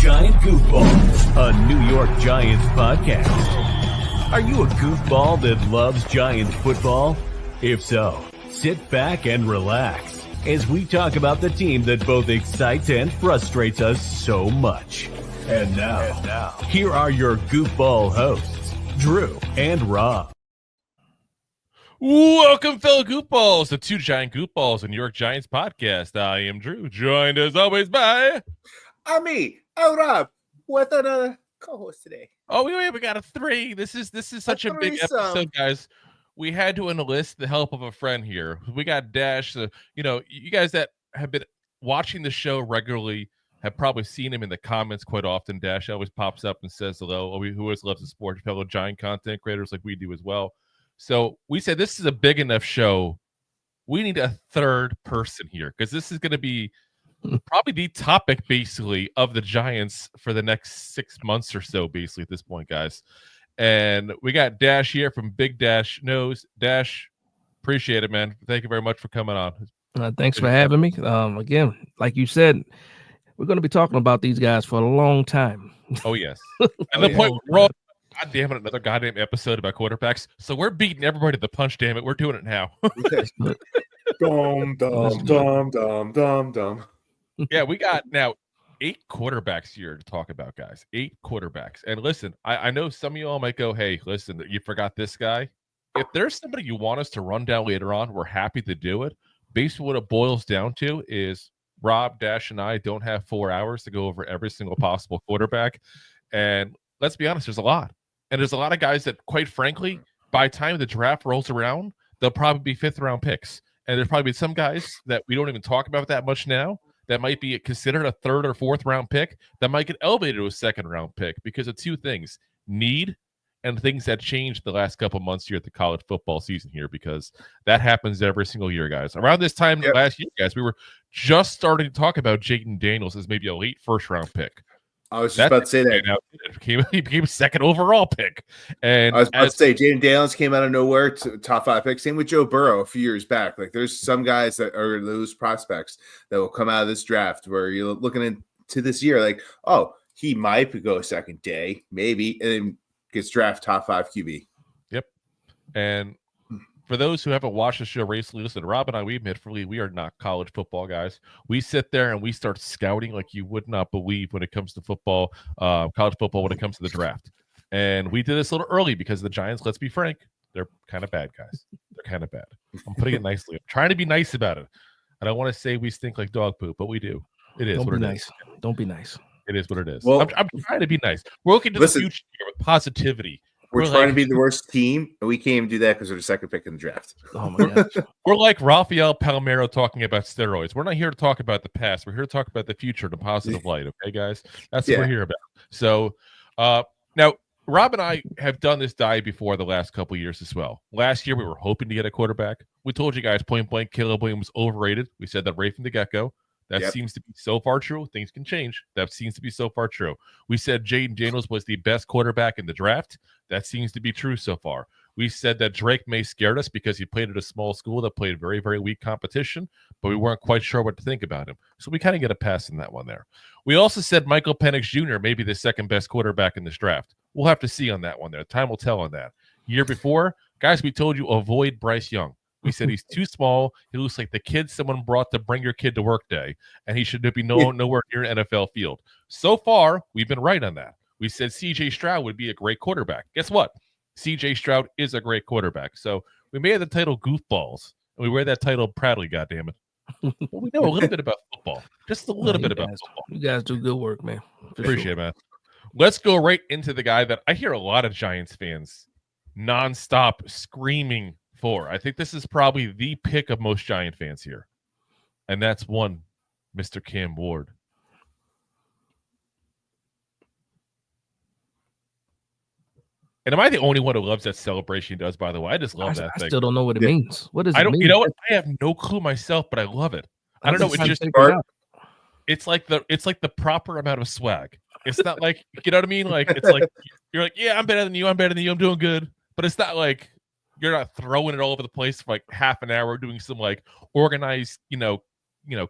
Giant Goofballs, a New York Giants podcast. Are you a goofball that loves Giants football? If so, sit back and relax as we talk about the team that both excites and frustrates us so much. And now, here are your goofball hosts, Drew and Rob. Welcome, fellow goofballs, to Two Giant Goofballs, a New York Giants podcast. I am Drew, joined as always by... I'm me, Rob, with another co-host today. Oh, we got a three. This is such a big episode, guys. We had to enlist the help of a friend here. We got Dash. You guys that have been watching the show regularly have probably seen him in the comments quite often. Dash always pops up and says hello. Who always loves the sport, fellow Giant content creators like we do as well. So we said this is a big enough show. We need a third person here because this is going to be probably the topic, basically, of the Giants for the next 6 months or so, basically, at this point, guys. And we got Dash here from Big Dash Knows. Dash, appreciate it, man. Thank you very much for coming on. Thanks for having me. Again, like you said, we're going to be talking about these guys for a long time. Oh, yes. And the point we're all, God damn it, another goddamn episode about quarterbacks. So we're beating everybody to the punch, damn it. We're doing it now. Dum. Yeah, we got now 8 quarterbacks here to talk about, guys. 8 quarterbacks. And listen, I know some of you all might go, hey, listen, you forgot this guy. If there's somebody you want us to run down later on, we're happy to do it. Basically, what it boils down to is Rob, Dash, and I don't have 4 hours to go over every single possible quarterback. And let's be honest, there's a lot. And there's a lot of guys that, quite frankly, by the time the draft rolls around, they'll probably be 5th-round picks. And there's probably some guys that we don't even talk about that much now that might be considered a 3rd or 4th-round pick that might get elevated to a 2nd-round pick because of 2 things: need and things that changed the last couple months here at the college football season here, because that happens every single year, guys. Around this time last year, guys, we were just starting to talk about Jaden Daniels as maybe a late 1st-round pick. I was just about to say that. He became 2nd overall pick. And I was about to say, Jaden Daniels came out of nowhere to top 5 pick. Same with Joe Burrow a few years back. Like, there's some guys that are those prospects that will come out of this draft where you're looking into this year like, oh, he might go 2nd day, maybe, and then gets drafted top 5 QB. Yep. And for those who haven't watched the show recently, listen, Rob and I, we are not college football guys. We sit there and we start scouting like you would not believe when it comes to football, college football, when it comes to the draft. And we did this a little early because the Giants, let's be frank, they're kind of bad, guys. They're kind of bad. I'm putting it nicely. I'm trying to be nice about it. I don't want to say we stink like dog poop, but we do. It is what it is. Don't be nice. It is what it is. Well, I'm trying to be nice. We're looking to the future here with positivity. We're trying to be the worst team, and we can't even do that because we're the 2nd pick in the draft. Oh, my gosh. We're like Rafael Palmeiro talking about steroids. We're not here to talk about the past. We're here to talk about the future in a positive light, okay, guys? That's what we're here about. So, now, Rob and I have done this dive before the last couple of years as well. Last year, we were hoping to get a quarterback. We told you guys point blank, Caleb Williams was overrated. We said that right from the get-go. That seems to be so far true. Things can change. That seems to be so far true. We said Jaden Daniels was the best quarterback in the draft. That seems to be true so far. We said that Drake May scared us because he played at a small school that played very, very weak competition, but we weren't quite sure what to think about him. So we kind of get a pass in that one there. We also said Michael Penix Jr. may be the 2nd best quarterback in this draft. We'll have to see on that one there. Time will tell on that. Year before, guys, we told you avoid Bryce Young. We said he's too small. He looks like the kid someone brought to bring your kid to work day, and he should be nowhere near an NFL field. So far, we've been right on that. We said C.J. Stroud would be a great quarterback. Guess what? C.J. Stroud is a great quarterback. So we made the title Goofballs, and we wear that title proudly, goddammit. Well, we know a little bit about football. Just a little bit about football. You guys do good work, man. Appreciate it, man. Let's go right into the guy that I hear a lot of Giants fans nonstop screaming for. I think this is probably the pick of most Giant fans here. And that's one, Mr. Cam Ward. And am I the only one who loves that celebration he does, by the way? I just love that thing. I still don't know what it means. What does it mean? You know what? I have no clue myself, but I love it. I don't know. It's like the proper amount of swag. It's not like, you know what I mean? Like, it's like, you're like, yeah, I'm better than you. I'm doing good. But it's not like, you're not throwing it all over the place for like half an hour doing some like organized,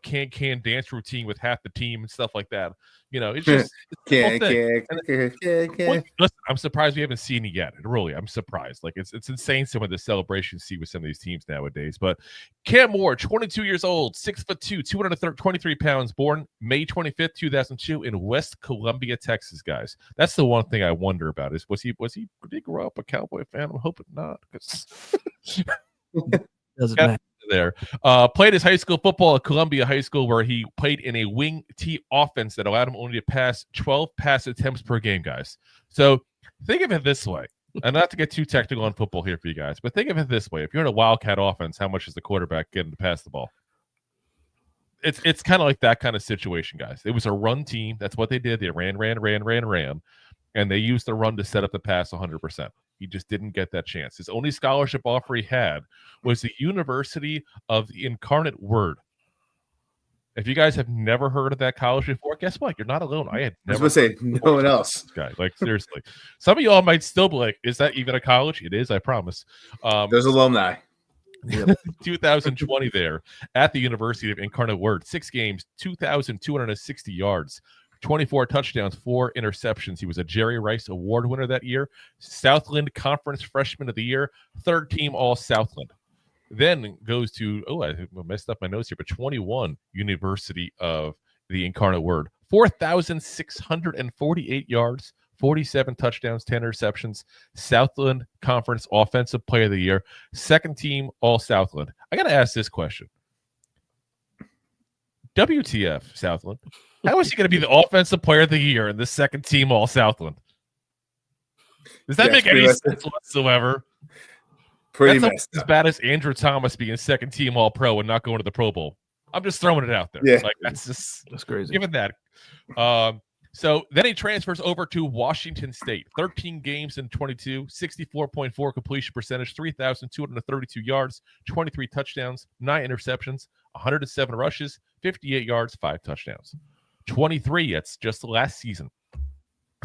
can dance routine with half the team and stuff like that. It's just Can. Listen, I'm surprised we haven't seen it yet. Really, I'm surprised. Like it's insane some of the celebrations you see with some of these teams nowadays. But Cam Moore, 22 years old, 6'2", 223 pounds, born May 25th, 2002, in West Columbia, Texas. Guys, that's the one thing I wonder about is did he grow up a Cowboy fan? I'm hoping not. Doesn't matter. There. Played his high school football at Columbia High School, where he played in a wing T offense that allowed him only to pass 12 pass attempts per game, guys. So think of it this way, and not to get too technical on football here for you guys, but think of it this way. If you're in a Wildcat offense, how much is the quarterback getting to pass the ball? It's kind of like that kind of situation, guys. It was a run team. That's what they did. They ran, and they used the run to set up the pass 100%. He just didn't get that chance. His only scholarship offer he had was the University of the Incarnate Word. If you guys have never heard of that college before, guess what? You're not alone. I had never. I was going to say, no one else. Guy, like seriously, some of y'all might still be like, "Is that even a college?" It is, I promise. There's alumni. 2020 there at the University of Incarnate Word. 6 games, 2,260 yards. 24 touchdowns, 4 interceptions. He was a Jerry Rice Award winner that year. Southland Conference Freshman of the Year. 3rd team All-Southland. Then goes to, I messed up my notes here, but 21 University of the Incarnate Word. 4,648 yards, 47 touchdowns, 10 interceptions. Southland Conference Offensive Player of the Year. 2nd team All-Southland. I got to ask this question. WTF, Southland? How is he going to be the Offensive Player of the Year in the 2nd team All-Southland? Does that make any sense whatsoever? That's as bad as Andrew Thomas being 2nd team All-Pro and not going to the Pro Bowl. I'm just throwing it out there. Yeah. Like that's crazy. Given that. So then he transfers over to Washington State. 13 games in 22, 64.4 completion percentage, 3,232 yards, 23 touchdowns, 9 interceptions, 107 rushes, 58 yards, 5 touchdowns. 23, that's just last season.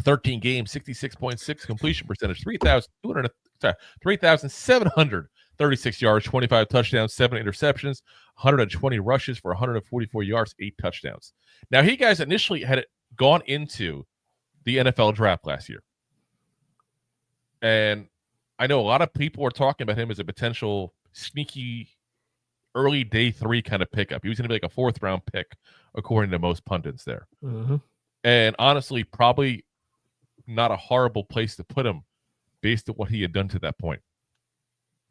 13 games, 66.6 completion percentage, 3,736 yards, 25 touchdowns, 7 interceptions, 120 rushes for 144 yards, 8 touchdowns. Now, he guys initially had gone into the NFL draft last year. And I know a lot of people were talking about him as a potential sneaky early day 3 kind of pickup. He was going to be like a 4th round pick, according to most pundits there. Mm-hmm. And honestly, probably not a horrible place to put him based on what he had done to that point.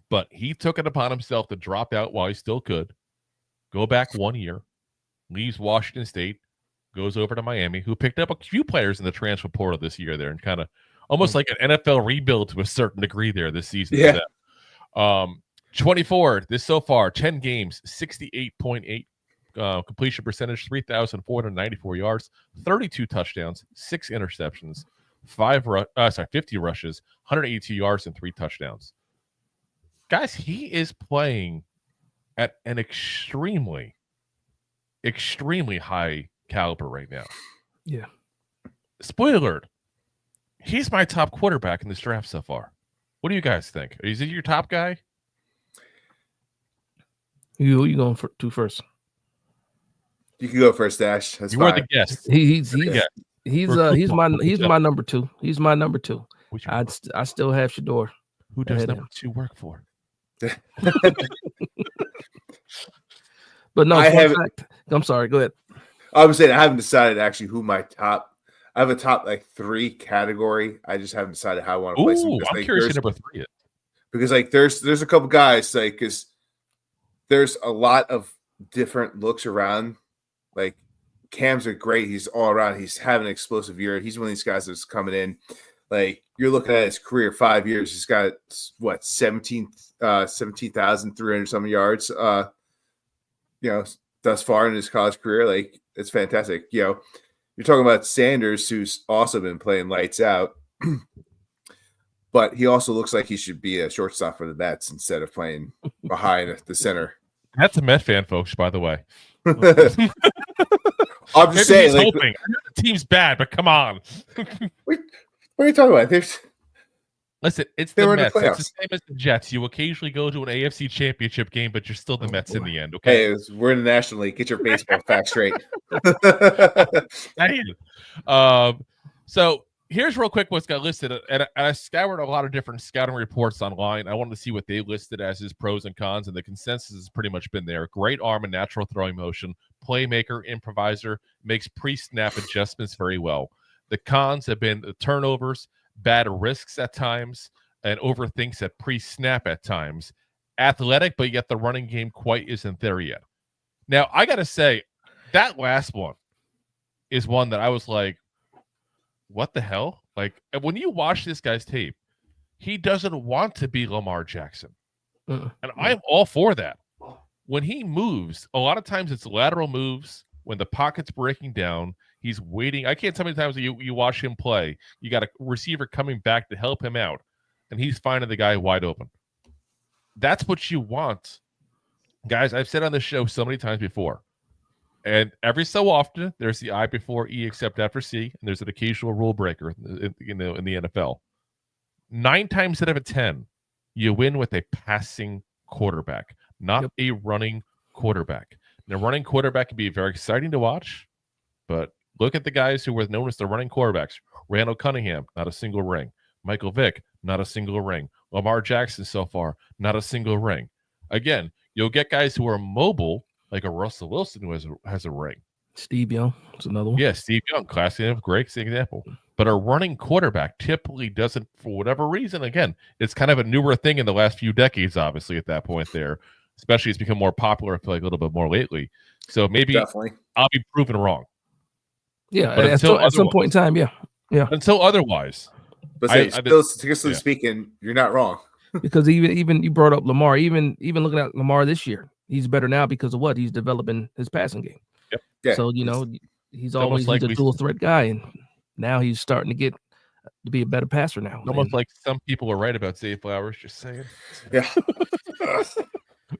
But he took it upon himself to drop out while he still could, go back 1 year, leaves Washington State, goes over to Miami, who picked up a few players in the transfer portal this year there and kind of almost like an NFL rebuild to a certain degree there this season. Yeah. 24 this so far, 10 games, 68.8 completion percentage, 3,494 yards, 32 touchdowns, 6 interceptions, 50 rushes, 182 yards, and 3 touchdowns. Guys, he is playing at an extremely, extremely high caliber right now. Yeah. Spoiler alert, he's my top quarterback in this draft so far. What do you guys think? Is he your top guy? Who you going to first? You can go first, Dash. That's you fine. are the guest. He's my number 2. He's my number 2. I still have Shador. Who does number 2 work for? But no, I'm sorry. Go ahead. I was saying I haven't decided actually who my top. I have a top like 3 category. I just haven't decided how I want to place them. I'm curious who number 3 is. Because like there's a couple guys like because there's a lot of different looks around. Like Cam's are great. He's all around. He's having an explosive year. He's one of these guys that's coming in. Like you're looking at his career, 5 years. He's got what 17,300 some yards. Thus far in his college career, like it's fantastic. You're talking about Sanders, who's also been playing lights out, but he also looks like he should be a shortstop for the Mets instead of playing behind the center. That's a Met fan, folks, by the way. I'm just saying, like, hoping. The team's bad, but come on. What are you talking about? Listen, it's They the were in the Mets. It's the playoffs. same as the Jets. You occasionally go to an AFC championship game, but you're still the Mets in the end, okay? Hey, we're in the National League. Get your baseball facts straight. So here's real quick what's got listed. And I scoured a lot of different scouting reports online. I wanted to see what they listed as his pros and cons, and the consensus has pretty much been there. Great arm and natural throwing motion. Playmaker, improviser, makes pre-snap adjustments very well. The cons have been the turnovers, bad risks at times, and overthinks at pre-snap at times. Athletic, but yet the running game quite isn't there yet. Now, I got to say, that last one is one that I was like, what the hell? Like, when you watch this guy's tape, he doesn't want to be Lamar Jackson. And I'm all for that. When he moves, a lot of times it's lateral moves. When the pocket's breaking down, he's waiting. I can't tell how many times you watch him play. You got a receiver coming back to help him out, and he's finding the guy wide open. That's what you want. Guys, I've said on this show so many times before, and every so often, there's the I before E except after C, and there's an occasional rule breaker in the NFL. 9 times out of 10, you win with a passing quarterback, not a running quarterback. And a running quarterback can be very exciting to watch, but look at the guys who were known as the running quarterbacks. Randall Cunningham, not a single ring. Michael Vick, not a single ring. Lamar Jackson so far, not a single ring. Again, you'll get guys who are mobile, like a Russell Wilson who has a ring. Steve Young, that's another one. Yeah, Steve Young, classic, great example. But a running quarterback typically doesn't, for whatever reason, again, it's kind of a newer thing in the last few decades, obviously, at that point there. Especially it's become more popular, I feel like, a little bit more lately. So maybe Definitely. I'll be proven wrong. Yeah, at some point in time, yeah. Until otherwise. But statistically speaking, you're not wrong. Because even you brought up Lamar, even looking at Lamar this year, he's better now because of what? He's developing his passing game. Yep. Yeah. So, he's a dual threat guy, and now he's starting to get to be a better passer now. Almost like some people are right about Zay Flowers, just saying. Yeah.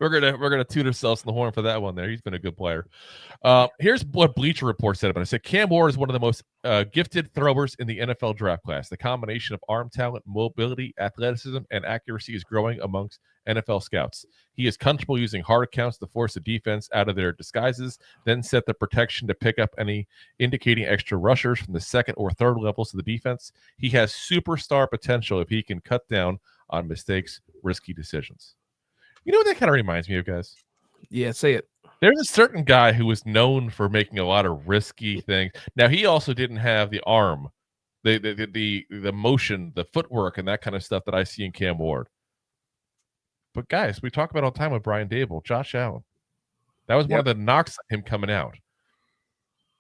We're gonna toot ourselves in the horn for that one there. He's been a good player. Here's what Bleacher Report said about it. It said Cam Ward is one of the most gifted throwers in the NFL draft class. The combination of arm talent, mobility, athleticism, and accuracy is growing amongst NFL scouts. He is comfortable using hard counts to force the defense out of their disguises, then set the protection to pick up any indicating extra rushers from the second or third levels of the defense. He has superstar potential if he can cut down on mistakes, risky decisions. You know what that kind of reminds me of, guys? Yeah, say it. There's a certain guy who was known for making a lot of risky things. Now, he also didn't have the arm, the motion, the footwork, and that kind of stuff that I see in Cam Ward. But, guys, we talk about all the time with Brian Dable, Josh Allen. That was one of the knocks on him coming out.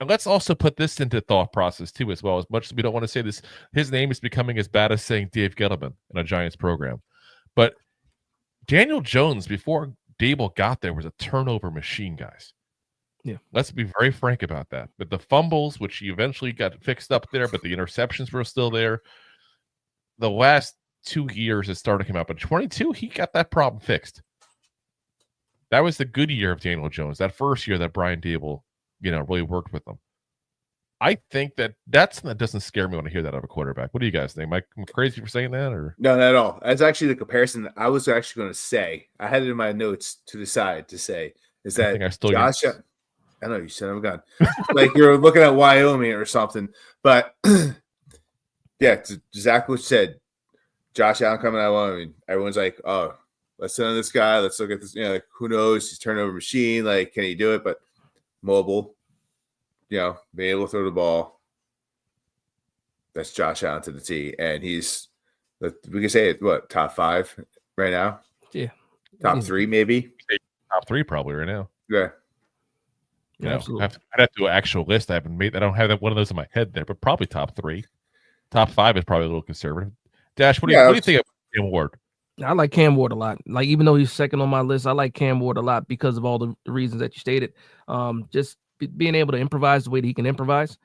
And let's also put this into thought process, too, as well. As much as we don't want to say this, his name is becoming as bad as saying Dave Gettleman in a Giants program. But Daniel Jones, before Dable got there, was a turnover machine, guys. Yeah. Let's be very frank about that. But the fumbles, which he eventually got fixed up there, but the interceptions were still there. The last 2 years it started to come out, but 22, he got that problem fixed. That was the good year of Daniel Jones, that first year that Brian Dable, really worked with him. I think that doesn't scare me when I hear that out of a quarterback. What do you guys think? Am I crazy for saying that? Or no, not at all. That's actually the comparison that I was actually going to say. I had it in my notes to decide to say is that Josh. I know you said I'm gone. Like you're looking at Wyoming or something, but yeah, exactly what you said. Josh Allen coming out of Wyoming. Everyone's like, oh, let's send on this guy. Let's look at this. Like who knows? He's turnover machine. Like, can he do it? But mobile. Being able to throw the ball. That's Josh Allen to the T. And he's, we can say it, top 5 right now? Yeah. Top 3, maybe? Top 3 probably right now. Yeah. Absolutely. I'd have to do an actual list. I don't have one of those in my head there, but probably top 3. Top 5 is probably a little conservative. Dash, what do you think of Cam Ward? I like Cam Ward a lot. Like, even though he's second on my list, I like Cam Ward a lot because of all the reasons that you stated. Just being able to improvise the way that he can improvise,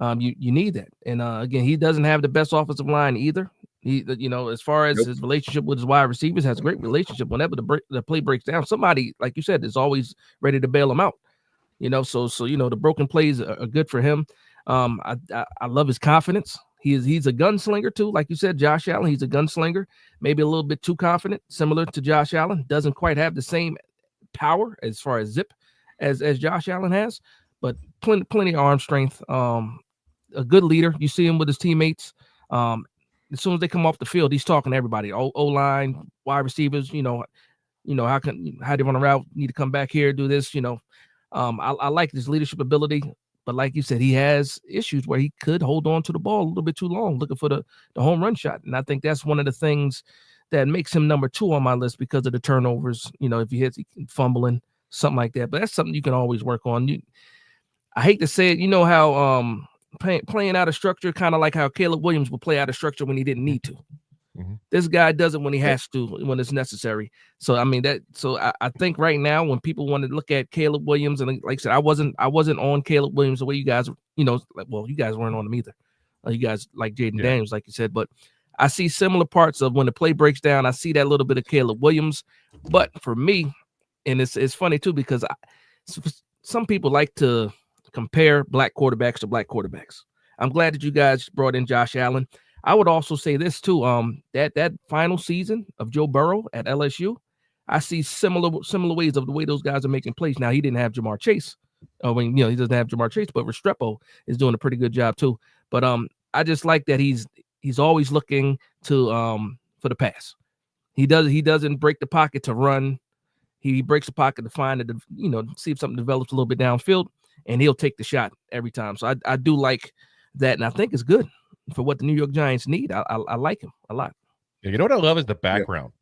you need that. And again, he doesn't have the best offensive line either. He, as far as his relationship with his wide receivers, has a great relationship. Whenever the play breaks down, somebody, like you said, is always ready to bail him out. So the broken plays are good for him. I love his confidence. He's a gunslinger too, like you said, Josh Allen. He's a gunslinger, maybe a little bit too confident, similar to Josh Allen. Doesn't quite have the same power as far as zip as Josh Allen has, but plenty of arm strength. A good leader. You see him with his teammates. As soon as they come off the field, he's talking to everybody. O-line, wide receivers. How do you run a route? Need to come back here, do this. I like his leadership ability. But like you said, he has issues where he could hold on to the ball a little bit too long, looking for the home run shot. And I think that's one of the things that makes him number 2 on my list because of the turnovers. If he hits fumbling, something like that. But that's something you can always work on. I hate to say it, how playing out of structure, kind of like how Caleb Williams would play out of structure when he didn't need to. Mm-hmm. This guy does it when he has to, when it's necessary. So I think right now when people want to look at Caleb Williams, and like I said, I wasn't on Caleb Williams the way you guys, you guys weren't on him either. You guys like Jaden Daniels, like you said, but I see similar parts of when the play breaks down. I see that little bit of Caleb Williams, but for me, and it's funny too because some people like to compare black quarterbacks to black quarterbacks. I'm glad that you guys brought in Josh Allen. I would also say this too. That final season of Joe Burrow at LSU, I see similar ways of the way those guys are making plays. Now he didn't have Jamar Chase. He doesn't have Jamar Chase, but Restrepo is doing a pretty good job too. But I just like that he's always looking to for the pass. He doesn't break the pocket to run. He breaks the pocket to find it, see if something develops a little bit downfield, and he'll take the shot every time. So I do like that, and I think it's good for what the New York Giants need. I like him a lot. Yeah, you know what I love is the background.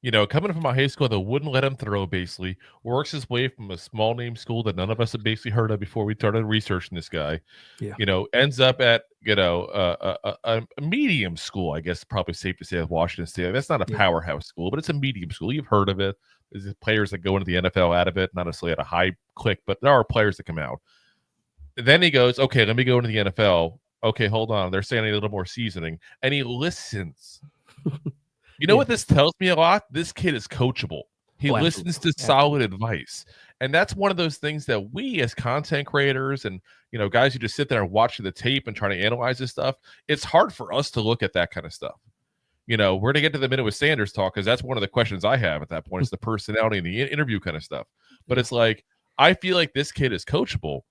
Yeah. Coming from a high school that wouldn't let him throw, basically works his way from a small name school that none of us had basically heard of before we started researching this guy. Yeah. Ends up at a medium school, I guess probably safe to say, at Washington State. That's not a powerhouse school, but it's a medium school. You've heard of it. There's players that go into the NFL out of it, not necessarily at a high click, but there are players that come out. Then he goes, okay, let me go into the NFL. Okay, hold on. They're saying a little more seasoning. And he listens. You know what this tells me a lot? This kid is coachable. He listens to solid advice. And that's one of those things that we as content creators and, guys who just sit there and watch the tape and try to analyze this stuff, it's hard for us to look at that kind of stuff. We're going to get to the minute with Sanders talk because that's one of the questions I have at that point is the personality and the interview kind of stuff. But it's like, I feel like this kid is coachable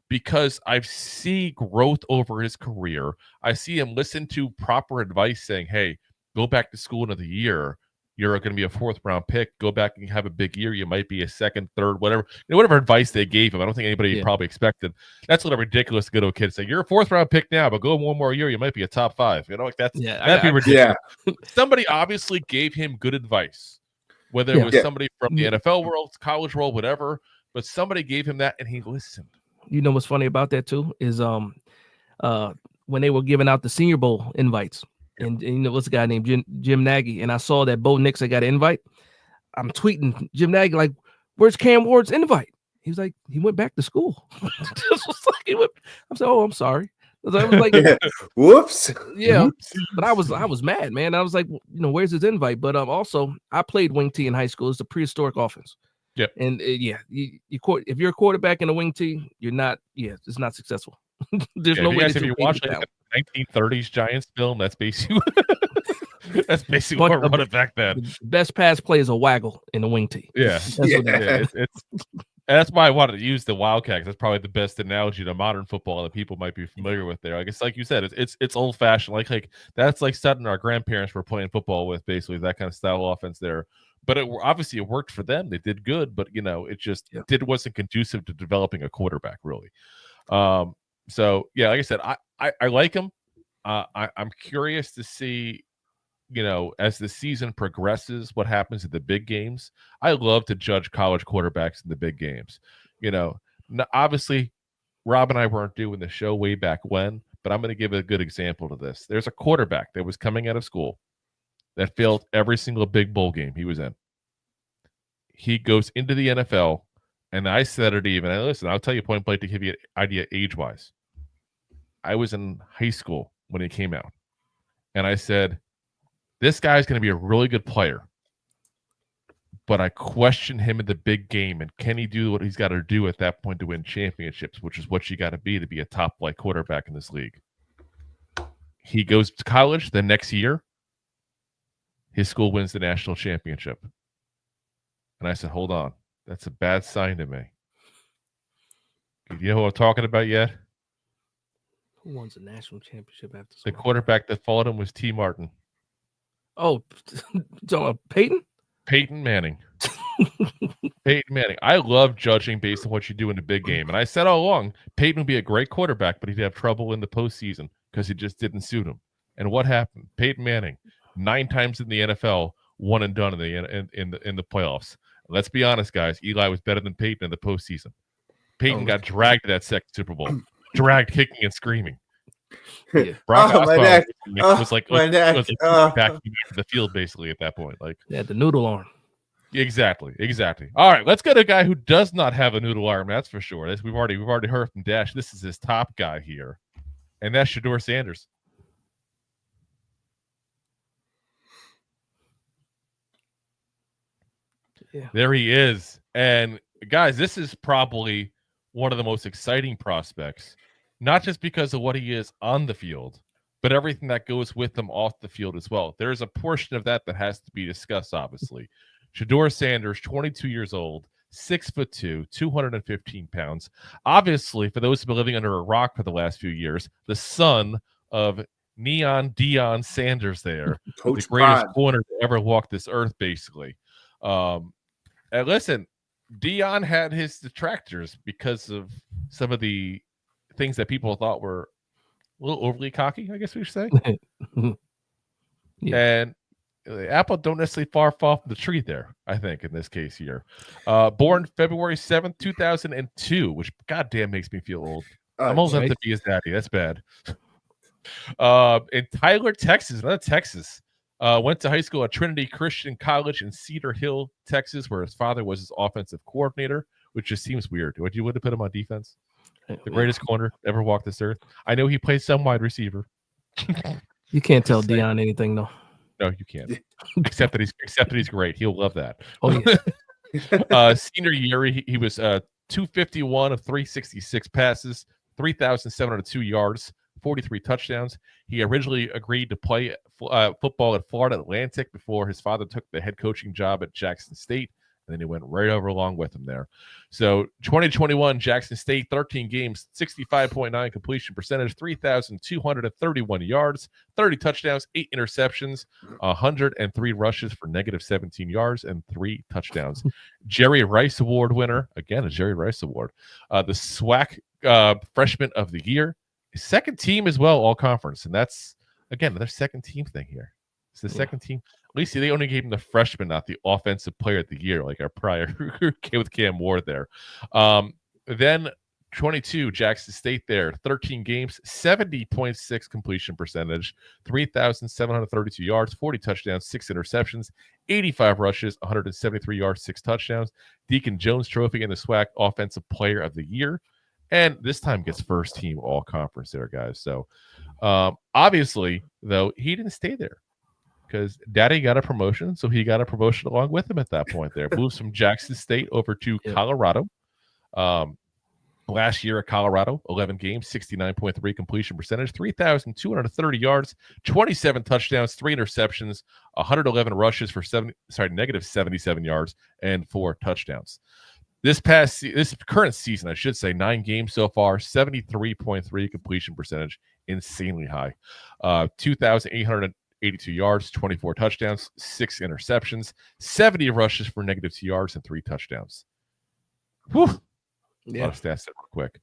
because I see growth over his career. I see him listen to proper advice saying, hey, go back to school another year. You're going to be a 4th round pick. Go back and have a big year. You might be a 2nd, 3rd, whatever. Whatever advice they gave him. I don't think anybody probably expected. That's a little ridiculous to go to a kid and say, you're a 4th round pick now, but go one more year. You might be a top 5. That'd be ridiculous. Yeah. Somebody obviously gave him good advice, whether it was somebody from the NFL world, college world, whatever, but somebody gave him that and he listened. You know what's funny about that too is when they were giving out the Senior Bowl invites, and what's the guy named Jim Nagy, and I saw that Bo Nix got an invite. I'm tweeting Jim Nagy like, "Where's Cam Ward's invite?" He was like, "He went back to school." I'm saying, "Oh, I'm sorry." I was like, "Whoops." Yeah, but I was mad, man. I was like, "Where's his invite?" But also, I played wing T in high school. It's a prehistoric offense. Yeah, and if you're a quarterback in a wing T, you're not. Yeah, it's not successful. There's no way. If you watch like a 1930s Giants film, that's basically what run it back then. The best pass play is a waggle in the wing T. Yeah, that's why I wanted to use the Wildcat. That's probably the best analogy to modern football that people might be familiar with. There, I guess, like you said, it's old fashioned. Like that's like something our grandparents were playing football with, basically that kind of style offense there. But obviously it worked for them. They did good, but it just wasn't conducive to developing a quarterback really. So yeah, like I said, I like him. I'm curious to see, as the season progresses, what happens at the big games. I love to judge college quarterbacks in the big games. Obviously, Rob and I weren't doing the show way back when, but I'm going to give a good example to this. There's a quarterback that was coming out of school that failed every single big bowl game he was in. He goes into the NFL, and I said it even. Listen, I'll tell you point blank to give you an idea age-wise. I was in high school when he came out, and I said, this guy's going to be a really good player, but I question him in the big game, and can he do what he's got to do at that point to win championships, which is what you got to be a top-flight quarterback in this league. He goes to college the next year. His school wins the national championship. And I said, hold on. That's a bad sign to me. Do you know who I'm talking about yet? Who won the national championship after The quarterback that followed him was T. Martin. Oh, Peyton? Peyton Manning. Peyton Manning. I love judging based on what you do in the big game. And I said all along, Peyton would be a great quarterback, but he'd have trouble in the postseason because it just didn't suit him. And what happened? Peyton Manning, 9 times in the NFL, one and done in the playoffs. Let's be honest, guys. Eli was better than Peyton in the postseason. Peyton got dragged to that second Super Bowl. Dragged, kicking and screaming. Yeah. Brock Osweiler was back to the field basically at that point. Like, yeah, the noodle arm. Exactly. All right, let's get a guy who does not have a noodle arm. That's for sure. We've already heard from Dash. This is his top guy here, and that's Shedeur Sanders. Yeah. There he is. And guys, this is probably one of the most exciting prospects, not just because of what he is on the field, but everything that goes with him off the field as well. There's a portion of that has to be discussed, obviously. Shedeur Sanders, 22 years old, 6'2", 215 pounds. Obviously, for those who've been living under a rock for the last few years, the son of Neon Deion Sanders there, Coach the greatest Prime. corner to ever walk this earth, basically. And listen, Deion had his detractors because of some of the things that people thought were a little overly cocky, I guess we should say. Yeah. And the apple don't necessarily fall from the tree there, I think, in this case here. Born February 7th, 2002, which goddamn makes me feel old. I'm old enough to be his daddy. That's bad. In Tyler, Texas, another Texas. Went to high school at Trinity Christian College in Cedar Hill, Texas, where his father was his offensive coordinator, which just seems weird. Would you put him on defense? The greatest corner ever walked this earth. I know he plays some wide receiver. You can't tell Deion anything, though. No, you can't. except that he's great. He'll love that. Oh yeah. Senior year, he was 251 of 366 passes, 3,702 yards, 43 touchdowns. He originally agreed to play football at Florida Atlantic before his father took the head coaching job at Jackson State, and then he went right over along with him there. So 2021, Jackson State, 13 games, 65.9 completion percentage, 3,231 yards, 30 touchdowns, 8 interceptions, 103 rushes for negative 17 yards, and 3 touchdowns. Jerry Rice Award winner, again, a Jerry Rice Award. The SWAC Freshman of the Year. Second team as well, all conference. And that's, again, another second team thing here. It's the second team. At least they only gave him the freshman, not the offensive player of the year, like our prior with Cam Ward there. Then 22, Jackson State there, 13 games, 70.6 completion percentage, 3,732 yards, 40 touchdowns, 6 interceptions, 85 rushes, 173 yards, 6 touchdowns. Deacon Jones Trophy in the SWAC Offensive Player of the Year. And this time gets first team all conference there, guys. So obviously, though, he didn't stay there because daddy got a promotion. So he got a promotion along with him at that point there. Moves from Jackson State over to Colorado. Last year at Colorado, 11 games, 69.3 completion percentage, 3,230 yards, 27 touchdowns, 3 interceptions, 111 rushes for negative 77 yards, and 4 touchdowns. This current season, I should say, 9 games so far, 73.3 completion percentage, insanely high. 2,882 yards, 24 touchdowns, 6 interceptions, 70 rushes for negative 2 yards, and 3 touchdowns. Whew. Yeah. A lot of stats real quick.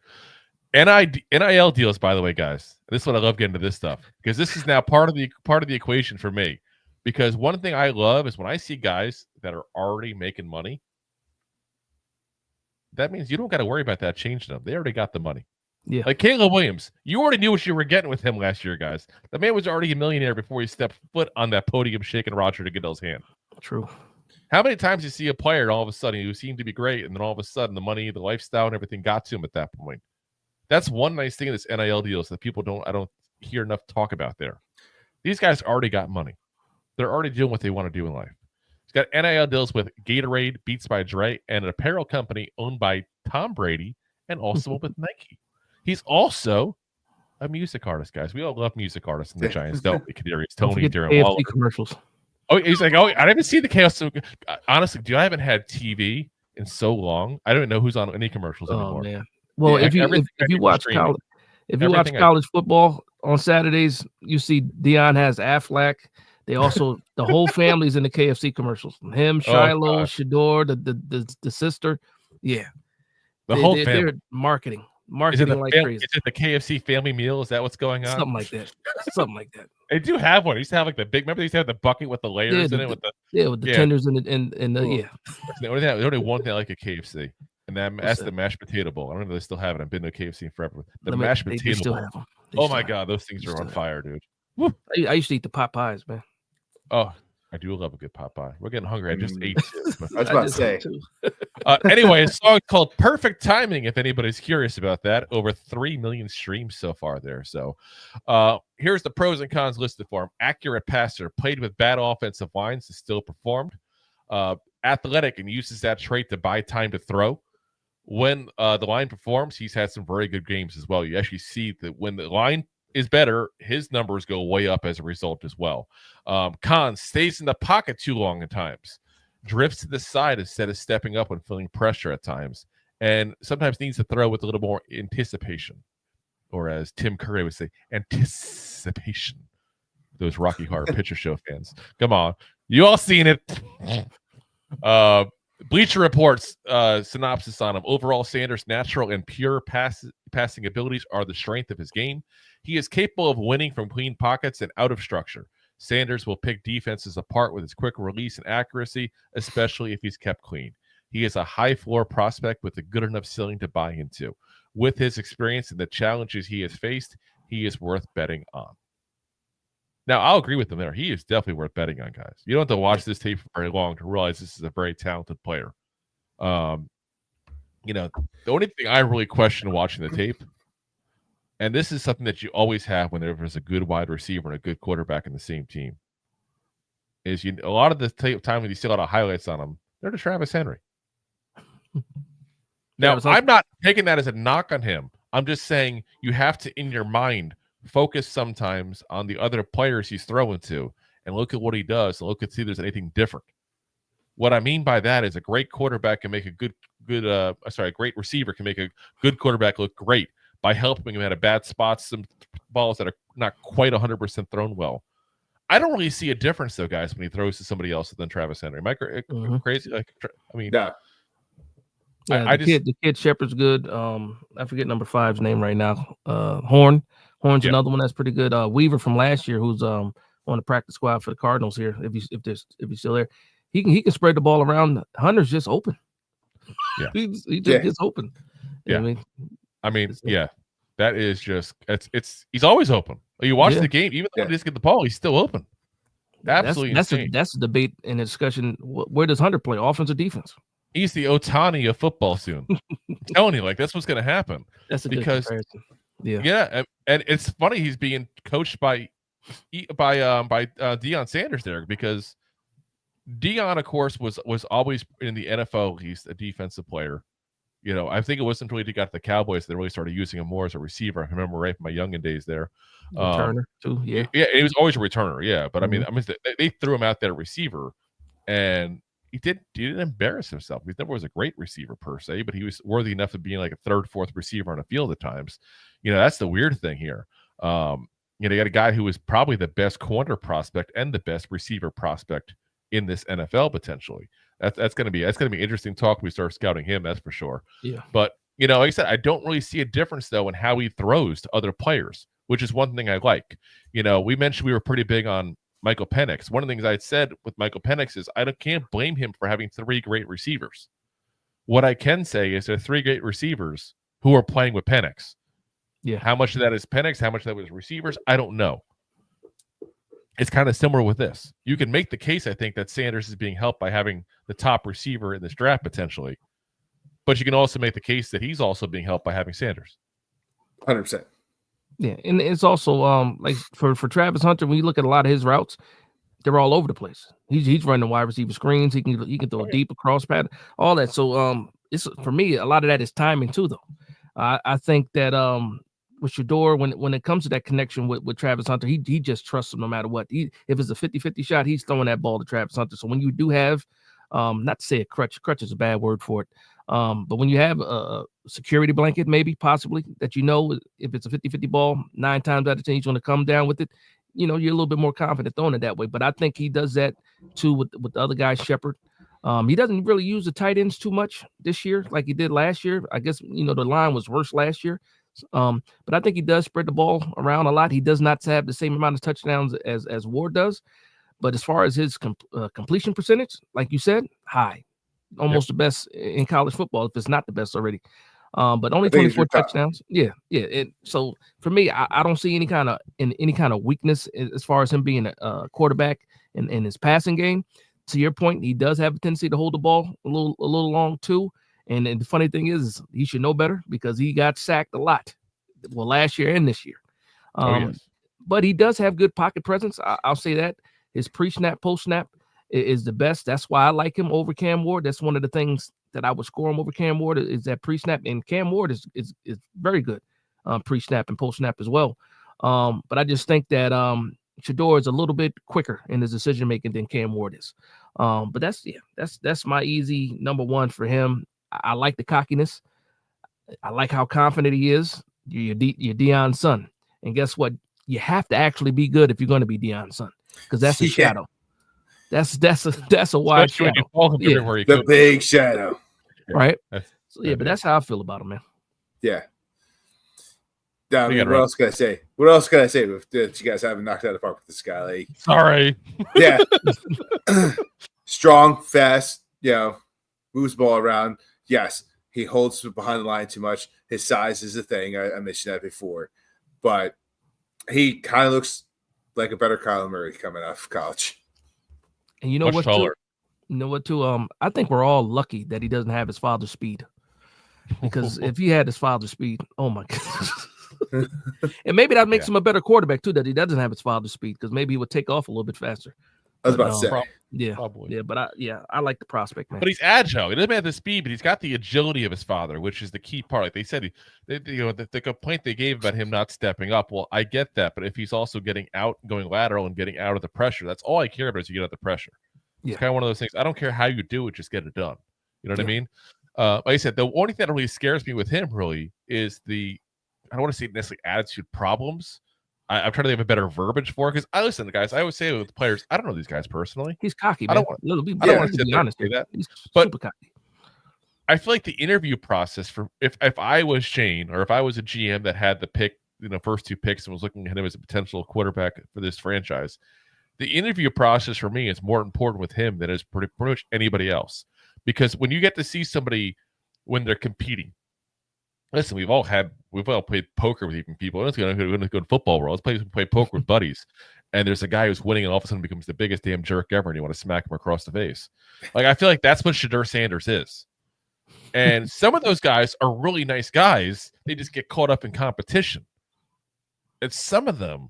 NIL deals, by the way, guys. This is what I love getting to this stuff because this is now part of the equation for me. Because one thing I love is when I see guys that are already making money. That means you don't got to worry about that changing them. They already got the money. Yeah. Like Caleb Williams, you already knew what you were getting with him last year, guys. The man was already a millionaire before he stepped foot on that podium shaking Roger Goodell's hand. True. How many times you see a player all of a sudden who seemed to be great, and then all of a sudden the money, the lifestyle, and everything got to him at that point? That's one nice thing in this NIL deals that I don't hear enough talk about there. These guys already got money. They're already doing what they want to do in life. He's got NIL deals with Gatorade, Beats by Dre, and an apparel company owned by Tom Brady and also with Nike. He's also a music artist, guys. We all love music artists in the Giants, don't we? Kadarius Don't Toney, forget the Darren Waller. AFC commercials. Oh, he's like, oh, I didn't even see the chaos. So, honestly, dude, I haven't had TV in so long. I don't even know who's on any commercials anymore. Oh man. Well, Yeah, if you watch college football on Saturdays, you see Dion has Aflac. They also the whole family's in the KFC commercials. Him, Shiloh, Shador, the sister. Yeah. The whole family. They're marketing like crazy. Is it the KFC family meal? Is that what's going on? Something like that. They do have one. They used to have like the big. Remember, they used to have the bucket with the layers in it. With the tenders and the yeah. There's only one thing I like at KFC, and that's the mashed potato bowl. I don't know if they still have it. I've been to KFC in forever. Mashed potato bowl. Have them. Oh my god, those things are on fire, dude. Woo. I used to eat the pot pies, man. Oh, I do love a good pot pie. We're getting hungry. I just ate. I was about to say. Anyway, a song called Perfect Timing, if anybody's curious about that. Over 3 million streams so far there. So here's the pros and cons listed for him. Accurate passer, played with bad offensive lines and still performed. Athletic and uses that trait to buy time to throw. When the line performs, he's had some very good games as well. You actually see that when the line is better, his numbers go way up as a result as well. Cons, stays in the pocket too long at times. Drifts to the side instead of stepping up when feeling pressure at times. And sometimes needs to throw with a little more anticipation. Or as Tim Curry would say, anticipation. Those Rocky Horror Picture Show fans. Come on. You all seen it. Bleacher Report's synopsis on him. Overall, Sanders' natural and pure passing abilities are the strength of his game. He is capable of winning from clean pockets and out of structure. Sanders will pick defenses apart with his quick release and accuracy, especially if he's kept clean. He is a high floor prospect with a good enough ceiling to buy into. With his experience and the challenges he has faced, he is worth betting on. Now, I'll agree with him there. He is definitely worth betting on, guys. You don't have to watch this tape for very long to realize this is a very talented player. The only thing I really question watching the tape, and this is something that you always have when there's a good wide receiver and a good quarterback in the same team, is a lot of the time when you see a lot of highlights on them, they're to Travis Henry. Now, I'm not taking that as a knock on him. I'm just saying you have to, in your mind, focus sometimes on the other players he's throwing to and look at what he does and look and see if there's anything different. What I mean by that is a great quarterback can make a great receiver can make a good quarterback look great by helping him at a bad spot, some balls that are not quite 100% thrown well. I don't really see a difference, though, guys, when he throws to somebody else than Travis Henry. Am I crazy? The kid Shepard's good. I forget number 5's name right now. Horn's another one that's pretty good. Weaver from last year, who's on the practice squad for the Cardinals here. If he's still there, he can spread the ball around. Hunter's just open. Yeah, he just gets open. Yeah, that is just he's always open. You watch the game, even though he doesn't get the ball, he's still open. Absolutely, that's a debate and a discussion. Where does Hunter play, offense or defense? He's the Ohtani of football soon. I'm telling you, that's what's going to happen. That's a good comparison. Yeah, and it's funny he's being coached by Deion Sanders there, because Deion, of course, was always in the NFL. He's a defensive player. I think it wasn't until he got to the Cowboys that they really started using him more as a receiver. I remember right from my youngin' days there. Returner too, yeah. Yeah, he was always a returner, yeah. But I mean, they threw him out there receiver, and he didn't embarrass himself. He never was a great receiver per se, but he was worthy enough of being like a third, fourth receiver on a field at times. That's the weird thing here. You got a guy who is probably the best corner prospect and the best receiver prospect in this NFL potentially. That's going to be interesting talk when we start scouting him. That's for sure. Yeah. But like I said, I don't really see a difference though in how he throws to other players, which is one thing I like. We mentioned we were pretty big on Michael Penix. One of the things I said with Michael Penix is I can't blame him for having 3 great receivers. What I can say is there are 3 great receivers who are playing with Penix. Yeah. How much of that is Penix? How much of that was receivers? I don't know. It's kind of similar with this. You can make the case, I think, that Sanders is being helped by having the top receiver in this draft potentially. But you can also make the case that he's also being helped by having Sanders. 100%. Yeah, and it's also like for Travis Hunter, when you look at a lot of his routes, they're all over the place. He's running wide receiver screens. He can throw deep across pattern, all that. So it's for me, a lot of that is timing too, though. I think that with Shador, when it comes to that connection with Travis Hunter, he just trusts him no matter what. If it's a 50-50 shot, he's throwing that ball to Travis Hunter. So when you do have, not to say a crutch is a bad word for it, but when you have a security blanket, maybe possibly that if it's a 50-50 ball, 9 times out of 10 he's going to come down with it. You're a little bit more confident throwing it that way. But I think he does that too with the other guy, Shepard. He doesn't really use the tight ends too much this year like he did last year. I guess the line was worse last year. But I think he does spread the ball around a lot. He does not have the same amount of touchdowns as Ward does. But as far as his completion percentage, like you said, high. Almost the best in college football, if it's not the best already. But only 24 touchdowns. Yeah. So for me, I don't see any kind of weakness as far as him being a quarterback in his passing game. To your point, he does have a tendency to hold the ball a little long too. And the funny thing is, he should know better because he got sacked a lot. Well, last year and this year. But he does have good pocket presence. I'll say that. His pre-snap, post-snap is the best. That's why I like him over Cam Ward. That's one of the things that I would score him over Cam Ward is that pre-snap. And Cam Ward is very good pre-snap and post-snap as well. But I just think that Shador is a little bit quicker in his decision-making than Cam Ward is. But that's my easy number one for him. I like the cockiness. I like how confident he is. You're Deion's son. And guess what? You have to actually be good if you're going to be Deion's son because that's a shadow. That's a wide shadow. The big shadow. Right? But that's how I feel about him, man. Yeah. I mean, what else can I say? What else can I say that you guys haven't knocked out of the park with this guy? Like, sorry. Yeah. Strong, fast, moves the ball around. Yes, he holds behind the line too much. His size is a thing. I mentioned that before. But he kind of looks like a better Kyler Murray coming out of college. And you know what, too? I think we're all lucky that he doesn't have his father's speed. Because if he had his father's speed, oh my goodness. And maybe that makes him a better quarterback too, that he doesn't have his father's speed, because maybe he would take off a little bit faster. I was about to say. Probably. Yeah, but I like the prospect, man. But he's agile. He doesn't have the speed, but he's got the agility of his father, which is the key part. Like they said, the complaint they gave about him not stepping up. Well, I get that, but if he's also getting out, going lateral, and getting out of the pressure, that's all I care about is you get out of the pressure. It's kind of one of those things. I don't care how you do it, just get it done. You know what I mean? Like I said, the only thing that really scares me with him really is I don't want to say necessarily attitude problems. I'm trying to have a better verbiage for it because I listen to guys. I always say with players, I don't know these guys personally. He's cocky, man. I don't want to be honest with that. He's but super cocky. I feel like the interview process for if I was Shane or if I was a GM that had the pick, first 2 picks and was looking at him as a potential quarterback for this franchise, the interview process for me is more important with him than is pretty much anybody else. Because when you get to see somebody when they're competing, listen, we've all played poker with even people. Let's go to football world. Let's play poker with buddies. And there's a guy who's winning and all of a sudden becomes the biggest damn jerk ever and you want to smack him across the face. Like, I feel like that's what Shedeur Sanders is. And some of those guys are really nice guys. They just get caught up in competition. And some of them,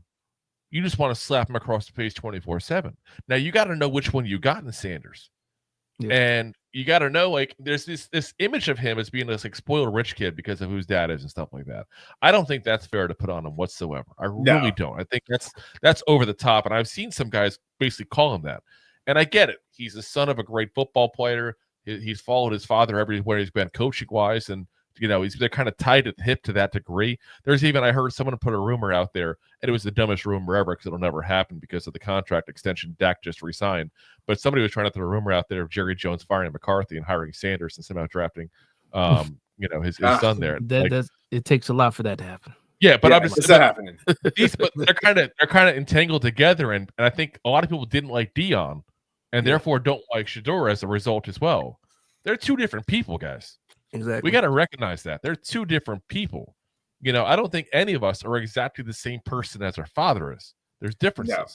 you just want to slap them across the face 24/7. Now, you got to know which one you got in Sanders. Yeah. And you got to know, like, there's this image of him as being this spoiled rich kid because of whose dad is and stuff like that. I don't think that's fair to put on him whatsoever. I really don't. I think that's over the top. And I've seen some guys basically call him that. And I get it. He's the son of a great football player. He's followed his father everywhere he's been coaching wise. And, they're kind of tied at the hip to that degree. I heard someone put a rumor out there, and it was the dumbest rumor ever because it'll never happen because of the contract extension Dak just resigned. But somebody was trying to throw a rumor out there of Jerry Jones firing McCarthy and hiring Sanders and somehow drafting, his son there. It takes a lot for that to happen. Yeah, but I'm just it's not happening. But they're kind of entangled together, and I think a lot of people didn't like Deion, and therefore don't like Shedeur as a result as well. They're 2 different people, guys. Exactly. We got to recognize that. They're 2 different people. I don't think any of us are exactly the same person as our father is. There's differences. No.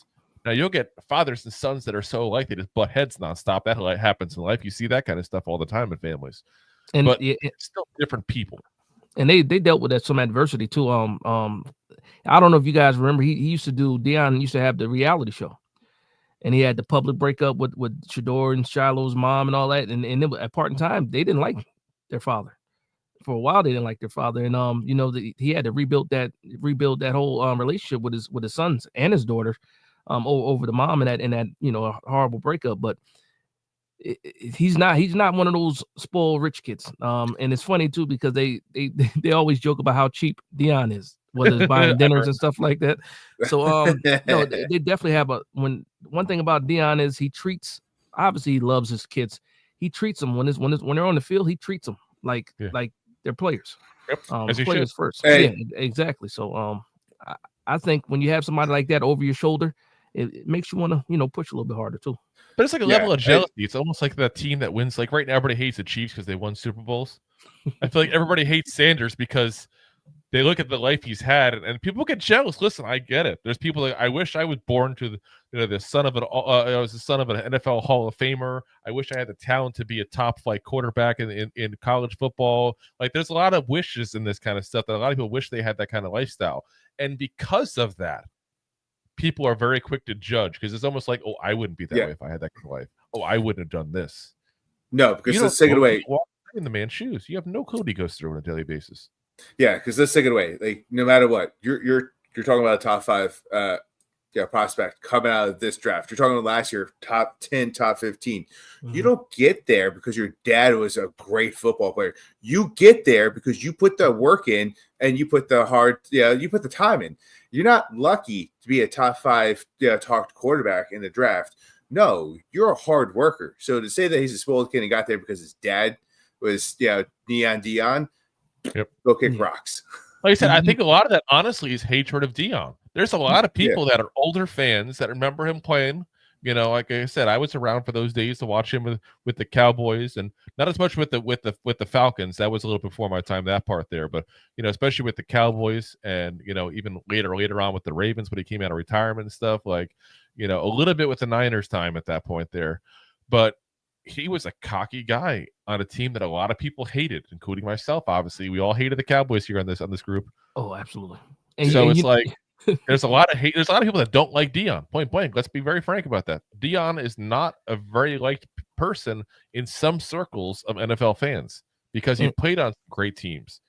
Now, you'll get fathers and sons that are so alike they just butt heads nonstop. That happens in life. You see that kind of stuff all the time in families. But it's still different people. And they dealt with that some adversity too. I don't know if you guys remember. Deion used to have the reality show. And he had the public breakup with Shedeur and Shiloh's mom and all that. And at part in time, they didn't like their father. for a while they didn't like their father, and he had to rebuild that whole relationship with his sons and his daughter, over the mom and that a horrible breakup. But he's not one of those spoiled rich kids. And it's funny too because they always joke about how cheap Dion is, whether it's buying dinners and stuff like that. So no, they definitely have one thing about Dion is he obviously he loves his kids. He treats them when they're on the field, he treats them like they're players. Yep. As players should. first. Hey. Yeah, exactly. So I think when you have somebody like that over your shoulder, it makes you want to push a little bit harder too. But it's like a level of jealousy. It's almost like that team that wins. Like right now, everybody hates the Chiefs because they won Super Bowls. I feel like everybody hates Sanders because they look at the life he's had, and people get jealous. Listen, I get it. There's people like I wish I was born to the son of I was the son of an NFL Hall of Famer. I wish I had the talent to be a top flight quarterback in college football. Like there's a lot of wishes in this kind of stuff that a lot of people wish they had that kind of lifestyle, and because of that, people are very quick to judge because it's almost like, oh, I wouldn't be that way if I had that kind of life. Oh, I wouldn't have done this. No, because let's take it away. Walk in the man's shoes. You have no clue what he goes through on a daily basis. Yeah, because let's take it away. Like no matter what, you're talking about a top 5 prospect coming out of this draft. You're talking about last year, top 10, top 15. Mm-hmm. You don't get there because your dad was a great football player. You get there because you put the work in and you put the you put the time in. You're not lucky to be a top 5 talked quarterback in the draft. No, you're a hard worker. So to say that he's a spoiled kid and got there because his dad was Neon Dion, go kick rocks. Like I said, I think a lot of that honestly is hatred of Dion. There's a lot of people that are older fans that remember him playing. Like I said, I was around for those days to watch him with the Cowboys, and not as much with the Falcons. That was a little before my time, that part there. But especially with the Cowboys, and even later on with the Ravens when he came out of retirement and stuff. Like a little bit with the Niners time at that point there. But he was a cocky guy on a team that a lot of people hated, including myself. Obviously, we all hated the Cowboys here on this group. Oh, absolutely. There's a lot of hate. There's a lot of people that don't like Dion. Point blank. Let's be very frank about that. Dion is not a very liked person in some circles of NFL fans because he played on great teams.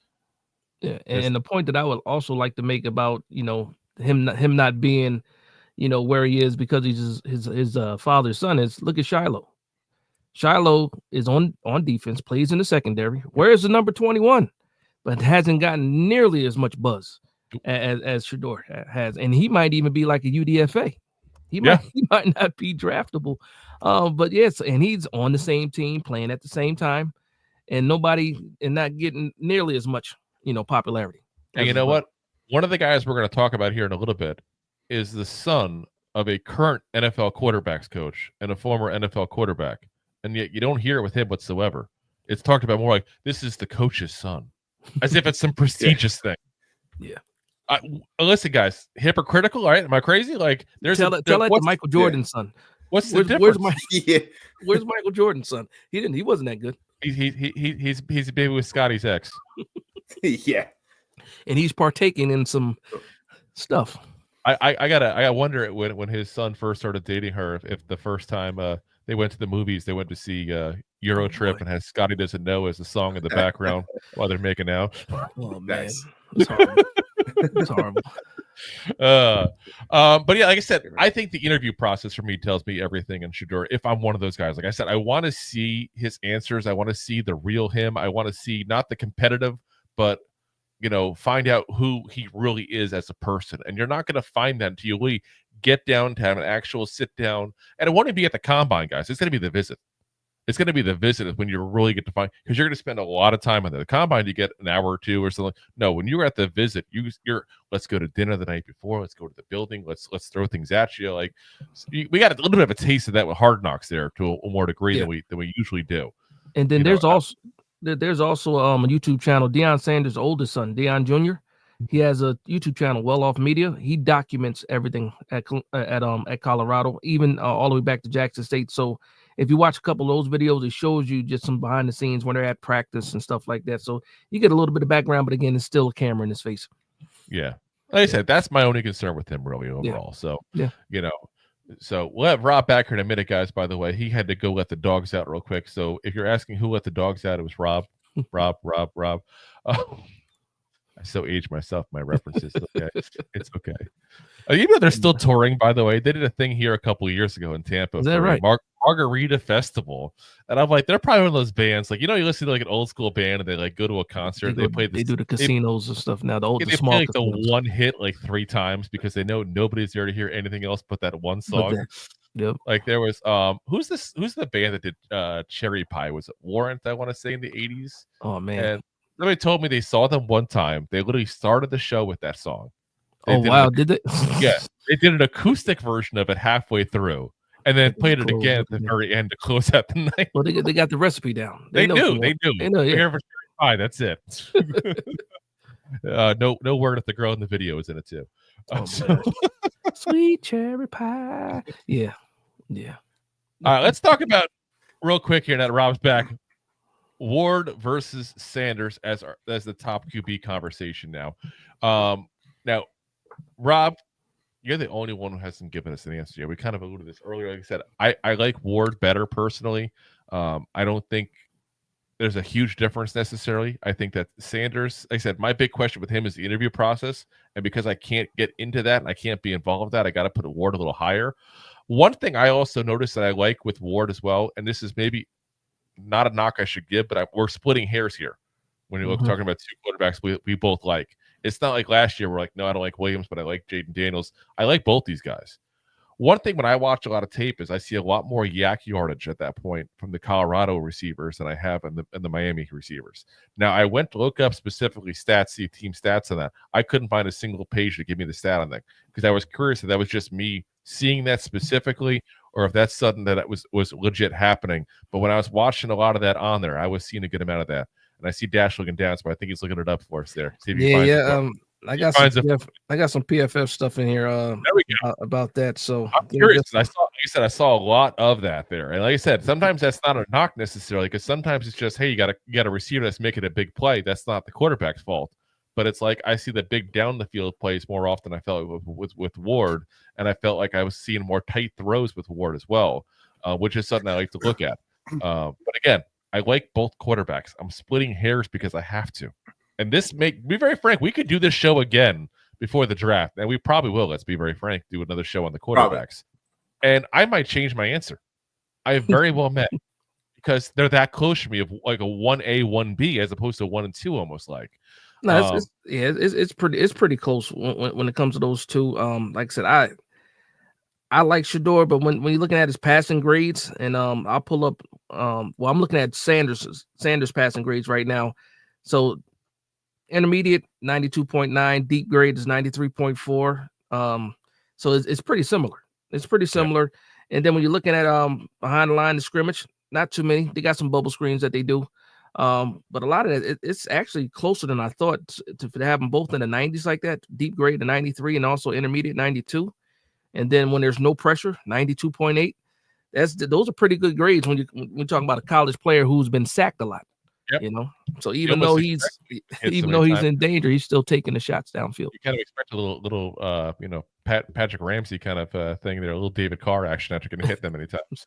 Yeah, and the point that I would also like to make about him not being where he is because he's his father's son is, look at Shiloh. Shiloh is on defense, plays in the secondary. Where's the number 21? But hasn't gotten nearly as much buzz as Shedeur has, and he might even be like a UDFA. He might not be draftable, but yes, and he's on the same team, playing at the same time, and not getting nearly as much popularity. And you know what? One of the guys we're going to talk about here in a little bit is the son of a current NFL quarterbacks coach and a former NFL quarterback, and yet you don't hear it with him whatsoever. It's talked about more like this is the coach's son, as if it's some prestigious thing. Yeah. Listen, guys, hypocritical, right? Am I crazy? Like, tell that to Michael Jordan's son. What's the difference? Where's Michael Jordan's son? He wasn't that good. He's a baby with Scotty's ex. Yeah, and he's partaking in some stuff. I gotta wonder when his son first started dating her, if the first time they went to the movies, they went to see Euro Trip and has Scotty Doesn't Know as the song in the background while they're making out. Oh man, it's horrible. It's horrible. But yeah, like I said, I think the interview process for me tells me everything in Shedeur. If I'm one of those guys, like I said, I want to see his answers. I want to see the real him. I want to see not the competitive, but find out who he really is as a person. And you're not going to find that until you really get down to have an actual sit down. And it won't even be at the combine, guys. It's going to be the visit. It's going to be the visit when you really get to find, because you're going to spend a lot of time on the combine. You get an hour or two or something. No, when you're at the visit, you're let's go to dinner the night before. Let's go to the building. Let's throw things at you. Like we got a little bit of a taste of that with Hard Knocks there to a more degree than we usually do. And then there's also a YouTube channel, Deion Sanders' oldest son, Deion Jr. He has a YouTube channel, Well Off Media. He documents everything at Colorado, even all the way back to Jackson State. So if you watch a couple of those videos, it shows you just some behind the scenes when they're at practice and stuff like that. So you get a little bit of background, but again, it's still a camera in his face. Yeah. Like I said, that's my only concern with him really overall. Yeah. So, so we'll have Rob back here in a minute, guys. By the way, he had to go let the dogs out real quick. So if you're asking who let the dogs out, it was Rob. Rob. I so aged myself. My references. Okay, it's okay. Even though they're still touring, by the way, they did a thing here a couple of years ago in Tampa. Is that right? Margarita Festival, and I'm like, they're probably one of those bands. Like, you listen to like an old school band, and they like go to a concert. They do the casinos and stuff now. They play like the one hit like 3 times because they know nobody's there to hear anything else but that one song. Yep. Like there was who's the band that did Cherry Pie? Was it Warrant? I want to say in the 80s. Oh man. And somebody told me they saw them one time. They literally started the show with that song. Did they? Yeah, they did an acoustic version of it halfway through, and then played it again at the very end to close out the night. Well, they got the recipe down. They do. They know. Yeah. Cherry Pie. That's it. No word if the girl in the video is in it too. Sweet cherry pie. Yeah. All right, let's talk about real quick here. Now that Rob's back, Ward versus Sanders as the top QB conversation now. Now, Rob, you're the only one who hasn't given us an answer yet. We kind of alluded to this earlier. Like I said, I like Ward better personally. I don't think there's a huge difference necessarily. I think that Sanders, like I said, my big question with him is the interview process. And because I can't get into that and I can't be involved with that, I got to put Ward a little higher. One thing I also noticed that I like with Ward as well, and this is maybe not a knock I should give, but we're splitting hairs here when you're talking about 2 quarterbacks we both like. It's not like last year we're like, no, I don't like Williams, but I like Jaden Daniels. I like both these guys. One thing when I watch a lot of tape is I see a lot more yak yardage at that point from the Colorado receivers than I have in the Miami receivers. Now, I went to look up specifically see team stats on that. I couldn't find a single page to give me the stat on that because I was curious if that was just me seeing that specifically or if that's something that was legit happening. But when I was watching a lot of that on there, I was seeing a good amount of that. And I see Dash looking down, so I think he's looking it up for us there. I got some PFF stuff in here there we go. About that. So I'm curious. I saw a lot of that there. And like I said, sometimes that's not a knock necessarily, because sometimes it's just, hey, you got a receiver that's making a big play. That's not the quarterback's fault. But it's like I see the big down the field plays more often. I felt with Ward, and I felt like I was seeing more tight throws with Ward as well, which is something I like to look at. But again, I like both quarterbacks. I'm splitting hairs because I have to. And be very frank, we could do this show again before the draft, and we probably will. Let's be very frank, do another show on the quarterbacks, probably. And I might change my answer. I very well may, because they're that close to me of like a 1A, 1B as opposed to 1 and 2, almost like. No, it's pretty close when it comes to those two. Like I said, I like Shedeur, but when you're looking at his passing grades, and I'll pull up. I'm looking at Sanders passing grades right now. So intermediate 92.9, deep grade is 93.4. So it's pretty similar. It's pretty similar. Yeah. And then when you're looking at behind the line of scrimmage, not too many. They got some bubble screens that they do. But a lot of that, it's actually closer than I thought to have them both in the 90s like that. Deep grade to 93 and also intermediate 92. And then when there's no pressure, 92.8. Those are pretty good grades when you're talking about a college player who's been sacked a lot. Yep. You know, so even though he's in danger, he's still taking the shots downfield. You kind of expect a little Patrick Ramsey kind of thing there, a little David Carr action after getting hit that many times.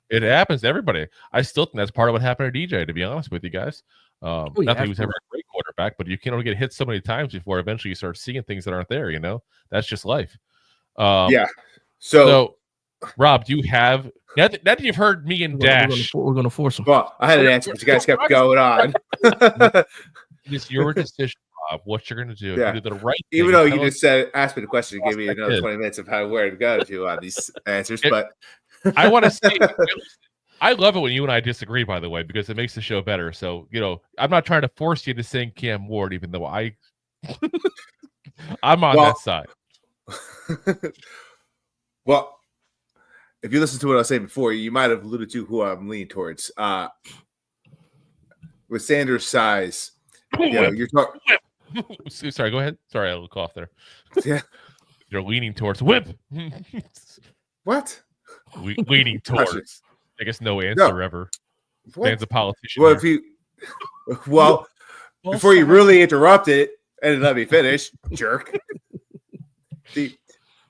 It happens to everybody. I still think that's part of what happened to DJ, to be honest with you guys. Not that he was ever a great quarterback, but you can only get hit so many times before eventually you start seeing things that aren't there. You know, that's just life. So, Rob, do you have now that you've heard me and Dash? We're going to force him. Well, I had an answer, but you guys kept going on. It's your decision, Rob. What you're going to do? Yeah. You do the right thing. Even though you just asked me the question, you gave me another 20 minutes of where to go to on these answers. But I want to say, I love it when you and I disagree, by the way, because it makes the show better. So, I'm not trying to force you to sing Cam Ward, even though I'm on that side. Well, if you listen to what I was saying before, you might have alluded to who I'm leaning towards. With Sanders' size, you're talking. Sorry, go ahead. Sorry, I had a little cough there. Yeah, you're leaning towards whip. What? Leaning towards. I guess no answer ever. What? Man's a politician. Well, before you really interrupted and let me finish, jerk.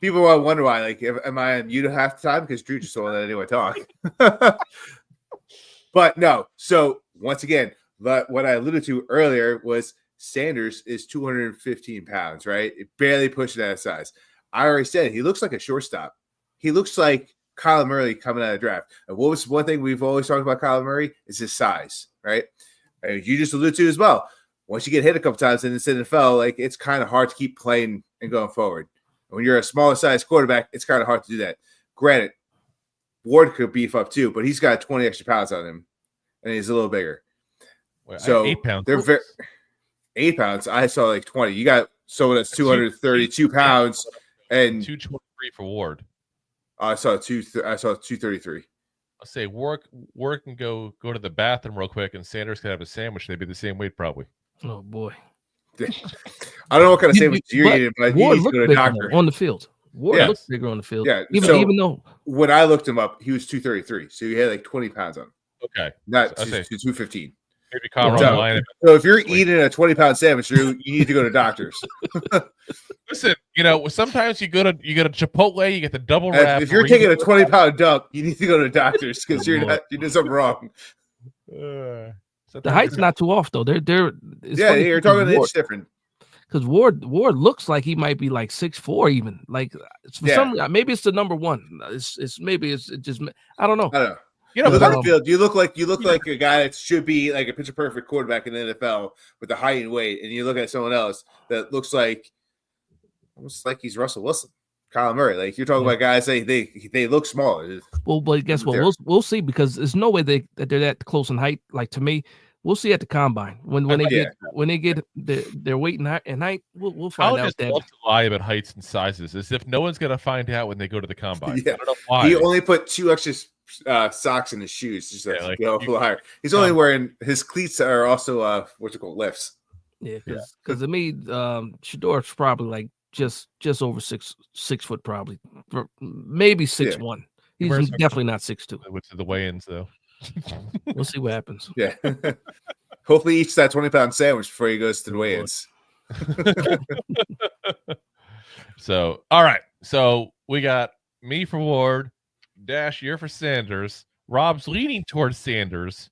People wonder why, like, am I on mute half the time? Because Drew just won't let anyone talk. But no. So once again, But what I alluded to earlier was Sanders is 215 pounds, right? It barely pushing that size. I already said he looks like a shortstop. He looks like Kyler Murray coming out of the draft. And what was one thing we've always talked about Kyler Murray is his size, right? And you just alluded to as well. Once you get hit a couple times in this NFL, like it's kind of hard to keep playing and going forward. When you're a smaller size quarterback, it's kind of hard to do that. Granted, Ward could beef up too, but he's got 20 extra pounds on him, and he's a little bigger. Well, so 8 pounds. They're 8 pounds. I saw like 20. You got someone that's 232 pounds and 223 for Ward. I saw 233. I'll say Ward can go to the bathroom real quick, and Sanders can have a sandwich. They'd be the same weight probably. Oh boy. I don't know what kind of sandwich you're eating, but Ward you need to go to looked a doctor. bigger on the field. Ward looks bigger on the field. Yeah, even though when I looked him up, he was 233, so he had like 20 pounds on him. Okay, not 215. Maybe comment on the line. So if you're eating a 20-pound sandwich, you need to go to doctors. Listen, sometimes you go to Chipotle, you get the double wrap. If you're taking a 20-pound dump, you need to go to doctors because you're doing something wrong. The height's not too off though. You're talking an inch different. Because Ward looks like he might be like 6'4", even like maybe it's the number one. It's just I don't know. On the field, you look like a guy that should be like a picture perfect quarterback in the NFL with the height and weight, and you look at someone else that looks like almost like he's Russell Wilson, Kyler Murray. Like you're talking about guys they look smaller. Well, but guess what? We'll see because there's no way that they're that close in height. Like to me, we'll see at the combine when they get their weight and height. We'll find out. That love to lie about heights and sizes as if no one's gonna find out when they go to the combine. Yeah. I don't know why. He only put 2 extra socks in his shoes just to go a little higher. He's only wearing his cleats are also lifts. Yeah, because to me, Shador's probably like just over 6 foot, probably maybe 6'1". He's definitely not 6'2". Which is the weigh-ins though. We'll see what happens. Yeah. Hopefully he eats that 20-pound sandwich before he goes to the weigh-ins. So, all right. So we got me for Ward, Dash, you're for Sanders. Rob's leaning towards Sanders.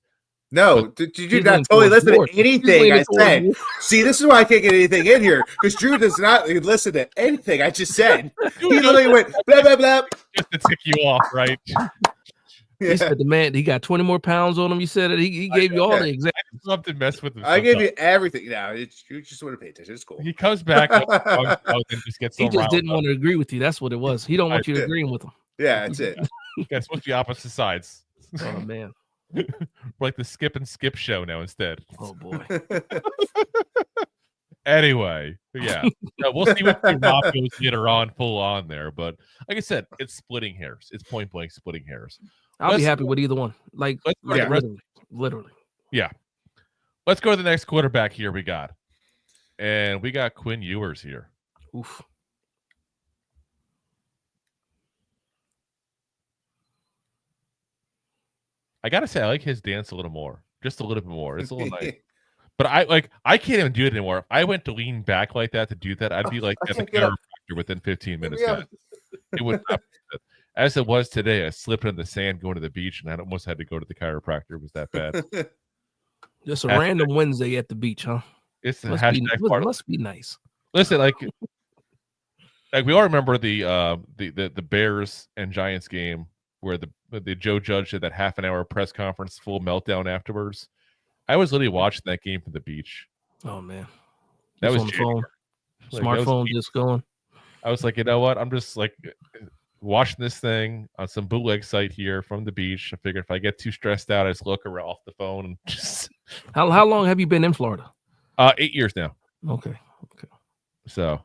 No, did you not totally listen to anything I said? See, this is why I can't get anything in here because Drew does not listen to anything I just said. He literally went blah blah blah just to tick you off, right? He said the man he got 20 more pounds on him. You said it. He gave you all the examples. I just love to mess with him. I gave you everything. Now you just want to pay attention. It's cool. He comes back and just gets. He just didn't want to agree with you. That's what it was. He don't want you to agree with him. Yeah, that's it. Yeah, it's supposed to be opposite sides. Oh man. Like the skip and skip show now instead. Oh boy. Anyway, yeah. So we'll see what Rob goes later on, full on there. But like I said, it's splitting hairs. It's point blank splitting hairs. I'll be happy with either one. Literally. Yeah. Let's go to the next quarterback here we got. And we got Quinn Ewers here. Oof. I gotta say, I like his dance a little more, just a little bit more. It's a little nice, but I can't even do it anymore. If I went to lean back like that to do that, I'd be like at the chiropractor within 15 minutes. It would not. As it was today, I slipped in the sand going to the beach, and I almost had to go to the chiropractor. It was that bad. Just a random Wednesday at the beach, huh? It's the hashtag part. Must be nice. Listen, like we all remember the Bears and Giants game where the Joe Judge did that half an hour press conference, full meltdown afterwards. I was literally watching that game from the beach. Oh man, that was on the phone, smartphone just going. I was like, you know what? I'm just like watching this thing on some bootleg site here from the beach. I figured if I get too stressed out, I just look around off the phone and just. How long have you been in Florida? 8 years now. Okay. So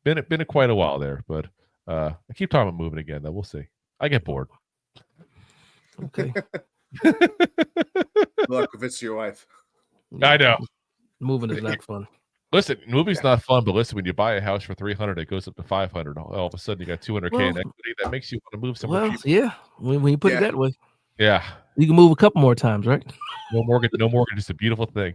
been quite a while there, but I keep talking about moving again. Though we'll see. I get bored. Okay. Luck if it's your wife. I know. Moving is not fun. Listen, moving's not fun, but listen, when you buy a house for $300, it goes up to $500. All of a sudden, you got $200K in equity. That makes you want to move somewhere. Well, yeah. When you put it that way. Yeah. You can move a couple more times, right? No Morgan, just a beautiful thing.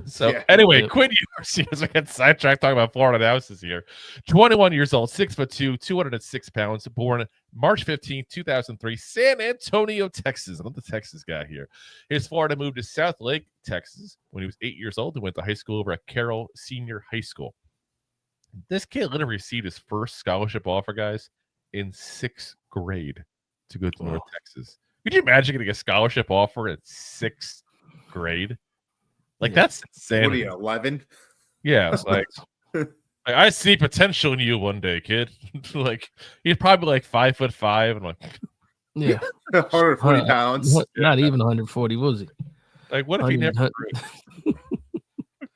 So anyway, Quinn Ewers, as I get sidetracked talking about Florida analysis here. 21 years old, 6'2", 206 pounds, born March 15, 2003, San Antonio, Texas. I'm the Texas guy here. His Florida moved to South Lake, Texas when he was 8 years old and went to high school over at Carroll Senior High School. This kid literally received his first scholarship offer, guys, in 6th grade to go to North Texas. Could you imagine getting a scholarship offer at 6th grade? Like, that's insane. What are you, 11? Yeah, like I see potential in you one day, kid. Like, he's probably like 5'5", and I'm like, yeah, 140 pounds. Not even 140, was he? Like, what if he never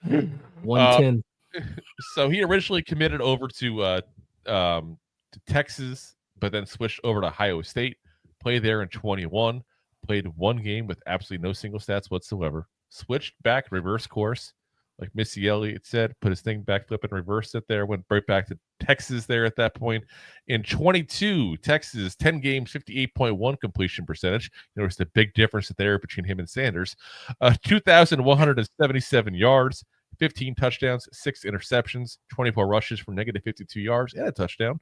grew? 110. So he originally committed over to Texas, but then switched over to Ohio State. Played there in 21. Played one game with absolutely no single stats whatsoever. Switched back, reverse course, like Missy Elliott said. Put his thing back, flip and reversed it there. Went right back to Texas there at that point. In 22, Texas, 10 games, 58.1 completion percentage. You notice the big difference there between him and Sanders. 2,177 yards. 15 touchdowns, 6 interceptions, 24 rushes for negative 52 yards, and a touchdown.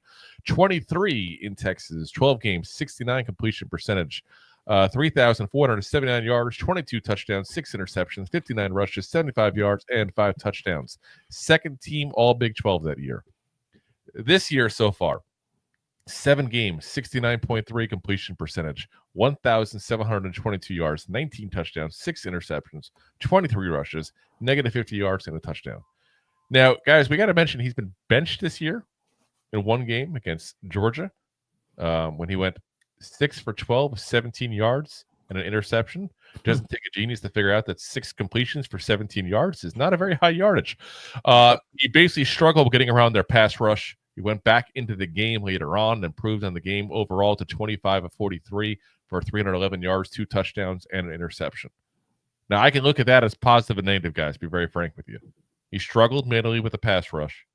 23 in Texas, 12 games, 69 completion percentage, 3,479 yards, 22 touchdowns, 6 interceptions, 59 rushes, 75 yards, and 5 touchdowns. Second team All Big 12 that year. This year so far, 7 games, 69.3 completion percentage, 1,722 yards, 19 touchdowns, 6 interceptions, 23 rushes, negative 50 yards, and a touchdown. Now, guys, we got to mention he's been benched this year in one game against Georgia when he went 6 for 12, 17 yards, and an interception. Doesn't take a genius to figure out that 6 completions for 17 yards is not a very high yardage. He basically struggled getting around their pass rush. He went back into the game later on and improved on the game overall to 25 of 43 for 311 yards, 2 touchdowns, and an interception. Now, I can look at that as positive and negative, guys, to be very frank with you. He struggled mentally with the pass rush,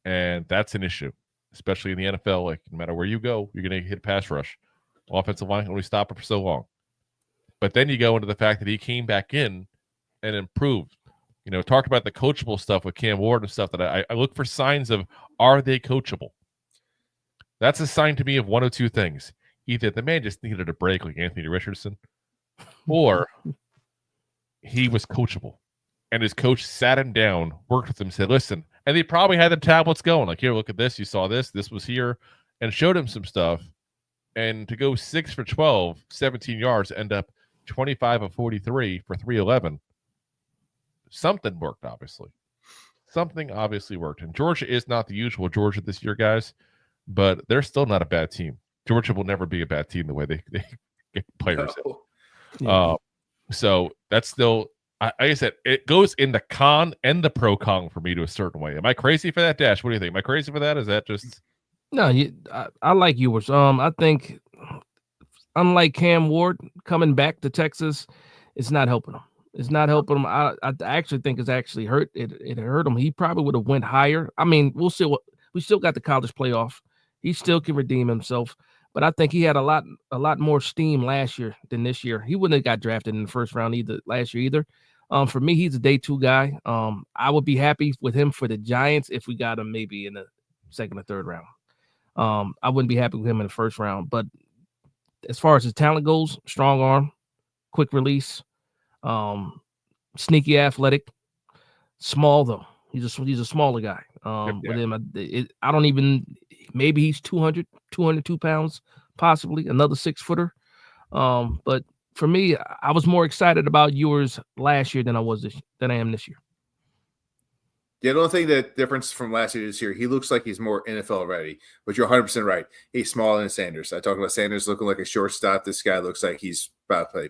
and that's an issue, especially in the NFL. Like, no matter where you go, you're going to hit a pass rush. Offensive line can only stop it for so long. But then you go into the fact that he came back in and improved. You know, talk about the coachable stuff with Cam Ward and stuff that I look for signs of, are they coachable? That's a sign to me of one of two things. Either the man just needed a break like Anthony Richardson, or he was coachable. And his coach sat him down, worked with him, said, listen, and they probably had the tablets going. Like, here, look at this. You saw this. This was here. And showed him some stuff. And to go 6 for 12, 17 yards, end up 25 of 43 for 311. Something worked, obviously. Something obviously worked. And Georgia is not the usual Georgia this year, guys, but they're still not a bad team. Georgia will never be a bad team the way they get players. No. So that's still, like I said, it goes in the con and the pro con for me to a certain way. Am I crazy for that, Dash? What do you think? Am I crazy for that? Is that just... No, I like yours. I think, unlike Cam Ward coming back to Texas, it's not helping him. It's not helping him. I actually think it's actually hurt. It hurt him. He probably would have went higher. I mean, we'll see. We still got the college playoff. He still can redeem himself. But I think he had a lot more steam last year than this year. He wouldn't have got drafted in the first round last year either. For me, he's a day 2 guy. I would be happy with him for the Giants if we got him maybe in the 2nd or 3rd round. I wouldn't be happy with him in the 1st round. But as far as his talent goes, strong arm, quick release, sneaky athletic, small though. He's a smaller guy. With him, I don't even, maybe he's 202 pounds, possibly another 6-footer. But for me, I was more excited about yours last year than I am this year. Yeah, I don't think that difference from last year to this year. He looks like he's more NFL ready, but you're 100% right. He's smaller than Sanders. I talked about Sanders looking like a shortstop. This guy looks like he's about to play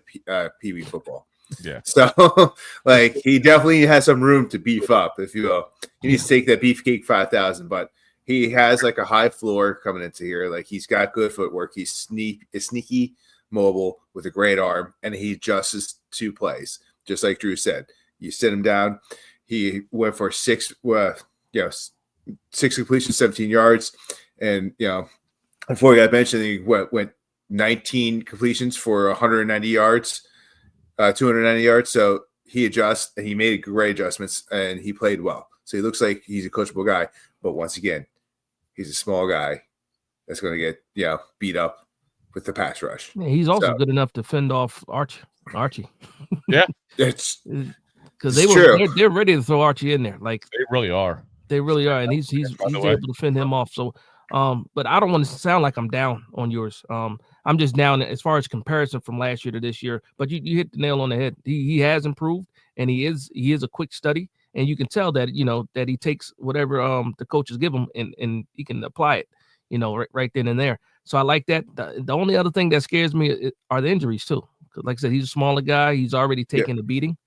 Pee Wee football. Yeah. So, like, he definitely has some room to beef up, if you will. He needs to take that Beefcake 5,000, but he has like a high floor coming into here. Like, he's got good footwork. He's sneaky, mobile with a great arm, and he adjusts to plays, just like Drew said. You sit him down. He went for 6 completions, 17 yards, and before he got mentioned, he went 19 completions for 190 yards, 290 yards. So he adjusts and he made great adjustments and he played well. So he looks like he's a coachable guy. But once again, he's a small guy that's going to get beat up with the pass rush. Yeah, he's also good enough to fend off Archie. Yeah, it's because they're ready to throw Archie in there. Like they really are. They really are, and he's able to fend him off. So, but I don't want to sound like I'm down on yours. I'm just down as far as comparison from last year to this year. But you hit the nail on the head. He has improved, and he is a quick study, and you can tell that that he takes whatever the coaches give him and he can apply it, right then and there. So I like that. The only other thing that scares me are the injuries too. Because like I said, he's a smaller guy. He's already taken the beating,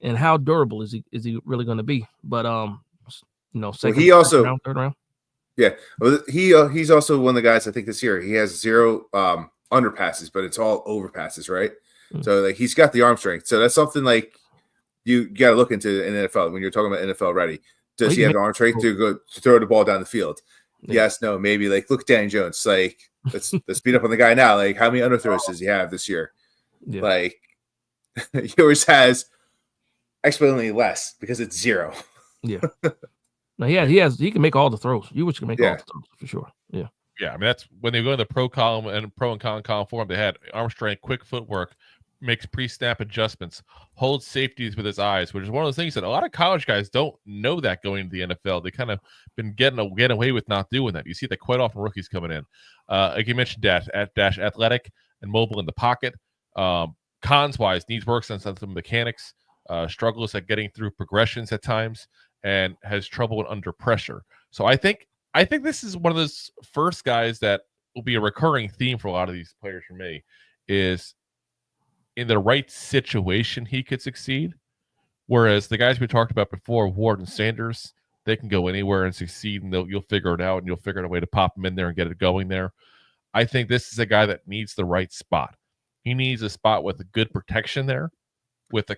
and how durable is he really going to be? But second, third round. Yeah, well, he's also one of the guys I think this year he has 0 underpasses, but it's all overpasses, right? Mm-hmm. So like he's got the arm strength. So that's something like you got to look into in the NFL when you're talking about NFL ready. Does he have the arm strength to throw the ball down the field? Yeah. Yes, no, maybe. Like look, Danny Jones. Like let's beat up on the guy now. Like how many underthrows does he have this year? Yeah. Like yours has exponentially less because it's 0. Yeah. No, he can make all the throws. You can make all the throws for sure. Yeah. Yeah. I mean, that's when they go in the pro column and pro and con column form, they had arm strength, quick footwork, makes pre-snap adjustments, holds safeties with his eyes, which is one of those things that a lot of college guys don't know that going into the NFL. They kind of been getting away with not doing that. You see that quite often rookies coming in. Like you mentioned, Dash athletic and mobile in the pocket. Cons wise, needs work on some mechanics, struggles at getting through progressions at times, and has trouble under pressure. So I think this is one of those first guys that will be a recurring theme for a lot of these players for me is in the right situation, he could succeed. Whereas the guys we talked about before, Ward and Sanders, they can go anywhere and succeed and you'll figure it out and you'll figure out a way to pop them in there and get it going there. I think this is a guy that needs the right spot. He needs a spot with a good protection there, with a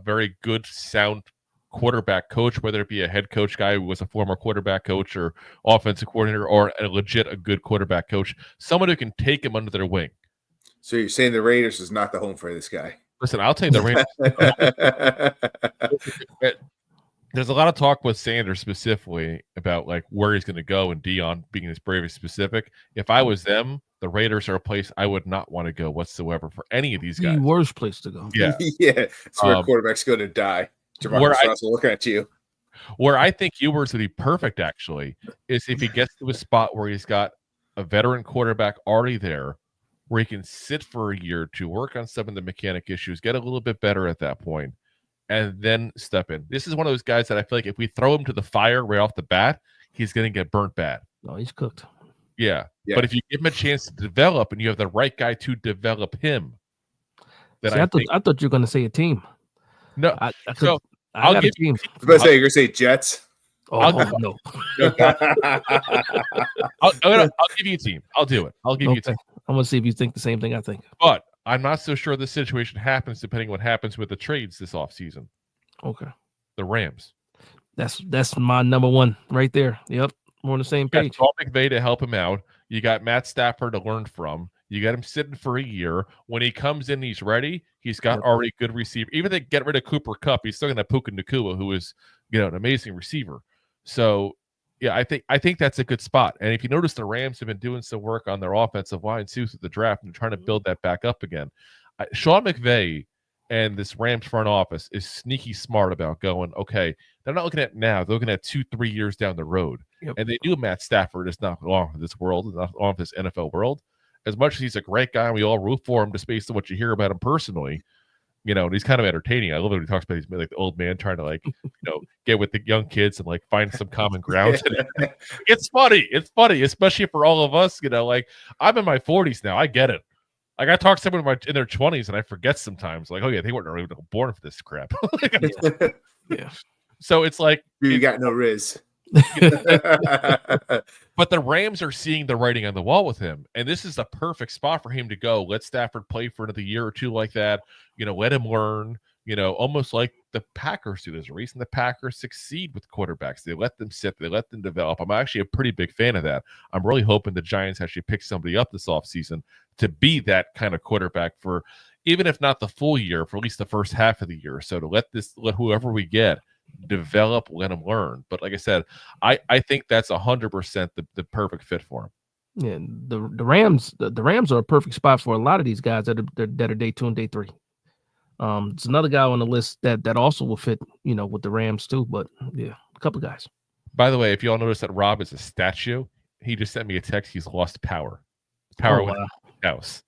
very good sound quarterback coach, whether it be a head coach guy who was a former quarterback coach or offensive coordinator or a good quarterback coach, someone who can take him under their wing. So you're saying the Raiders is not the home for this guy? Listen, I'll take the Raiders. There's a lot of talk with Sanders specifically about like where he's going to go and Dion being this very specific. If I was them, the Raiders are a place I would not want to go whatsoever for any of these guys. The worst place to go. Yeah. Yeah. It's where quarterbacks go to die. Jamarcus Russell looking at you. Where I think Ewers would be perfect, actually, is if he gets to a spot where he's got a veteran quarterback already there, where he can sit for a year to work on some of the mechanic issues, get a little bit better at that point, and then step in. This is one of those guys that I feel like if we throw him to the fire right off the bat, he's going to get burnt bad. No, he's cooked. Yeah. But if you give him a chance to develop and you have the right guy to develop him, then I thought you were going to say a team. No. I'll give you. I was about to say, you're going to say Jets? No. I'll give you a team. I'll do it. I'll give you a team. I'm going to see if you think the same thing I think. But I'm not so sure this situation happens depending on what happens with the trades this offseason. Okay. The Rams. That's my number one right there. Yep. We're on the same page. Paul McVay to help him out. You got Matt Stafford to learn from. You got him sitting for a year. When he comes in, he's ready. He's got already good receiver. Even if they get rid of Cooper Kupp, he's still going to have Puka Nacua, who is an amazing receiver. So, yeah, I think that's a good spot. And if you notice, the Rams have been doing some work on their offensive line too through the draft and trying to build that back up again. Sean McVay and this Rams front office is sneaky smart about going, okay, they're not looking at now. They're looking at 2-3 years down the road. Yep. And they knew Matt Stafford is not long for this world, not long for this NFL world. As much as he's a great guy, and we all root for him just based on what you hear about him personally. And he's kind of entertaining. I love it when he talks about he's like the old man trying to get with the young kids and like find some common ground. It's funny. It's funny, especially for all of us. I'm in my 40s now. I get it. Like I talk to someone in their 20s and I forget sometimes. Like, oh yeah, they weren't really born for this crap. Yeah. So it's like you got no riz. But the Rams are seeing the writing on the wall with him, and this is the perfect spot for him to go. Let Stafford play for another year or two like that. Let him learn. almost like the Packers do. There's a reason the Packers succeed with quarterbacks. They let them sit. They let them develop. I'm actually a pretty big fan of that. I'm really hoping the Giants actually pick somebody up this offseason to be that kind of quarterback for, even if not the full year, for at least the first half of the year. So to let whoever we get develop, let them learn. But like I said, I think that's 100% the perfect fit for him. Yeah, the Rams are a perfect spot for a lot of these guys that are day 2 and day 3. It's another guy on the list that also will fit, with the Rams too. But yeah, a couple guys. By the way, if you all notice that Rob is a statue, he just sent me a text. He's lost power. Power went out of the house.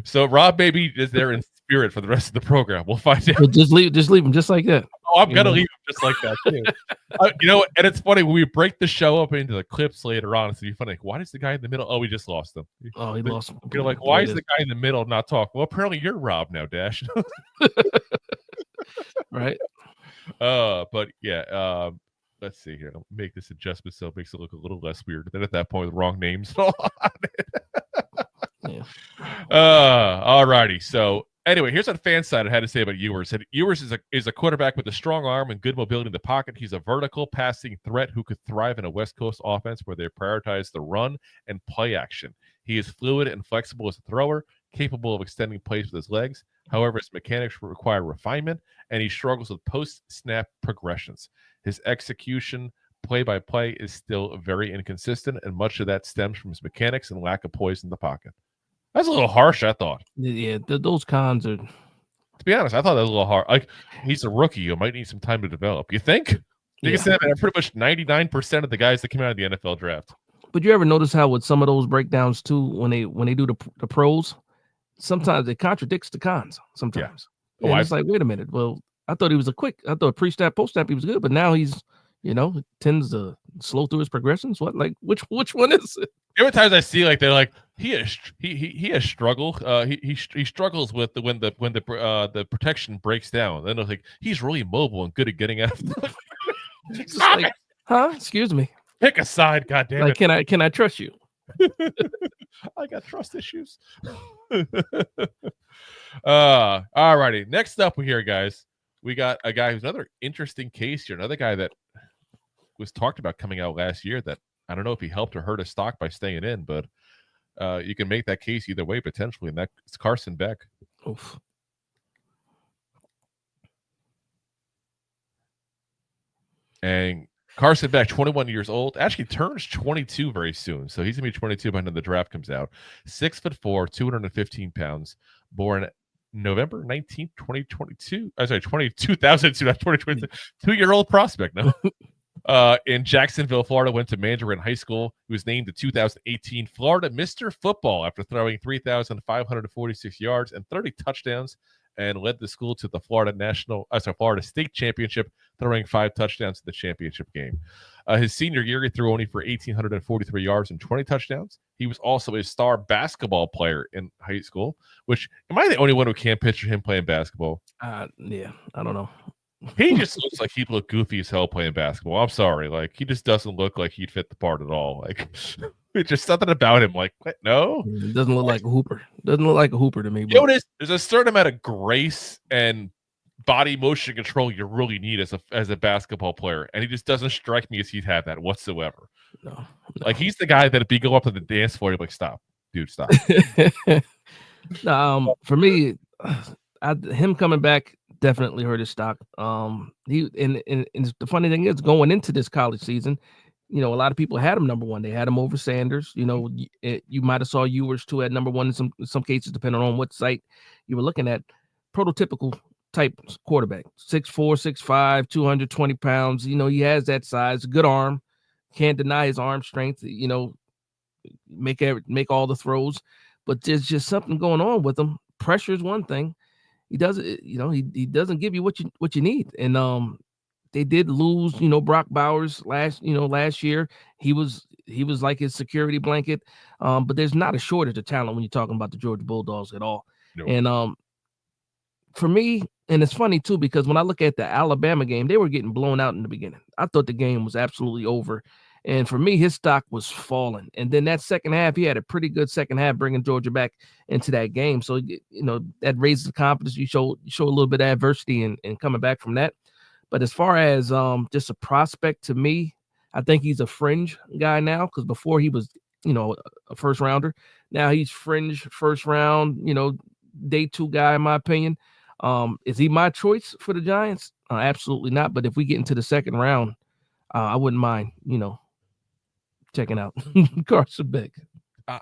So Rob maybe is there in spirit for the rest of the program. We'll find out. Just leave him just like that. Oh, I'm gonna leave him just like that too. And it's funny when we break the show up into the clips later on. It's gonna be funny. Like, why is the guy in the middle? Oh, we just lost him. Oh, he lost him. You're like, why is the guy in the middle not talking? Well, apparently you're Rob now, Dash. Right. But yeah. Let's see here. I'll make this adjustment so it makes it look a little less weird. Then at that point, the wrong names on it. Yeah. All righty. So anyway, here's what FanSided had to say about Ewers. Said Ewers is a quarterback with a strong arm and good mobility in the pocket. He's a vertical passing threat who could thrive in a West Coast offense where they prioritize the run and play action. He is fluid and flexible as a thrower, capable of extending plays with his legs. However, his mechanics require refinement, and he struggles with post-snap progressions. His execution play-by-play is still very inconsistent, and much of that stems from his mechanics and lack of poise in the pocket. That's a little harsh, I thought. Yeah, those cons are... To be honest, I thought that was a little hard. Like, he's a rookie. You might need some time to develop. You think? You can say that pretty much 99% of the guys that came out of the NFL draft. But you ever notice how with some of those breakdowns, too, when they do the pros, sometimes it contradicts the cons sometimes. Yeah. And it's like, wait a minute. Well, I thought pre-snap, post-snap he was good, but now he's, tends to slow through his progressions. What, like, which one is it? Every time I see, like, they're like, he has struggled. He struggles with when the protection breaks down. Then it's like he's really mobile and good at getting out. It's like, huh? Excuse me. Pick a side, goddamn it. Can I trust you? I got trust issues. All righty. Next up here, guys, we got a guy who's another interesting case here. Another guy that was talked about coming out last year that I don't know if he helped or hurt his stock by staying in, but you can make that case either way potentially, and that's Carson Beck. Oof. And Carson Beck, 21 years old, actually turns 22 very soon. So he's going to be 22 by the time the draft comes out. 6'4", 215 pounds, born November 19th, 2022. I'm sorry, 2002, not 2022. 2-year-old prospect now. In Jacksonville, Florida, went to Mandarin High School. He was named the 2018 Florida Mr. Football after throwing 3,546 yards and 30 touchdowns, and led the school to the Florida State Championship, throwing 5 touchdowns in the championship game. His senior year, he threw only for 1,843 yards and 20 touchdowns. He was also a star basketball player in high school, which, am I the only one who can't picture him playing basketball? Yeah, I don't know. He just looks like he'd look goofy as hell playing basketball. I'm sorry. Like, he just doesn't look like he'd fit the part at all. Like, it's just something about him. Like, what? No? It doesn't look like a hooper. Doesn't look like a hooper to me. You know what it is? There's a certain amount of grace and body motion control you really need as a basketball player. And he just doesn't strike me as he'd have that whatsoever. No. Like, he's the guy that if he go up to the dance floor, you're like, stop. Dude, stop. For me, him coming back definitely hurt his stock. And the funny thing is, going into this college season, a lot of people had him number one. They had him over Sanders. You might have saw Ewers too at number one in some cases, depending on what site you were looking at. Prototypical type quarterback, 6'4", 6'5", 220 pounds. He has that size, good arm. Can't deny his arm strength. Make all the throws, but there's just something going on with him. Pressure is one thing. He doesn't, he doesn't give you what you need. And they did lose, Brock Bowers last year. He was like his security blanket. But there's not a shortage of talent when you're talking about the Georgia Bulldogs at all. No. And for me, and it's funny too, because when I look at the Alabama game, they were getting blown out in the beginning. I thought the game was absolutely over. And for me, his stock was falling. And then that second half, he had a pretty good second half, bringing Georgia back into that game. So, that raises the confidence. You show a little bit of adversity and coming back from that. But as far as just a prospect to me, I think he's a fringe guy now, because before he was, a first rounder. Now he's fringe first round, day 2 guy, in my opinion. Is he my choice for the Giants? Absolutely not. But if we get into the second round, I wouldn't mind, checking out Carson Beck.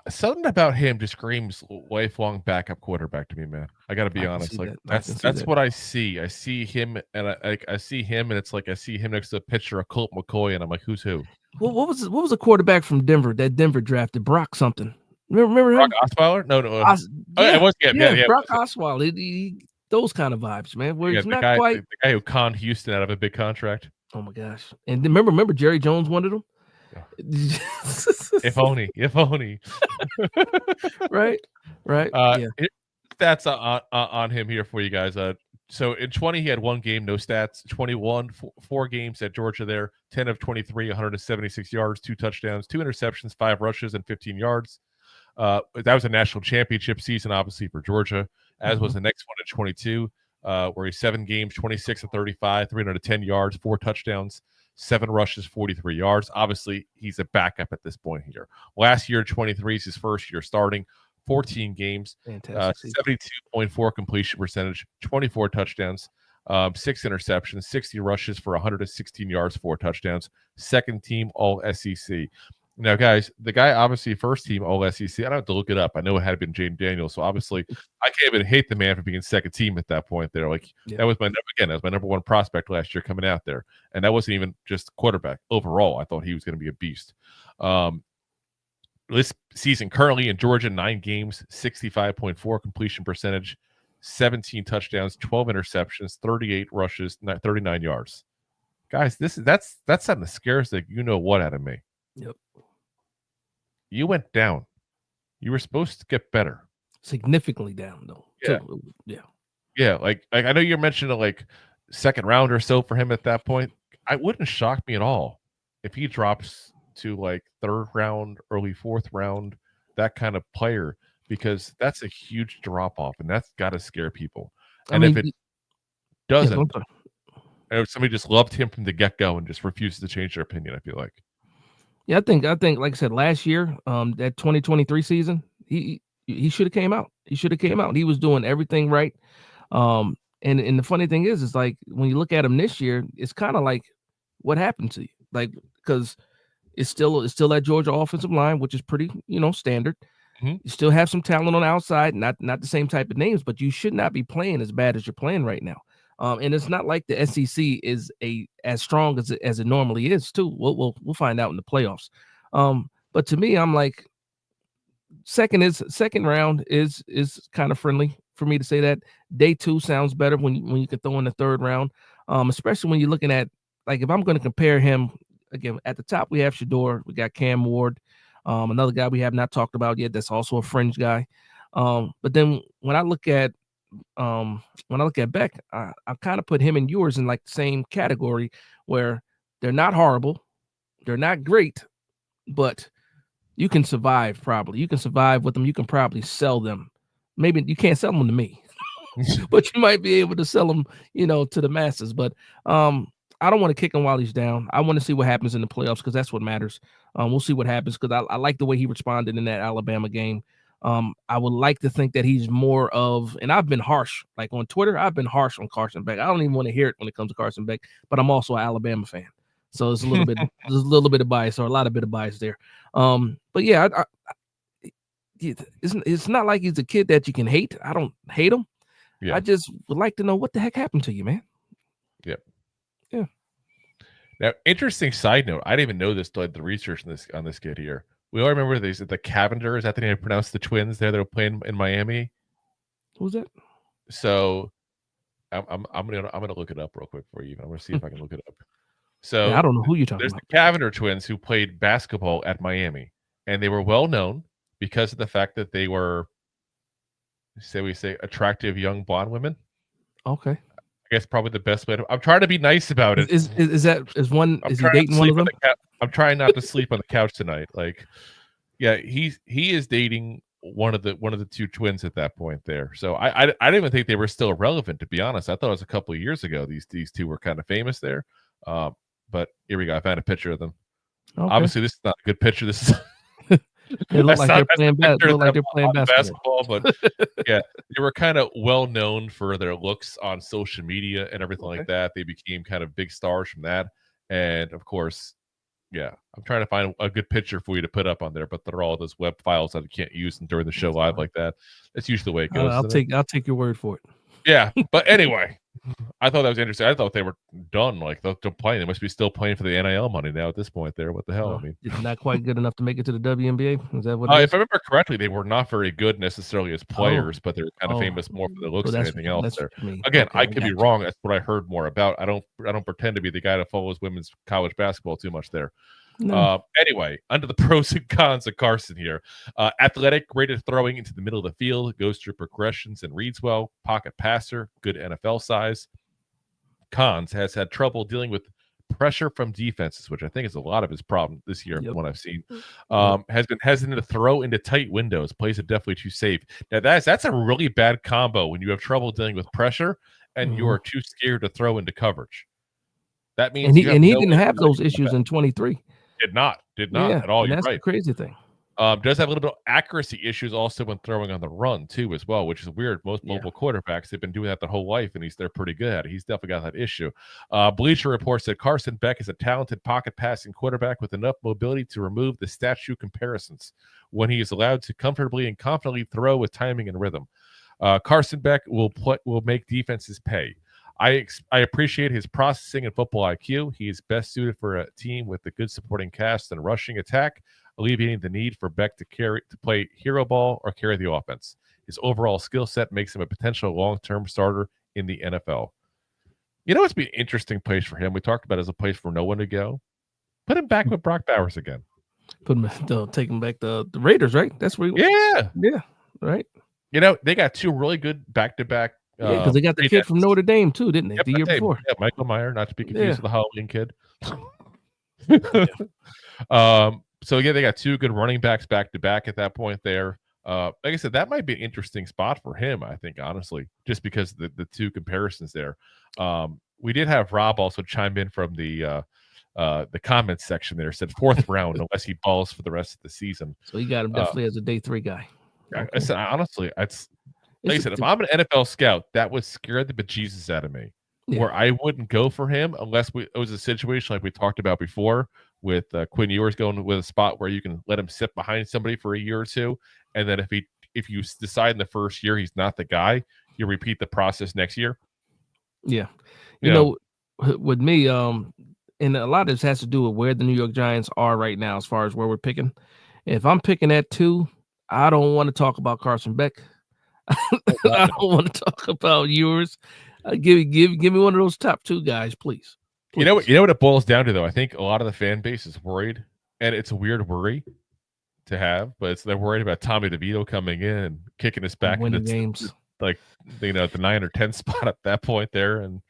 Something about him just screams lifelong backup quarterback to me, man. I got to be honest. Like that's what I see. I see him, and I see him, and it's like I see him next to a pitcher of Colt McCoy, and I'm like, who's who? Well, what was a quarterback from Denver that Denver drafted? Brock something. Remember him? Brock Osweiler? No. Brock Osweiler. Those kind of vibes, man. Where it's not quite the guy who conned Houston out of a big contract. Oh my gosh! And then remember Jerry Jones wanted him. If only. Right. Yeah. Stats on him here for you guys. So in 20, he had 1 game, no stats. 21, 4 games at Georgia there. 10 of 23, 176 yards, 2 touchdowns, 2 interceptions, 5 rushes, and 15 yards. That was a national championship season, obviously, for Georgia, as was the next one at 22, where he's 7 games, 26 of 35, 310 yards, 4 touchdowns, 7 rushes, 43 yards. Obviously, he's a backup at this point here. Last year, 23 is his first year starting. 14 games, 72.4 completion percentage, 24 touchdowns, 6 interceptions, 60 rushes for 116 yards, 4 touchdowns. Second team All SEC. Now, guys, the guy obviously first team All SEC. I don't have to look it up. I know it had been Jaden Daniels, so obviously I can't even hate the man for being second team at that point there. That was my number 1 prospect last year coming out there, and that wasn't even just quarterback. Overall, I thought he was going to be a beast. This season, currently in Georgia, 9 games, 65.4 completion percentage, 17 touchdowns, 12 interceptions, 38 rushes, 39 yards. Guys, that's something that scares the what out of me. Yep. You went down. You were supposed to get better. Significantly down, though. Yeah. Like I know you're mentioning like second round or so for him at that point. I wouldn't shock me at all if he drops to like 3rd round, early 4th round, that kind of player, because that's a huge drop off, and that's got to scare people. And if it doesn't, if somebody just loved him from the get go and just refuses to change their opinion, I feel like. Yeah, I think, like I said, last year, that 2023 season, he should have came out. He should have came out. He was doing everything right. And the funny thing is like when you look at him this year, it's kind of like what happened to you, like because it's still that Georgia offensive line, which is pretty standard. You still have some talent on the outside, not the same type of names, but you should not be playing as bad as you're playing right now. And it's not like the SEC is as strong as it normally is too. We'll find out in the playoffs. But to me, I'm like second round is kind of friendly for me to say that. Day 2 sounds better when you can throw in the 3rd round, especially when you're looking at, like, if I'm going to compare him again, at the top we have Shador, we got Cam Ward, another guy we have not talked about yet that's also a fringe guy. But then when I look at Beck, I kind of put him and yours in like the same category, where they're not horrible, they're not great, but you can survive. Probably you can survive with them. You can probably sell them. Maybe you can't sell them to me, but you might be able to sell them, to the masses. But I don't want to kick him while he's down. I want to see what happens in the playoffs, because that's what matters. We'll see what happens, because I like the way he responded in that Alabama game. I would like to think that he's more of, and I've been harsh, like on Twitter, I've been harsh on Carson Beck. I don't even want to hear it when it comes to Carson Beck, but I'm also an Alabama fan. So it's there's a little bit of bias, or a lot of bit of bias there. But yeah, it's not like he's a kid that you can hate. I don't hate him. Yeah. I just would like to know what the heck happened to you, man. Yep. Yeah. Now, interesting side note. I didn't even know this till I did the research on this kid here. We all remember the Cavender. Is that the name I pronounced the twins there that were playing in Miami? Who's that? So I'm gonna look it up real quick for you. I'm gonna see if I can look it up. So yeah, I don't know who you're talking about. There's the Cavender twins who played basketball at Miami, and they were well known because of the fact that they were, attractive young blonde women. Okay. I guess probably the best way. I'm trying to be nice about it. Is he dating one of them? I'm trying not to sleep on the couch tonight. Like, yeah, he is dating one of the two twins at that point there. So I didn't even think they were still relevant, to be honest. I thought it was a couple of years ago these two were kind of famous there. But here we go. I found a picture of them. Okay. Obviously, this is not a good picture. This is They look like they're playing basketball. But yeah, they were kind of well known for their looks on social media and everything like that. They became kind of big stars from that. And of course, yeah, I'm trying to find a good picture for you to put up on there, but they're all those web files that I can't use during the show live like that. That's usually the way it goes. I'll take your word for it. Yeah, but anyway, I thought that was interesting. I thought they were done. Like they're playing. They must be still playing for the NIL money now at this point. There, what the hell? I mean, not quite good enough to make it to the WNBA. Is that what? If I remember correctly, they were not very good necessarily as players, but they were kind of famous more for their looks than anything else. There, again, I could be wrong. That's what I heard more about. I don't pretend to be the guy that follows women's college basketball too much there. No. Anyway, under the pros and cons of Carson here. Athletic, great at throwing into the middle of the field, goes through progressions and reads well. Pocket passer, good NFL size. Cons, has had trouble dealing with pressure from defenses, which I think is a lot of his problem this year, from what I've seen. Has been hesitant to throw into tight windows. Plays it definitely too safe. Now that's a really bad combo when you have trouble dealing with pressure and you are too scared to throw into coverage. That means he didn't have those issues in 23. Did not at all. You're that's right. The crazy thing. Does have a little bit of accuracy issues also when throwing on the run too, as well, which is weird. Most mobile quarterbacks, they've been doing that their whole life, and they're pretty good at it. He's definitely got that issue. Bleacher Report said Carson Beck is a talented pocket passing quarterback with enough mobility to remove the statue comparisons when he is allowed to comfortably and confidently throw with timing and rhythm. Carson Beck will make defenses pay. I appreciate his processing and football IQ. He is best suited for a team with a good supporting cast and rushing attack, alleviating the need for Beck to play hero ball or carry the offense. His overall skill set makes him a potential long-term starter in the NFL. You know, it's been an interesting place for him. We talked about it as a place for no one to go. Put him back with Brock Bowers again. Take him back the Raiders, right? That's where. Yeah, right. You know, they got two really good back-to-back. Yeah, because they got the kid from Notre Dame too, didn't they? The year before. Yeah, Michael Meyer, not to be confused with the Halloween kid. So yeah, they got two good running backs back to back at that point there. Like I said, that might be an interesting spot for him, I think, honestly, just because of the two comparisons there. We did have Rob also chime in from the comments section there, said 4th round unless he balls for the rest of the season. So he got him definitely as a day 3 guy. Okay. I said, honestly, like I said, if I'm an NFL scout, that would scare the bejesus out of me. Yeah. Where I wouldn't go for him unless it was a situation like we talked about before with Quinn Ewers going with a spot where you can let him sit behind somebody for a year or two, and then if you decide in the first year he's not the guy, you repeat the process next year. Yeah, you know, with me, and a lot of this has to do with where the New York Giants are right now as far as where we're picking. If I'm picking at 2, I don't want to talk about Carson Beck. I don't want to talk about yours. Give me one of those top 2 guys, please. You know what it boils down to, though. I think a lot of the fan base is worried, and it's a weird worry to have, but they're worried about Tommy DeVito coming in and kicking us back winning games, like the 9 or 10 spot at that point there, and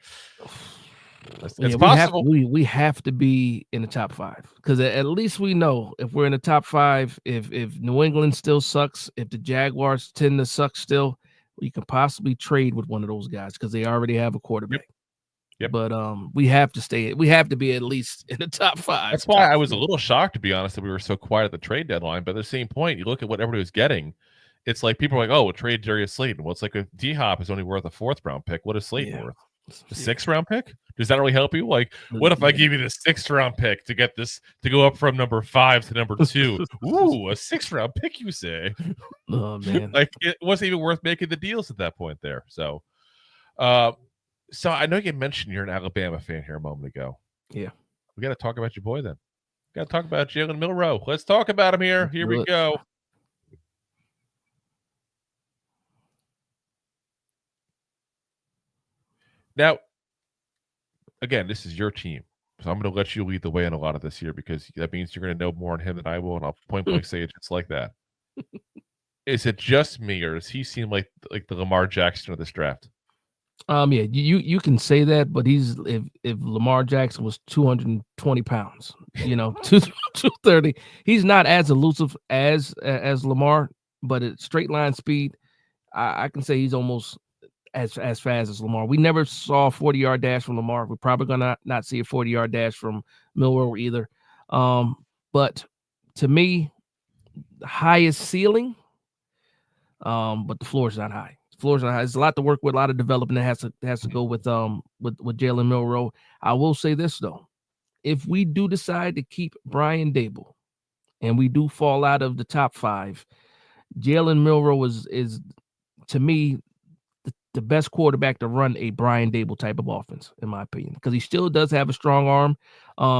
it's possible. We have to be in the top 5 because at least we know if we're in the top 5. If New England still sucks, if the Jaguars tend to suck still, we can possibly trade with one of those guys because they already have a quarterback. Yep. But we have to stay. We have to be at least in the top 5. That's why I was a little shocked, to be honest, that we were so quiet at the trade deadline. But at the same point, you look at what everybody was getting. It's like people are like, "Oh, we'll trade Darius Slayton." Well, it's like a D-Hop is only worth a 4th round pick. What is Slayton worth? A 6th round pick? Does that really help you? Like, what if I give you the 6th round pick to get this to go up from number 5 to number 2? Ooh, a 6th round pick, you say? Oh man, like it wasn't even worth making the deals at that point there. So, so I know you mentioned you're an Alabama fan here a moment ago. Yeah, we got to talk about your boy then. Got to talk about Jalen Milroe. Let's talk about him here. Here we go. Now, again, this is your team, so I'm going to let you lead the way in a lot of this here because that means you're going to know more on him than I will, and I'll point blank say it just like that. Is it just me, or does he seem like the Lamar Jackson of this draft? Yeah, you can say that, but he's if Lamar Jackson was 220 pounds, 230, he's not as elusive as Lamar, but at straight line speed, I can say he's almost as fast as Lamar. We never saw a 40-yard dash from Lamar. We're probably gonna not see a 40-yard dash from Milroe either. But to me, the highest ceiling, but the floor is not high. There's a lot to work with, a lot of development that has to go with Jalen Milroe. I will say this though, if we do decide to keep Brian Dable, and we do fall out of the top 5, Jalen Milroe is to me the best quarterback to run a Brian Dable type of offense, in my opinion, because he still does have a strong arm.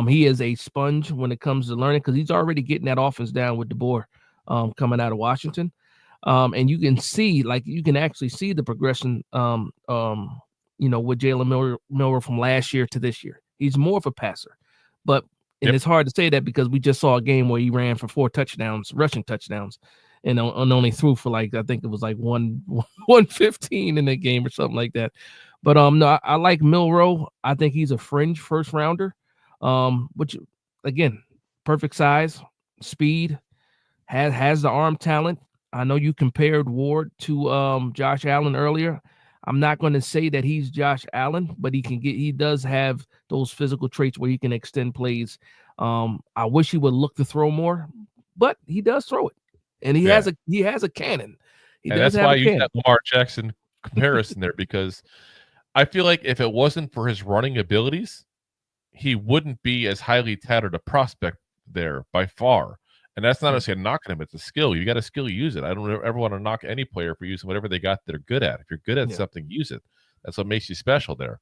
He is a sponge when it comes to learning, because he's already getting that offense down with DeBoer coming out of Washington. And you can actually see the progression, with Jalen Milroe from last year to this year. He's more of a passer, but it's hard to say that because we just saw a game where he ran for 4 touchdowns, rushing touchdowns, and only threw for I think it was 115 in that game or something like that. But no, I like Milroe. I think he's a fringe first rounder, which again, perfect size, speed, has the arm talent. I know you compared Ward to Josh Allen earlier. I'm not going to say that he's Josh Allen, but he does have those physical traits where he can extend plays. I wish he would look to throw more, but he does throw it. And he has a cannon. And that's why I use that Lamar Jackson comparison there, because I feel like if it wasn't for his running abilities, he wouldn't be as highly touted a prospect there by far. And that's not necessarily knocking him. It's a skill. You got a skill, you use it. I don't ever want to knock any player for using whatever they got they're good at. If you're good at something, use it. That's what makes you special there.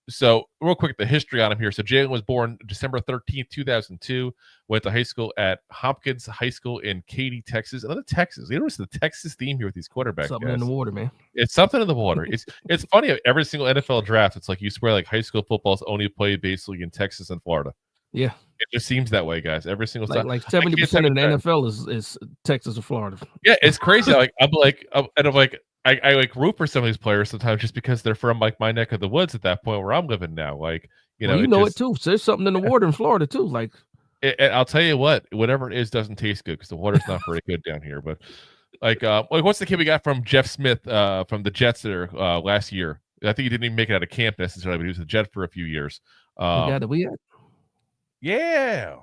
So real quick, the history on him here. So Jalen was born December 13th, 2002, went to high school at Hopkins High School in Katy, Texas. Another Texas. You notice the Texas theme here with these quarterbacks. Something in the water, man. It's something in the water. It's funny. Every single NFL draft, it's like you swear like high school football's only played basically in Texas and Florida. Yeah. It just seems that way, guys. Every single time. Like 70% of the NFL is Texas or Florida. Yeah, it's crazy. I'm root for some of these players sometimes just because they're from my neck of the woods at that point where I'm living now. It too. So there's something in the water in Florida too. I'll tell you what, whatever it is doesn't taste good because the water's not very good down here. But what's the kid we got from Jeff Smith from the Jets there last year? I think he didn't even make it out of camp necessarily, but he was a Jet for a few years. Yeah,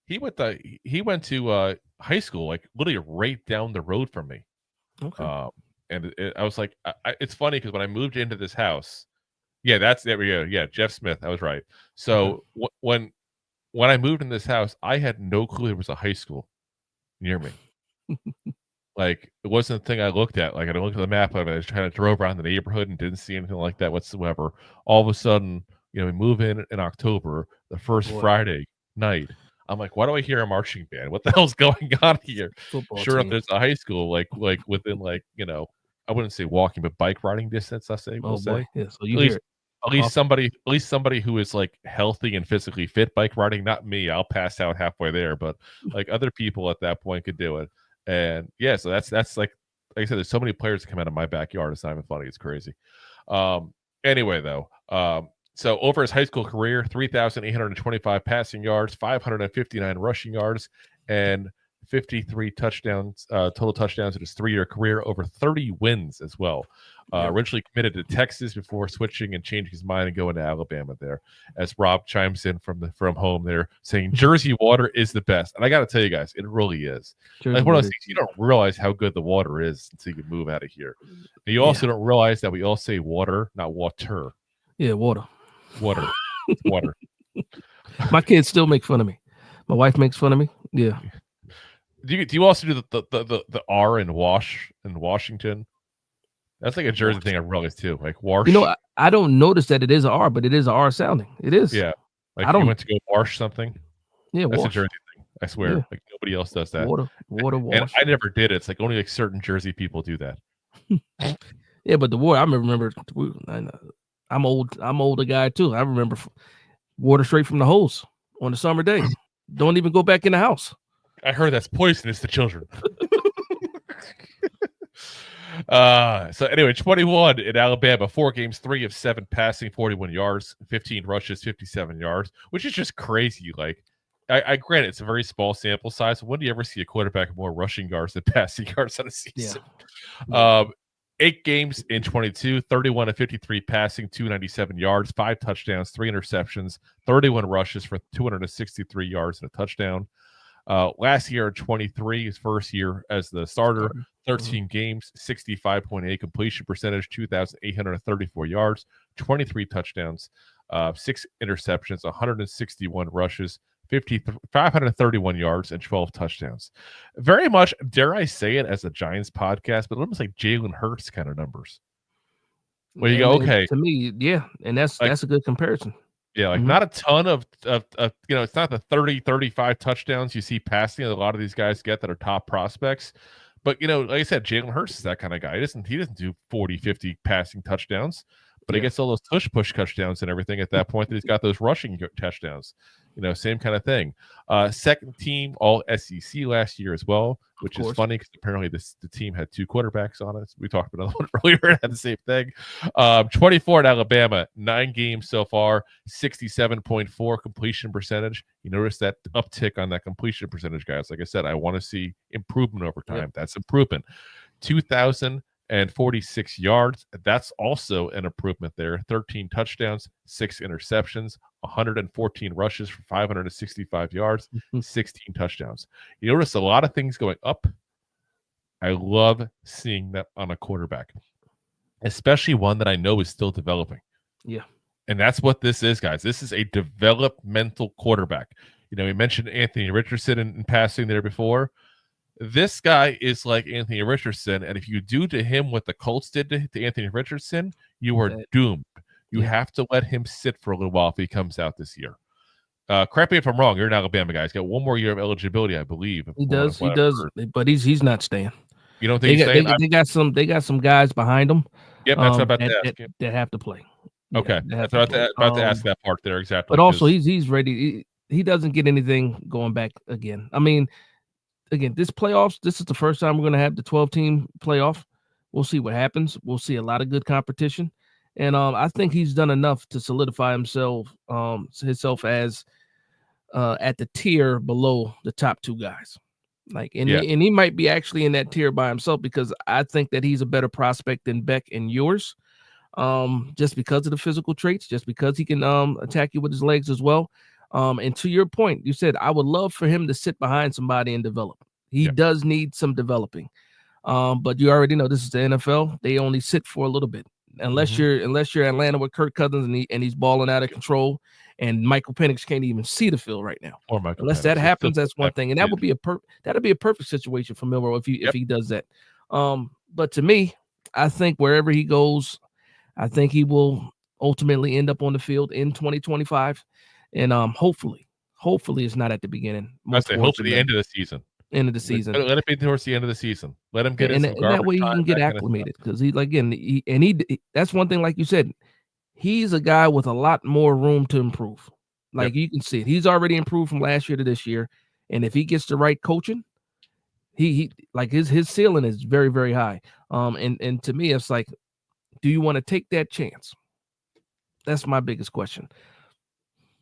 he went to high school literally right down the road from me. Okay. I was like, it's funny because when I moved into this house, there we go. Yeah, Jeff Smith, I was right. So when I moved in this house, I had no clue there was a high school near me. It wasn't a thing I looked at. I looked at the map of it. I just kind of drove around the neighborhood and didn't see anything like that whatsoever. All of a sudden, we move in October, the first Friday night. I'm like, why do I hear a marching band? What the hell's going on here? Sure enough, there's a high school within I wouldn't say walking, but bike riding distance. I say, Yeah, so at least somebody who is healthy and physically fit bike riding. Not me. I'll pass out halfway there, but other people at that point could do it. And yeah, so that's like I said, there's so many players that come out of my backyard. It's not even funny. It's crazy. Anyway, though. So over his high school career, 3,825 passing yards, 559 rushing yards, and 53 touchdowns, total touchdowns in his 3-year career, over 30 wins as well. Originally committed to Texas before switching and changing his mind and going to Alabama there. As Rob chimes in from home there, saying Jersey water is the best. And I got to tell you guys, it really is. One of those things, you don't realize how good the water is until you move out of here. And you also don't realize that we all say water, not water. Yeah, water. Water. Water. My kids still make fun of me. My wife makes fun of me. Yeah. Do you also do the R in wash in Washington? That's like a Jersey thing I realized too. Wash. I don't notice that it is an R, but it is an R sounding. It is. Yeah. You went to go wash something. Yeah, that's wash. a Jersey thing. I swear. Yeah. Nobody else does that. Water wash. And I never did it. It's only certain Jersey people do that. Yeah, but the water, I remember I'm older guy too. I remember water straight from the hose on a summer day. Don't even go back in the house. I heard that's poisonous to children. So anyway, 21 in Alabama, 4 games, 3 of 7 passing, 41 yards, 15 rushes, 57 yards, which is just crazy. Like, I grant it's a very small sample size. When do you ever see a quarterback with more rushing yards than passing yards on a season? Yeah. 8 games in 22, 31 of 53 passing, 297 yards, 5 touchdowns, 3 interceptions, 31 rushes for 263 yards and a touchdown. Last year, 23, his first year as the starter, 13 games, 65.8 completion percentage, 2,834 yards, 23 touchdowns, 6 interceptions, 161 rushes, 531 yards, and 12 touchdowns. Very much, dare I say it, as a Giants podcast, but almost like Jalen Hurts kind of numbers. Where you go, okay. To me, yeah, and that's a good comparison. Yeah, like not a ton of it's not the 30, 35 touchdowns you see passing that a lot of these guys get that are top prospects. But, like I said, Jalen Hurts is that kind of guy. He doesn't do 40, 50 passing touchdowns, but he gets all those push touchdowns and everything at that point that he's got those rushing touchdowns. Same kind of thing. Second team all SEC last year as well, which is funny because apparently the team had 2 quarterbacks on it. We talked about another one earlier, had the same thing. 24 at Alabama, 9 games so far, 67.4 completion percentage. You notice that uptick on that completion percentage, guys. Like I said, I want to see improvement over time. Yep. That's improvement. 2,046 yards. That's also an improvement there. 13 touchdowns, 6 interceptions, 114 rushes for 565 yards, 16 touchdowns. You notice a lot of things going up. I love seeing that on a quarterback, especially one that I know is still developing. Yeah. And that's what this is, guys. This is a developmental quarterback. We mentioned Anthony Richardson in passing there before. This guy is like Anthony Richardson, and if you do to him what the Colts did to Anthony Richardson, you are doomed. You have to let him sit for a little while if he comes out this year. Correct me if I'm wrong. You're in Alabama, guys. Got 1 more year of eligibility, I believe. He does, but he's not staying. You don't think he's staying? They got some guys behind him. Yep, that's what I'm about to ask. That have to play. Okay, that's about to ask that part there exactly. But also, he's ready. He doesn't get anything going back again. I mean, again, this is the first time we're going to have the 12-team playoff. We'll see what happens. We'll see a lot of good competition. And I think he's done enough to solidify himself as at the tier below the top 2 guys. He might be actually in that tier by himself because I think that he's a better prospect than Beck and yours, just because of the physical traits, just because he can attack you with his legs as well. And to your point, you said I would love for him to sit behind somebody and develop. He does need some developing. But you already know this is the NFL. They only sit for a little bit. Unless you're Atlanta with Kirk Cousins and he's balling out of control, and Michael Penix can't even see the field right now. Unless that happens, that's one thing, and that would be that'd be a perfect situation for Milroe if he does that. But to me, I think wherever he goes, I think he will ultimately end up on the field in 2025, and hopefully it's not at the beginning. I say hopefully the end of the season. End of the season. Let it be towards the end of the season. Let him get and that way he can get acclimated because that's one thing. Like you said, he's a guy with a lot more room to improve. You can see it. He's already improved from last year to this year, and if he gets the right coaching, he like his ceiling is very, very high. And to me, it's like, do you want to take that chance? That's my biggest question.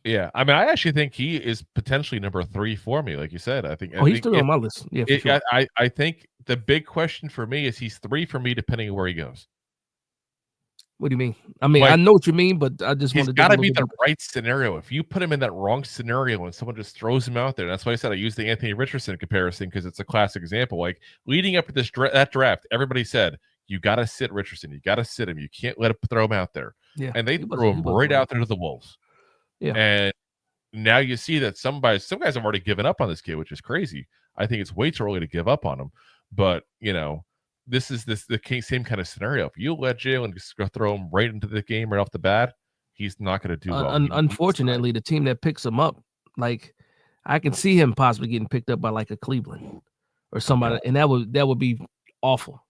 Yeah, I mean, I actually think he is potentially number 3 for me, like you said. I think he's still on my list. Yeah, for sure. I think the big question for me is he's 3 for me, depending on where he goes. What do you mean? I mean, I know what you mean, but I just want to. He's got to be the right scenario. If you put him in that wrong scenario and someone just throws him out there, that's why I said I use the Anthony Richardson comparison because it's a classic example. Like leading up to that draft, everybody said you got to sit Richardson, you got to sit him, you can't let him throw him out there. Yeah, and they threw him right out there to the Wolves. Yeah. And now you see that some guys have already given up on this kid, which is crazy. I think it's way too early to give up on him. But, this is the same kind of scenario. If you let Jalen just throw him right into the game right off the bat, he's not going to do well. Unfortunately, the team that picks him up, I can see him possibly getting picked up by a Cleveland or somebody, and that would be awful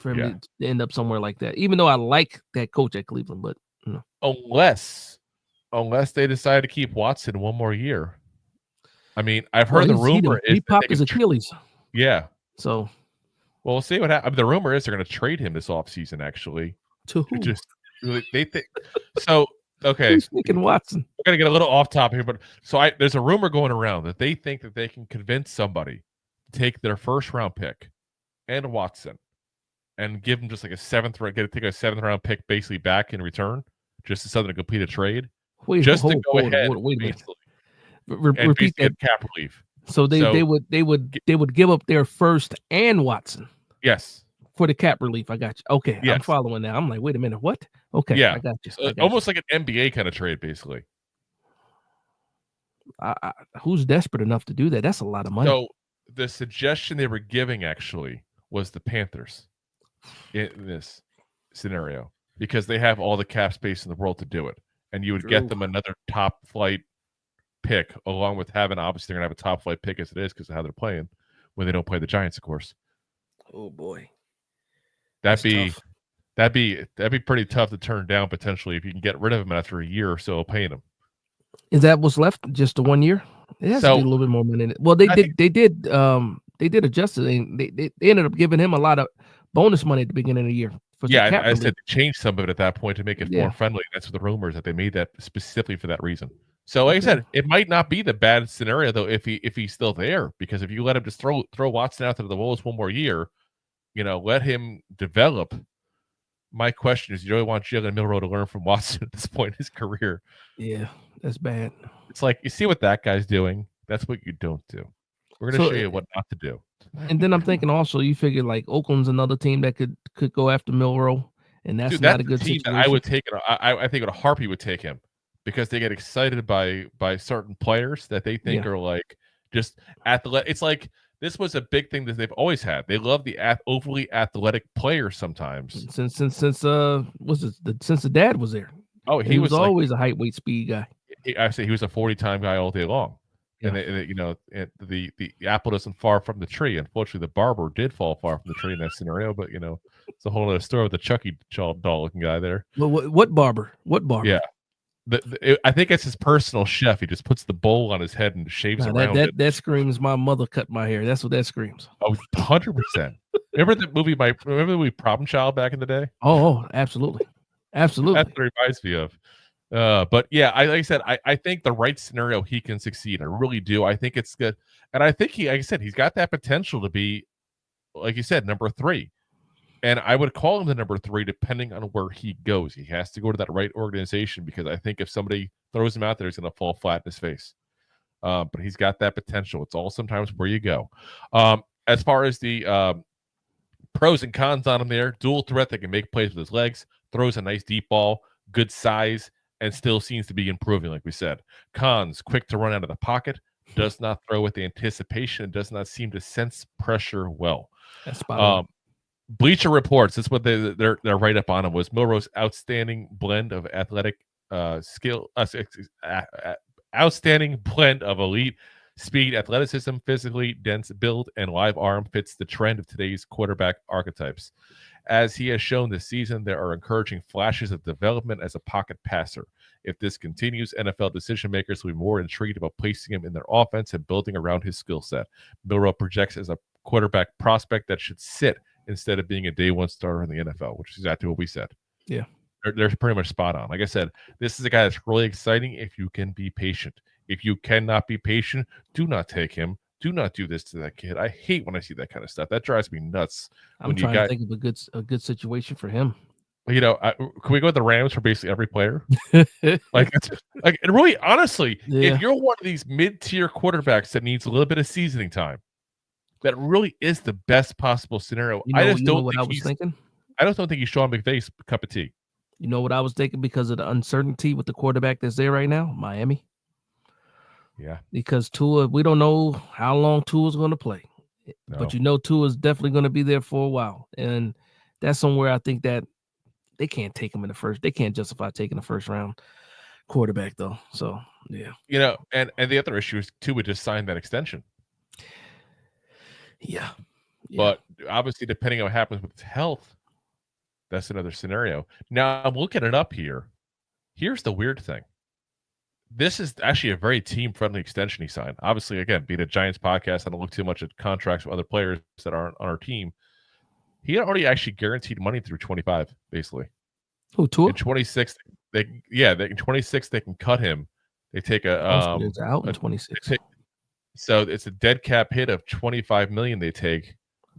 for him to end up somewhere like that. Even though I like that coach at Cleveland, but unless they decide to keep Watson 1 more year. I mean, I've heard the rumor he popped his Achilles. Yeah. So Well, we'll see what happens. The rumor is they're going to trade him this offseason, actually. To who? Just they think so. Okay, Who's thinking Watson? We're going to get a little off topic here, but there's a rumor going around that they think that they can convince somebody to take their first round pick and Watson and give them just like a seventh round, take a 7th round pick basically back in return, just so to complete a trade. Wait a minute. Repeat that. Cap relief. So they would give up their first and Watson. Yes. For the cap relief. I got you. Okay. Yes. I'm following now. I'm like, wait a minute. What? Okay. Yeah. I got you. Almost like an NBA kind of trade, basically. Who's desperate enough to do that? That's a lot of money. So the suggestion they were giving actually was the Panthers in this scenario, because they have all the cap space in the world to do it. And you would get them another top flight pick, along with having, obviously they're gonna have a top flight pick as it is because of how they're playing when they don't play the Giants, of course. Oh boy. That'd be pretty tough to turn down potentially if you can get rid of him after a year or so of paying him. Is that what's left? Just the 1 year? It has to be a little bit more money in it. Well, they did adjust it. They ended up giving him a lot of bonus money at the beginning of the year. I said change some of it at that point to make it more friendly. That's what the rumors that they made that specifically for that reason. So, like I said, it might not be the bad scenario though if he's still there, because if you let him just throw Watson out to the wolves one more year, let him develop. My question is, you really want Jalen Milroe to learn from Watson at this point in his career? Yeah, that's bad. It's like, you see what that guy's doing. That's what you don't do. We're going to show you what not to do. And then I'm thinking also, you figure like Oakland's another team that could go after Milroe, and that's not a good team situation. I would take it. I think a Harpy would take him, because they get excited by certain players that they think are like just athletic. It's like, this was a big thing that they've always had. They love the overly athletic players sometimes. Since the dad was there. Oh, he was always a height, weight, speed guy. I say he was a 40-time guy all day long. Yeah. And the apple doesn't fall from the tree. Unfortunately, the barber did fall far from the tree in that scenario. But it's a whole other story with the Chucky doll looking guy there. Well, what barber? What barber? Yeah. I think it's his personal chef. He just puts the bowl on his head and shaves around it. That screams, my mother cut my hair. That's what that screams. Oh, 100%. Remember the movie Problem Child back in the day? Oh, absolutely. Absolutely. That's what it reminds me of. But yeah, like I said, I think the right scenario, he can succeed. I really do. I think it's good. And I think like I said, he's got that potential to be, like you said, number 3. And I would call him the number 3 depending on where he goes. He has to go to that right organization, because I think if somebody throws him out there, he's going to fall flat in his face. But he's got that potential. It's all sometimes where you go. As far as the pros and cons on him there, dual threat that can make plays with his legs, throws a nice deep ball, good size, and still seems to be improving, like we said. Cons, quick to run out of the pocket, does not throw with the anticipation, and does not seem to sense pressure well. That's spot on. Bleacher Reports, that's what their write-up on him was. Milroe's outstanding blend of athletic skill, outstanding blend of elite speed, athleticism, physically dense build, and live arm fits the trend of today's quarterback archetypes. As he has shown this season, there are encouraging flashes of development as a pocket passer. If this continues, NFL decision makers will be more intrigued about placing him in their offense and building around his skill set. Milroe projects as a quarterback prospect that should sit instead of being a day one starter in the NFL, which is exactly what we said. Yeah. They're pretty much spot on. Like I said, this is a guy that's really exciting if you can be patient. If you cannot be patient, do not take him. Do not do this to that kid. I hate when I see that kind of stuff. That drives me nuts. I'm trying to think of a good situation for him. Can we go with the Rams for basically every player? And really, honestly, if you're one of these mid-tier quarterbacks that needs a little bit of seasoning time, that really is the best possible scenario. I just don't think he's Sean McVay's cup of tea. You know what I was thinking, because of the uncertainty with the quarterback that's there right now? Miami. Yeah. Because Tua, we don't know how long Tua's going to play. No. But Tua's definitely going to be there for a while. And that's somewhere I think that they can't take him in the first. They can't justify taking a first round quarterback, though. So, yeah. And the other issue is Tua just signed that extension. Yeah. But obviously, depending on what happens with his health, that's another scenario. Now, I'm looking it up here. Here's the weird thing. This is actually a very team-friendly extension he signed. Obviously, again, being a Giants podcast, I don't look too much at contracts with other players that aren't on our team. he had already actually guaranteed money through 25, basically. Who, Tua? In 26, in 26 they can cut him. They take It's out in 26. So it's a dead cap hit of 25 million they take,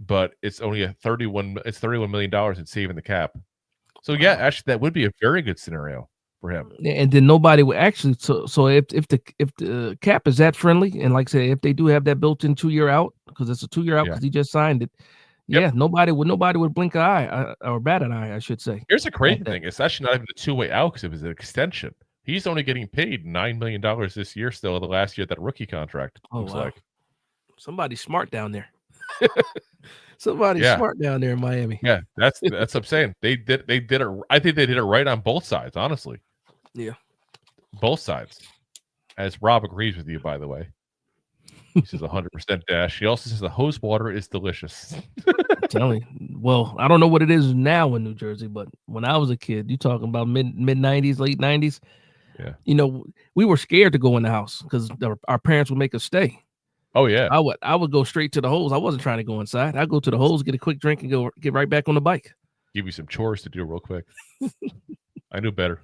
but it's only $31 million in saving the cap. So yeah, actually that would be a very good scenario for him. And then nobody would actually. So if the cap is that friendly, and like I say, if they do have that built-in 2-year out, because it's a 2-year out because he just signed it. Yep. Yeah, nobody would blink an eye or bat an eye, I should say. Here's the crazy thing: it's actually not even a 2-way out because it was an extension. He's only getting paid $9 million this year, still the last year of that rookie contract. Looks like somebody's smart down there. Somebody's smart down there in Miami. Yeah, that's what I'm saying. They did it. I think they did it right on both sides, honestly. Yeah, both sides. As Rob agrees with you, by the way. He says 100% dash. He also says the hose water is delicious. I'm telling you. Well, I don't know what it is now in New Jersey, but when I was a kid, you talking about mid 90s, late 90s. Yeah. You know, we were scared to go in the house because our parents would make us stay. Oh yeah. I would go straight to the hose. I wasn't trying to go inside. I'd go to the hose, get a quick drink, and get right back on the bike. Give you some chores to do real quick. I knew better.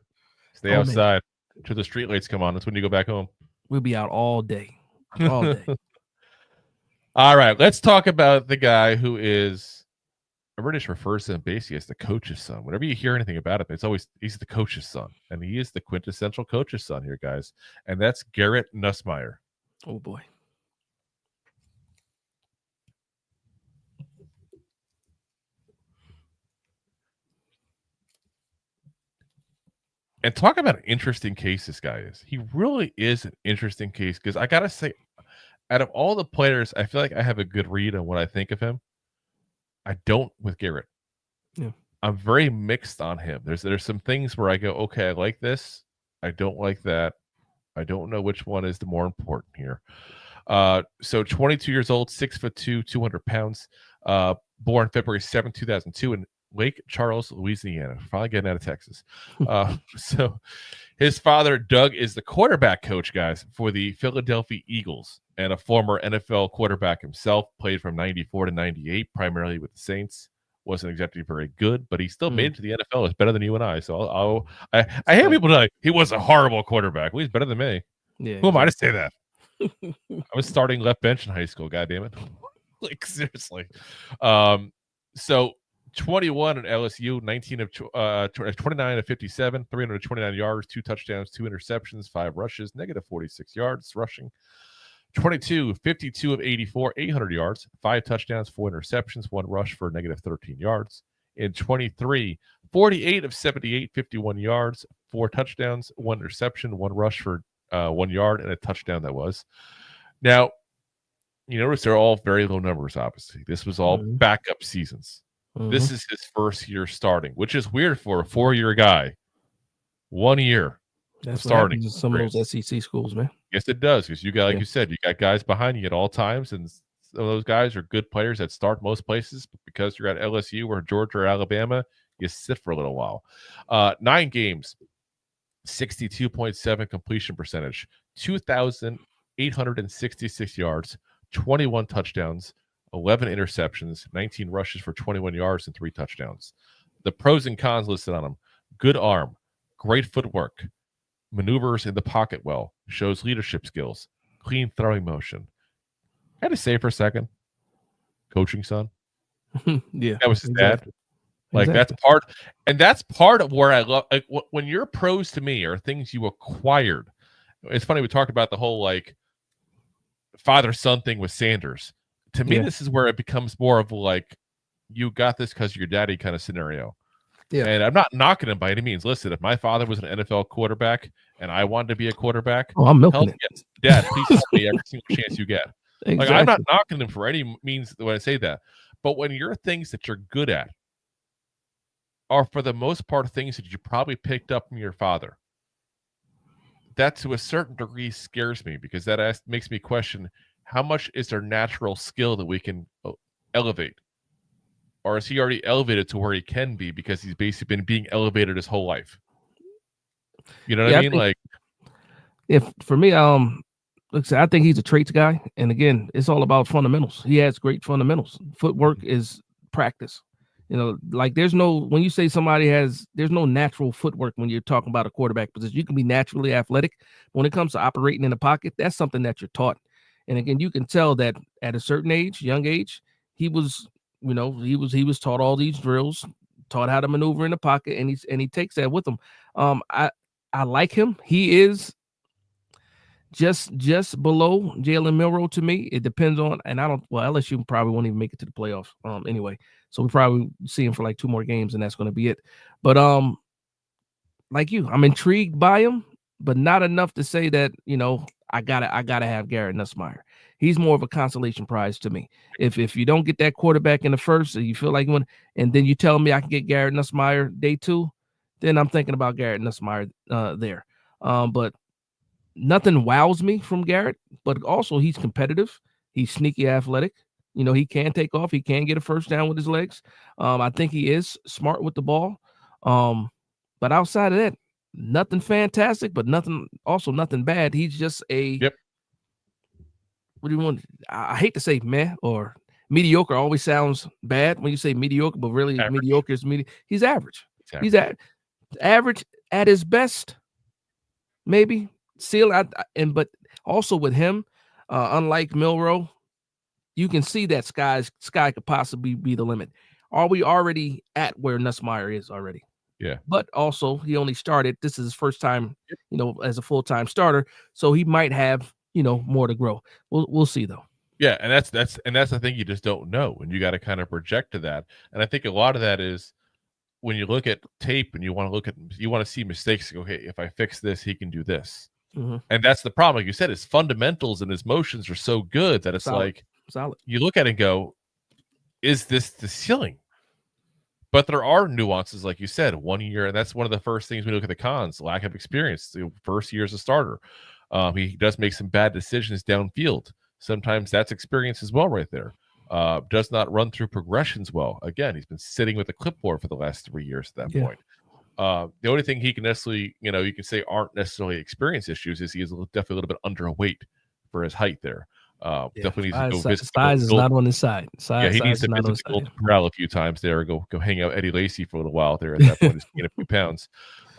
Stay outside until the street lights come on. That's when you go back home. We'll be out all day. All day. All right. Let's talk about the guy who is, everybody just refers to him basically as the coach's son. Whenever you hear anything about him, it's always, he's the coach's son. And he is the quintessential coach's son here, guys. And that's Garrett Nussmeier. Oh, boy. And talk about an interesting case this guy is. He really is an interesting case because I got to say, out of all the players, I feel like I have a good read on what I think of him. I don't with Garrett. Yeah. I'm very mixed on him. There's some things where I go, okay, I like this. I don't like that. I don't know which one is the more important here. So 22 years old, 6'2", 200 pounds, born February 7, 2002 in Lake Charles, Louisiana. Finally getting out of Texas. So his father, Doug, is the quarterback coach, guys, for the Philadelphia Eagles and a former NFL quarterback himself. Played from 94 to 98, primarily with the Saints. Wasn't exactly very good, but he still made it to the NFL. It's better than you and I. So I hear people like, he was a horrible quarterback. Well, he's better than me. Yeah, Who am I to say that? I was starting left bench in high school. God damn it. Like, seriously. So 21 at LSU, 29 of 57, 329 yards, 2 touchdowns, 2 interceptions, 5 rushes, -46 yards rushing. 22, 52 of 84, 800 yards, 5 touchdowns, 4 interceptions, 1 rush for -13 yards. In 23, 48 of 78, 51 yards, 4 touchdowns, 1 interception, 1 rush for 1 yard, and a touchdown that was. Now, you notice they're all very low numbers, obviously. This was all backup seasons. This is his first year starting, which is weird for a 4-year guy. 1 year. That's starting what happens in some of those SEC schools, man. Yes, it does. Because you got, like you said, you got guys behind you at all times, and some of those guys are good players that start most places. But because you're at LSU or Georgia or Alabama, you sit for a little while. 9 games, 62.7 completion percentage, 2,866 yards, 21 touchdowns, 11 interceptions, 19 rushes for 21 yards and 3 touchdowns. The pros and cons listed on him: good arm, great footwork, maneuvers in the pocket well, shows leadership skills, clean throwing motion. I had to say for a second, coaching son. Yeah, that was his dad. Like that's part of where I love. Like, when you're pros to me are things you acquired. It's funny, we talked about the whole like father-son thing with Sanders. To me, this is where it becomes more of like, you got this because of your daddy kind of scenario. Yeah. And I'm not knocking him by any means. Listen, if my father was an NFL quarterback and I wanted to be a quarterback, I'm milking it. Dad, please help me every single chance you get. Exactly. Like, I'm not knocking him for any means when I say that. But when your things that you're good at are, for the most part, things that you probably picked up from your father, that to a certain degree scares me, because that makes me question, how much is their natural skill that we can elevate? Or is he already elevated to where he can be because he's basically been being elevated his whole life? You know what I mean? Like, if for me, look, I think he's a traits guy. And again, it's all about fundamentals. He has great fundamentals. Footwork is practice. Like there's no, when you say there's no natural footwork when you're talking about a quarterback position. You can be naturally athletic. When it comes to operating in the pocket, that's something that you're taught. And again, you can tell that at a certain age, young age, he was taught all these drills, taught how to maneuver in the pocket, and he takes that with him. I like him. He is just below Jalen Milroe to me. It depends on, and LSU probably won't even make it to the playoffs anyway. So we probably see him for like 2 more games, and that's going to be it. But like you, I'm intrigued by him, but not enough to say that I gotta have Garrett Nussmeier. He's more of a consolation prize to me. If you don't get that quarterback in the first, and you feel like and then you tell me I can get Garrett Nussmeier day 2, then I'm thinking about Garrett Nussmeier there. But nothing wows me from Garrett, but also he's competitive. He's sneaky athletic. He can take off. He can get a first down with his legs. I think he is smart with the ball. But outside of that, nothing fantastic, but nothing bad. He's just what do you want? I hate to say meh or mediocre. Always sounds bad when you say mediocre, but really average. Mediocre is mediocre. He's average. He's average at his best, maybe. But also with him, unlike Milroe, you can see that sky could possibly be the limit. Are we already at where Nussmeier is already? Yeah. But also he only started. This is his first time, as a full-time starter. So he might have, more to grow. We'll see though. Yeah, and that's the thing you just don't know, and you got to kind of project to that. And I think a lot of that is when you look at tape and you want to see mistakes. Go, hey, if I fix this, he can do this. Mm-hmm. And that's the problem. Like you said, his fundamentals and his motions are so good that it's solid. You look at it and go, is this the ceiling? But there are nuances, like you said, 1 year, and that's one of the first things we look at the cons, lack of experience. The first year as a starter. He does make some bad decisions downfield. Sometimes that's experience as well right there. Does not run through progressions well. Again, he's been sitting with a clipboard for the last 3 years at that point. The only thing he can necessarily, you can say aren't necessarily experience issues is he is definitely a little bit underweight for his height there. Definitely needs to go visit. Size is not on his side. He needs to visit the corral a few times there, and go hang out Eddie Lacy for a little while there. At that point, he's gained a few pounds.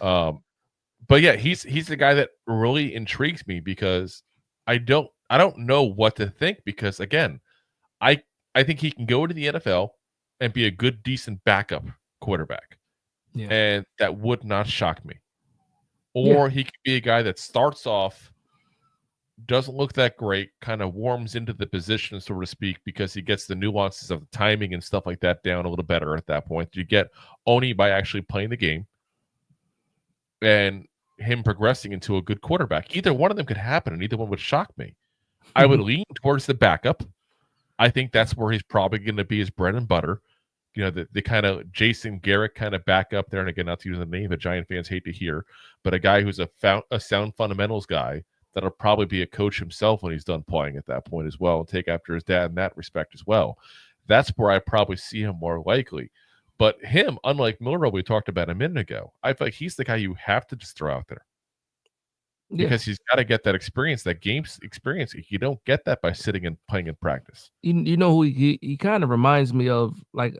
But yeah, he's the guy that really intrigues me because I don't know what to think because again, I think he can go to the NFL and be a good, decent backup quarterback. Yeah. And that would not shock me. Or he could be a guy that starts off, doesn't look that great, kind of warms into the position, so to speak, because he gets the nuances of the timing and stuff like that down a little better at that point. You get only by actually playing the game and him progressing into a good quarterback. Either one of them could happen, and either one would shock me. I would lean towards the backup. I think that's where he's probably going to be his bread and butter. The kind of Jason Garrett kind of backup there. And again, not to use the name that Giant fans hate to hear, but a guy who's a sound fundamentals guy that'll probably be a coach himself when he's done playing at that point as well and take after his dad in that respect as well. That's where I probably see him more likely. But him, unlike Milroe we talked about a minute ago, I feel like he's the guy you have to just throw out there. Because he's got to get that experience, that game experience. You don't get that by sitting and playing in practice. You know who he kind of reminds me of, like,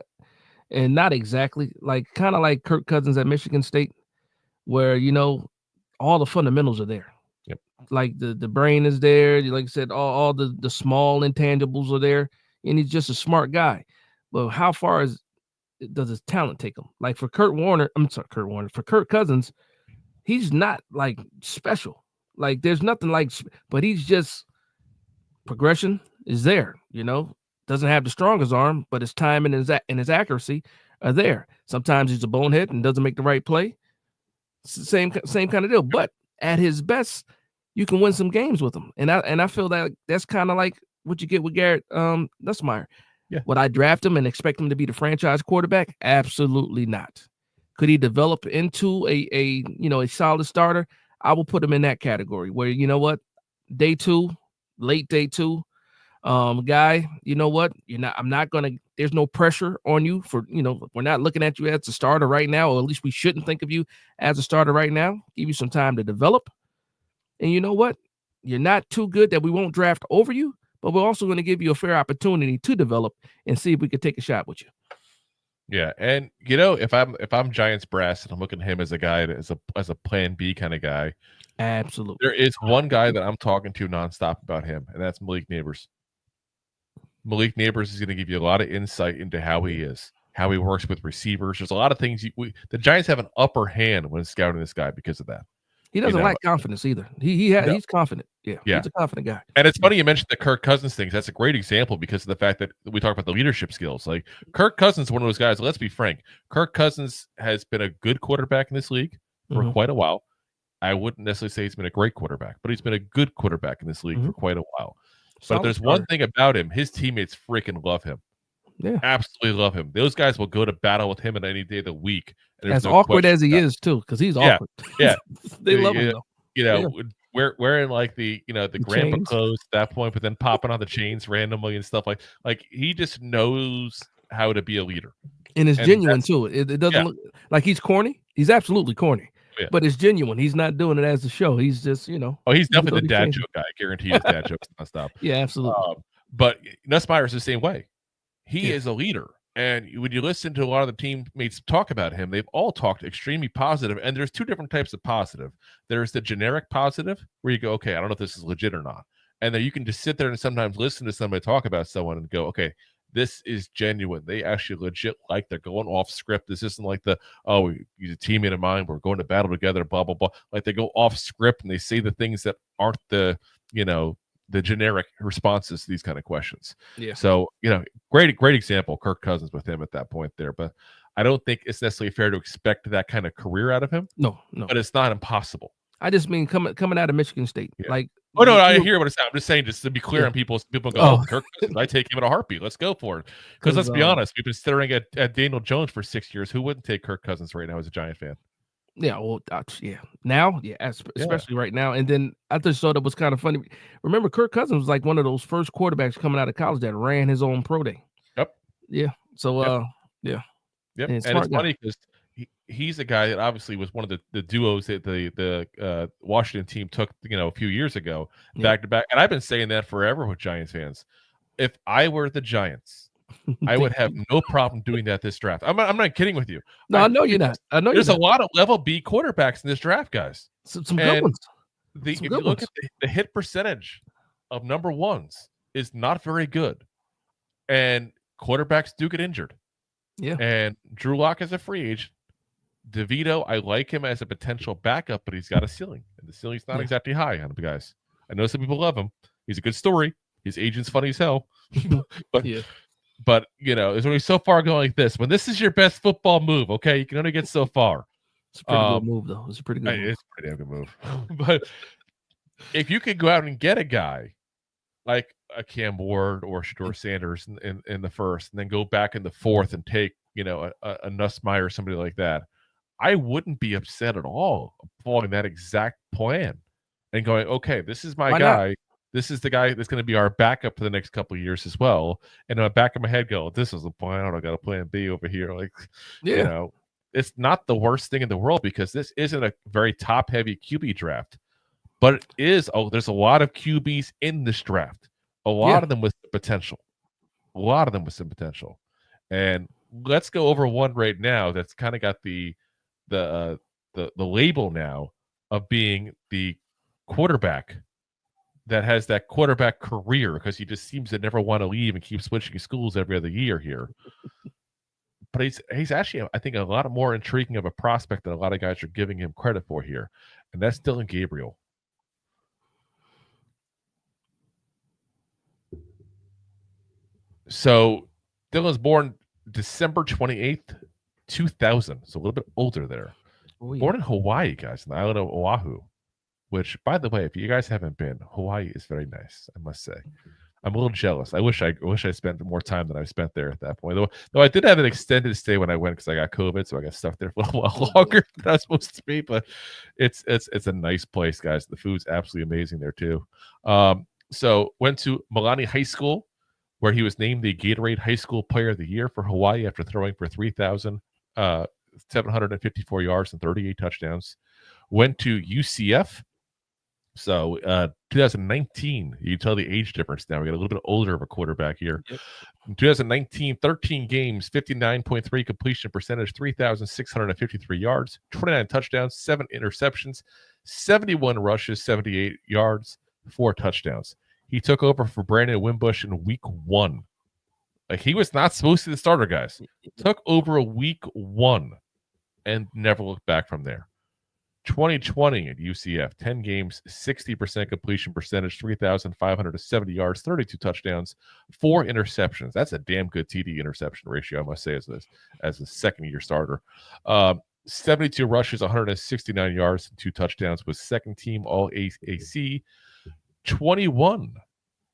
and not exactly, like kind of like Kirk Cousins at Michigan State, where all the fundamentals are there. Yep. Like the brain is there. Like I said, all the small intangibles are there, and he's just a smart guy. But how far does his talent take him? Like for Kirk Cousins, he's not like special. Like there's nothing like, but he's just progression is there. Doesn't have the strongest arm, but his time and his accuracy are there. Sometimes he's a bonehead and doesn't make the right play. Same kind of deal. But at his best, you can win some games with him. And I feel that that's kind of like what you get with Garrett Nussmeier. Yeah. Would I draft him and expect him to be the franchise quarterback? Absolutely not. Could he develop into a solid starter? I will put him in that category where, day 2, late day 2, guy, there's no pressure on you for, we're not looking at you as a starter right now, or at least we shouldn't think of you as a starter right now. Give you some time to develop. And you know what? You're not too good that we won't draft over you, but we're also going to give you a fair opportunity to develop and see if we can take a shot with you. Yeah, and if I'm Giants brass and I'm looking at him as a guy as a plan B kind of guy, Absolutely. there is one guy that I'm talking to nonstop about him, and that's Malik Neighbors. Malik Neighbors is going to give you a lot of insight into how he is, how he works with receivers. There's a lot of things the Giants have an upper hand when scouting this guy because of that. He doesn't lack confidence either. He's confident. Yeah, he's a confident guy. And it's funny you mentioned the Kirk Cousins things. That's a great example because of the fact that we talk about the leadership skills. Like Kirk Cousins is one of those guys. Let's be frank. Kirk Cousins has been a good quarterback in this league for quite a while. I wouldn't necessarily say he's been a great quarterback, but he's been a good quarterback in this league for quite a while. But there's one thing about him. His teammates freaking love him. Yeah. Absolutely love him. Those guys will go to battle with him on any day of the week. As awkward as he is, too, because he's awkward. Yeah. They love him, though. Wearing like the grandpa chains. clothes at that point, but then popping on the chains randomly and stuff like he just knows how to be a leader. And it's genuine, too. It doesn't look like he's corny. He's absolutely corny. Yeah. But it's genuine. He's not doing it as a show. He's just, Oh, he's definitely the dad joke guy. I guarantee his dad jokes nonstop. Yeah, absolutely. But Nussmeier's the same way. He is a leader. And when you listen to a lot of the teammates talk about him, they've all talked extremely positive. And there's two different types of positive. There's the generic positive where you go, okay, I don't know if this is legit or not. And then you can just sit there and sometimes listen to somebody talk about someone and go, okay, this is genuine. They actually legit they're going off script. This isn't like he's a teammate of mine. We're going to battle together, blah, blah, blah. Like they go off script and they say the things that aren't the generic responses to these kind of questions. Yeah. So, great example, Kirk Cousins with him at that point there. But I don't think it's necessarily fair to expect that kind of career out of him. No. But it's not impossible. I just mean coming out of Michigan State. Yeah. Like, I hear what it's saying. I'm just saying, just to be clear on people go, Kirk Cousins, I take him in a heartbeat. Let's go for it. Because let's be honest, we've been staring at Daniel Jones for 6 years. Who wouldn't take Kirk Cousins right now as a Giant fan? Yeah, well, now, especially right now. And then I just thought it was kind of funny. Remember, Kirk Cousins was like one of those first quarterbacks coming out of college that ran his own pro day. Yep. Yeah. So, Yep. And it's funny because he's a guy that obviously was one of the duos that the Washington team took, a few years ago, back to back. And I've been saying that forever with Giants fans. If I were the Giants, I would have no problem doing that this draft. I'm not kidding with you. No, I know you're not. I know there's a lot of level B quarterbacks in this draft, guys. Some good ones. If you look at the hit percentage of number ones is not very good. And quarterbacks do get injured. Yeah. And Drew Lock is a free agent. DeVito, I like him as a potential backup, but he's got a ceiling. And the ceiling's not exactly high on him, guys. I know some people love him. He's a good story. His agent's funny as hell. But there's only so far going like this. When this is your best football move, okay, you can only get so far. It's a pretty good move, though. It's a pretty good move. It's a pretty damn good move. But if you could go out and get a guy like a Cam Ward or Shedeur Sanders in the first, and then go back in the fourth and take, a Nussmeier or somebody like that, I wouldn't be upset at all following that exact plan and going, okay, this is my guy. Not? This is the guy that's going to be our backup for the next couple of years as well. And in the back of my head go, this is a plan. I got a plan B over here. It's not the worst thing in the world because this isn't a very top-heavy QB draft. But it is, there's a lot of QBs in this draft. A lot of them with potential. And let's go over one right now that's kind of got the label now of being the quarterback that has that quarterback career because he just seems to never want to leave and keep switching schools every other year here. But he's actually, I think, a lot more intriguing of a prospect than a lot of guys are giving him credit for here. And that's Dillon Gabriel. So Dillon's born December 28th, 2000. So a little bit older there. Born in Hawaii, guys, on the island of Oahu. Which, by the way, if you guys haven't been, Hawaii is very nice, I must say. I'm a little jealous. I wish I spent more time than I spent there at that point. Though I did have an extended stay when I went because I got COVID, so I got stuck there for a little while longer than I was supposed to be. But it's a nice place, guys. The food's absolutely amazing there too. So went to Milani High School, where he was named the Gatorade High School Player of the Year for Hawaii after throwing for 3,754 yards and 38 touchdowns. Went to UCF. So 2019, you can tell the age difference now. We got a little bit older of a quarterback here. Yep. In 2019, 13 games, 59.3 completion percentage, 3,653 yards, 29 touchdowns, 7 interceptions, 71 rushes, 78 yards, 4 touchdowns. He took over for Brandon Wimbush in week 1. Like, he was not supposed to be the starter, guys. Took over week 1 and never looked back from there. 2020 at UCF, 10 games, 60% completion percentage, 3,570 yards, 32 touchdowns, 4 interceptions. That's a damn good TD interception ratio, I must say, as a second-year starter. 72 rushes, 169 yards, and 2 touchdowns, was second-team All-AAC. 21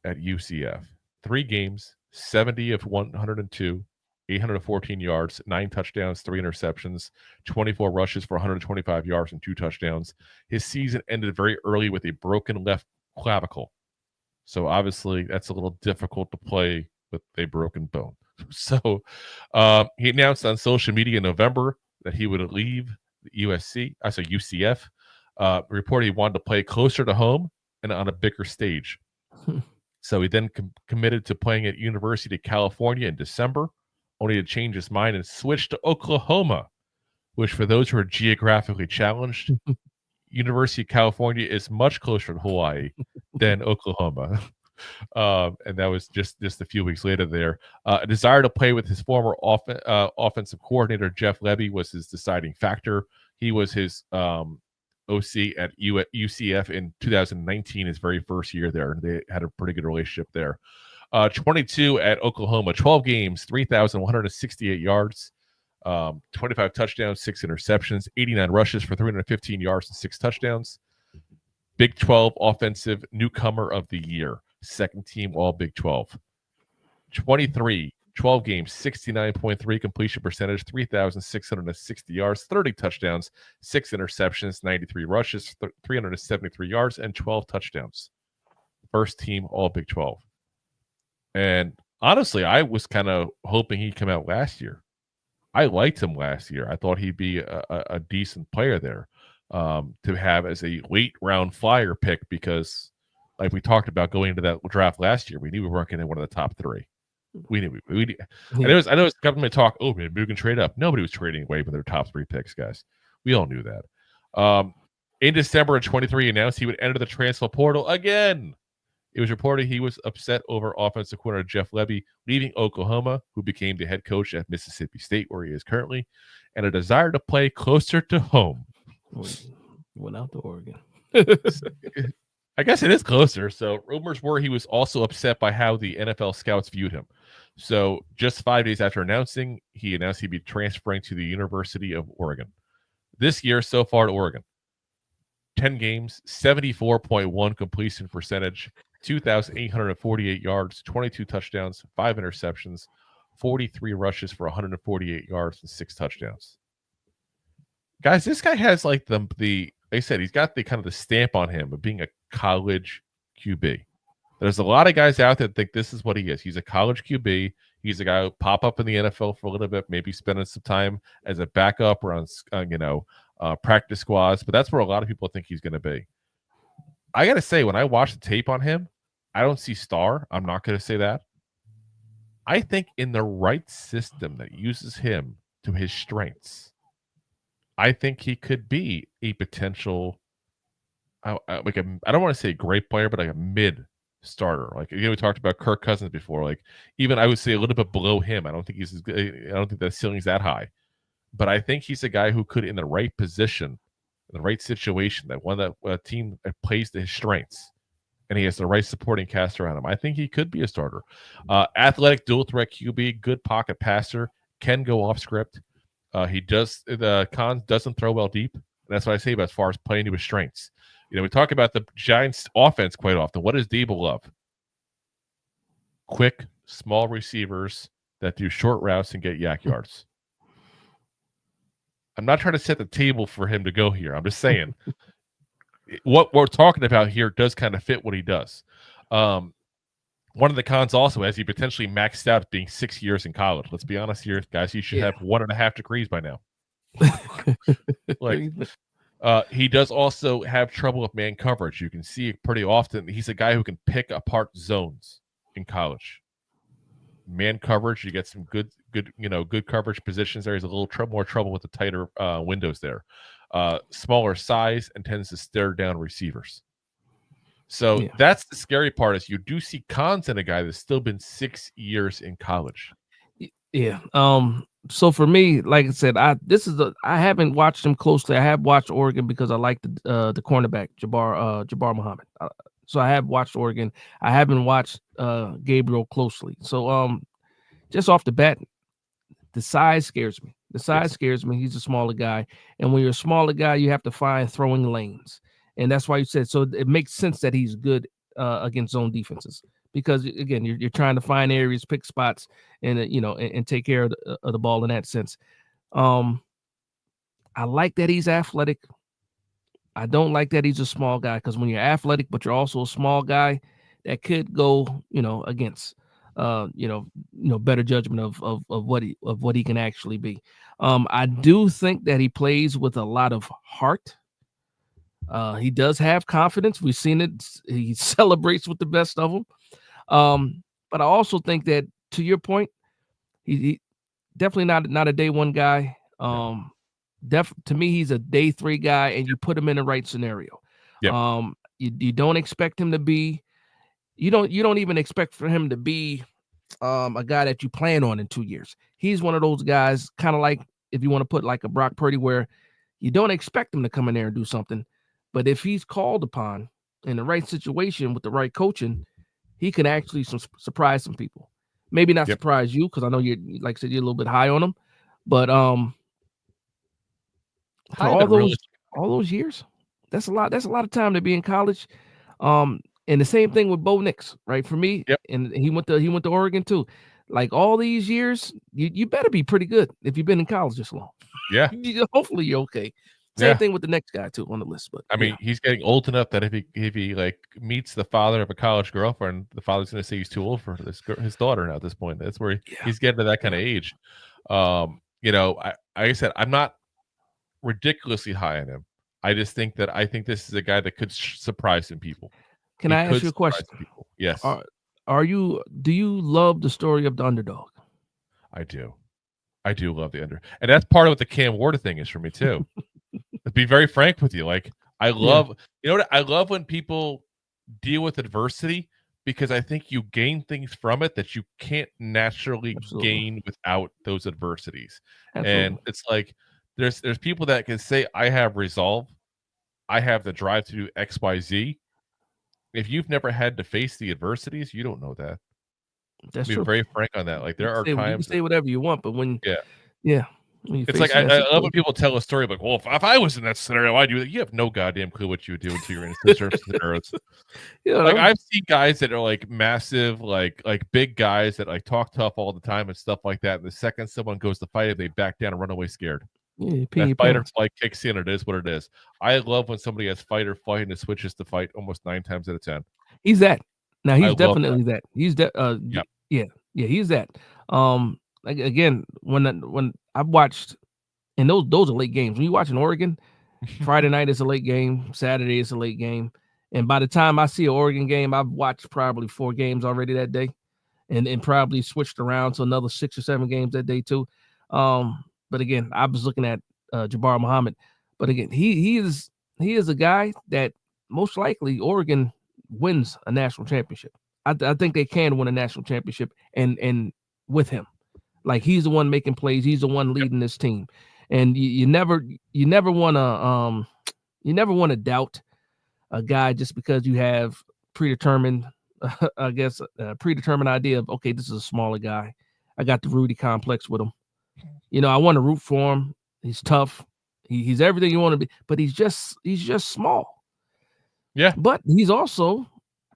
at UCF, 3 games, 70 of 102, 814 yards, 9 touchdowns, 3 interceptions, 24 rushes for 125 yards and 2 touchdowns. His season ended very early with a broken left clavicle. So obviously that's a little difficult to play with a broken bone. So he announced on social media in November that he would leave UCF. Reported he wanted to play closer to home and on a bigger stage. So he then committed to playing at University of California in December, only to change his mind and switch to Oklahoma, which, for those who are geographically challenged, University of California is much closer to Hawaii than Oklahoma. And that was just a few weeks later there. A desire to play with his former offensive coordinator, Jeff Levy, was his deciding factor. He was his OC at UCF in 2019, his very first year there. They had a pretty good relationship there. 22 at Oklahoma, 12 games, 3,168 yards, 25 touchdowns, 6 interceptions, 89 rushes for 315 yards and 6 touchdowns. Big 12 offensive newcomer of the year, second team all Big 12. 23, 12 games, 69.3 completion percentage, 3,660 yards, 30 touchdowns, 6 interceptions, 93 rushes, 373 yards, and 12 touchdowns. First team all Big 12. And honestly, I was kind of hoping he'd come out last year. I liked him last year. I thought he'd be a decent player there to have as a late round flyer pick because, like we talked about going into that draft last year, we knew we weren't getting one of the top 3. We knew. I know it's government talk. Oh, maybe we can trade up. Nobody was trading away with their top 3 picks, guys. We all knew that. In December of 23, announced he would enter the transfer portal again. It was reported he was upset over offensive coordinator Jeff Levy leaving Oklahoma, who became the head coach at Mississippi State, where he is currently, and a desire to play closer to home. Went out to Oregon. I guess it is closer. So rumors were he was also upset by how the NFL scouts viewed him. So just 5 days after announcing, he announced he'd be transferring to the University of Oregon. This year so far at Oregon, 10 games, 74.1 completion percentage, 2,848 yards, 22 touchdowns, 5 interceptions, 43 rushes for 148 yards and 6 touchdowns. Guys, this guy has like the like I said, he's got the kind of the stamp on him of being a college QB. There's a lot of guys out there that think this is what he is. He's a college QB. He's a guy who pop up in the NFL for a little bit, maybe spending some time as a backup or on practice squads. But that's where a lot of people think he's going to be. I got to say, when I watch the tape on him, I don't see star. I'm not going to say that. I think in the right system that uses him to his strengths, I think he could be a potential, I don't want to say a great player, but like a mid starter. Like, we talked about Kirk Cousins before. Like, even I would say a little bit below him. I don't think he's as good. I don't think the ceiling's that high. But I think he's a guy who could, in the right position, in the right situation, that one that a team that plays to his strengths, and he has the right supporting cast around him. I think he could be a starter. Athletic, dual threat QB, good pocket passer, can go off script. Doesn't throw well deep. And that's what I say about as far as playing to his strengths. We talk about the Giants offense quite often. What does Debo love? Quick, small receivers that do short routes and get yak yards. I'm not trying to set the table for him to go here. I'm just saying what we're talking about here does kind of fit what he does. One of the cons also, as he potentially maxed out being 6 years in college. Let's be honest here, guys. He should have 1.5 degrees by now. He does also have trouble with man coverage. You can see it pretty often. He's a guy who can pick apart zones in college. Man coverage, you get some good coverage positions there. He's a little more trouble with the tighter windows there. Smaller size and tends to stare down receivers. So that's the scary part, is you do see cons in a guy that's still been 6 years in college. Yeah. So for me, like I said, I haven't watched him closely. I have watched Oregon because I like the cornerback Jabbar Muhammad. So I have watched Oregon. I haven't watched Gabriel closely. So just off the bat, the size scares me. Scares me. He's a smaller guy, and when you're a smaller guy, you have to find throwing lanes, and that's why you said. So it makes sense that he's good against zone defenses. Because again, you're trying to find areas, pick spots, and and take care of the ball in that sense. I like that he's athletic. I don't like that he's a small guy, because when you're athletic but you're also a small guy, that could go against better judgment of what he can actually be. I do think that he plays with a lot of heart. He does have confidence. We've seen it. He celebrates with the best of them. But I also think that, to your point, he definitely not a day one guy. To me, he's a day 3 guy, and you put him in the right scenario. Yep. You don't expect him to be. You don't even expect for him to be a guy that you plan on in 2 years. He's one of those guys, kind of like, if you want to put like a Brock Purdy, where you don't expect him to come in there and do something, but if he's called upon in the right situation with the right coaching, he can actually surprise some people. Maybe not surprise you, because I know you're, like I said, you're a little bit high on him, but for all those years, that's a lot. That's a lot of time to be in college. And the same thing with Bo Nix, right? For me, and he went to Oregon too. Like, all these years, you better be pretty good if you've been in college this long. Yeah. Hopefully you're okay. Same thing with the next guy too on the list. But I mean, he's getting old enough that if he like meets the father of a college girlfriend, the father's going to say he's too old for his daughter now at this point. That's where he's getting to that kind of age. Like I said, I'm not ridiculously high on him. I just think this is a guy that could surprise some people. Can I ask you a question? Yes. Do you love the story of the underdog? I do. I do love the under. And that's part of what the Cam Ward thing is for me too. To be very frank with you, like, I love, I love when people deal with adversity, because I think you gain things from it that you can't naturally gain without those adversities. Absolutely. And it's like, there's people that can say, I have resolve, I have the drive to do X, Y, Z. If you've never had to face the adversities, you don't know that. That's true. Be very frank on that. Like, there are times you can say whatever you want, but when it's like, I love when people tell a story like, well, if I was in that scenario, I'd do that. You have no goddamn clue what you would do until you're in certain scenarios. Like, I've seen guys that are like massive, like big guys that like talk tough all the time and stuff like that. And the second someone goes to fight it, they back down and run away scared. That fight or flight kicks in. It is what it is. I love when somebody has fight or flight and it switches to fight almost 9 times out of 10. He's that. Now he's definitely that. He's he's that. Like, again, when I've watched, and those are late games. When you watch in Oregon, Friday night is a late game, Saturday is a late game, and by the time I see an Oregon game, I've watched probably 4 games already that day, and probably switched around to another 6 or 7 games that day too. But again, I was looking at Jabbar Muhammad, but again, he is a guy that most likely Oregon wins a national championship. I think they can win a national championship, and with him. Like, he's the one making plays. He's the one leading this team, and you never want to doubt a guy just because you have predetermined idea of, okay, this is a smaller guy. I got the Rudy complex with him. I want to root for him. He's tough. He's everything you want to be, but he's just small. Yeah, but he's also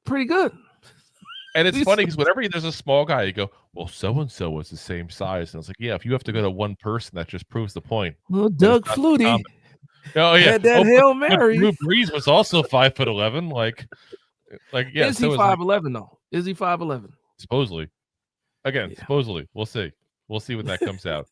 pretty good. And it's funny because whenever there's a small guy, you go, well, so-and-so was the same size. And it's like, yeah, if you have to go to one person, that just proves the point. Well, Doug Flutie had that Hail Mary. Drew Brees was also 5'11". Like, yeah. Is he 5'11" though? Is he 5'11"? Supposedly. Again, supposedly. We'll see. We'll see when that comes out.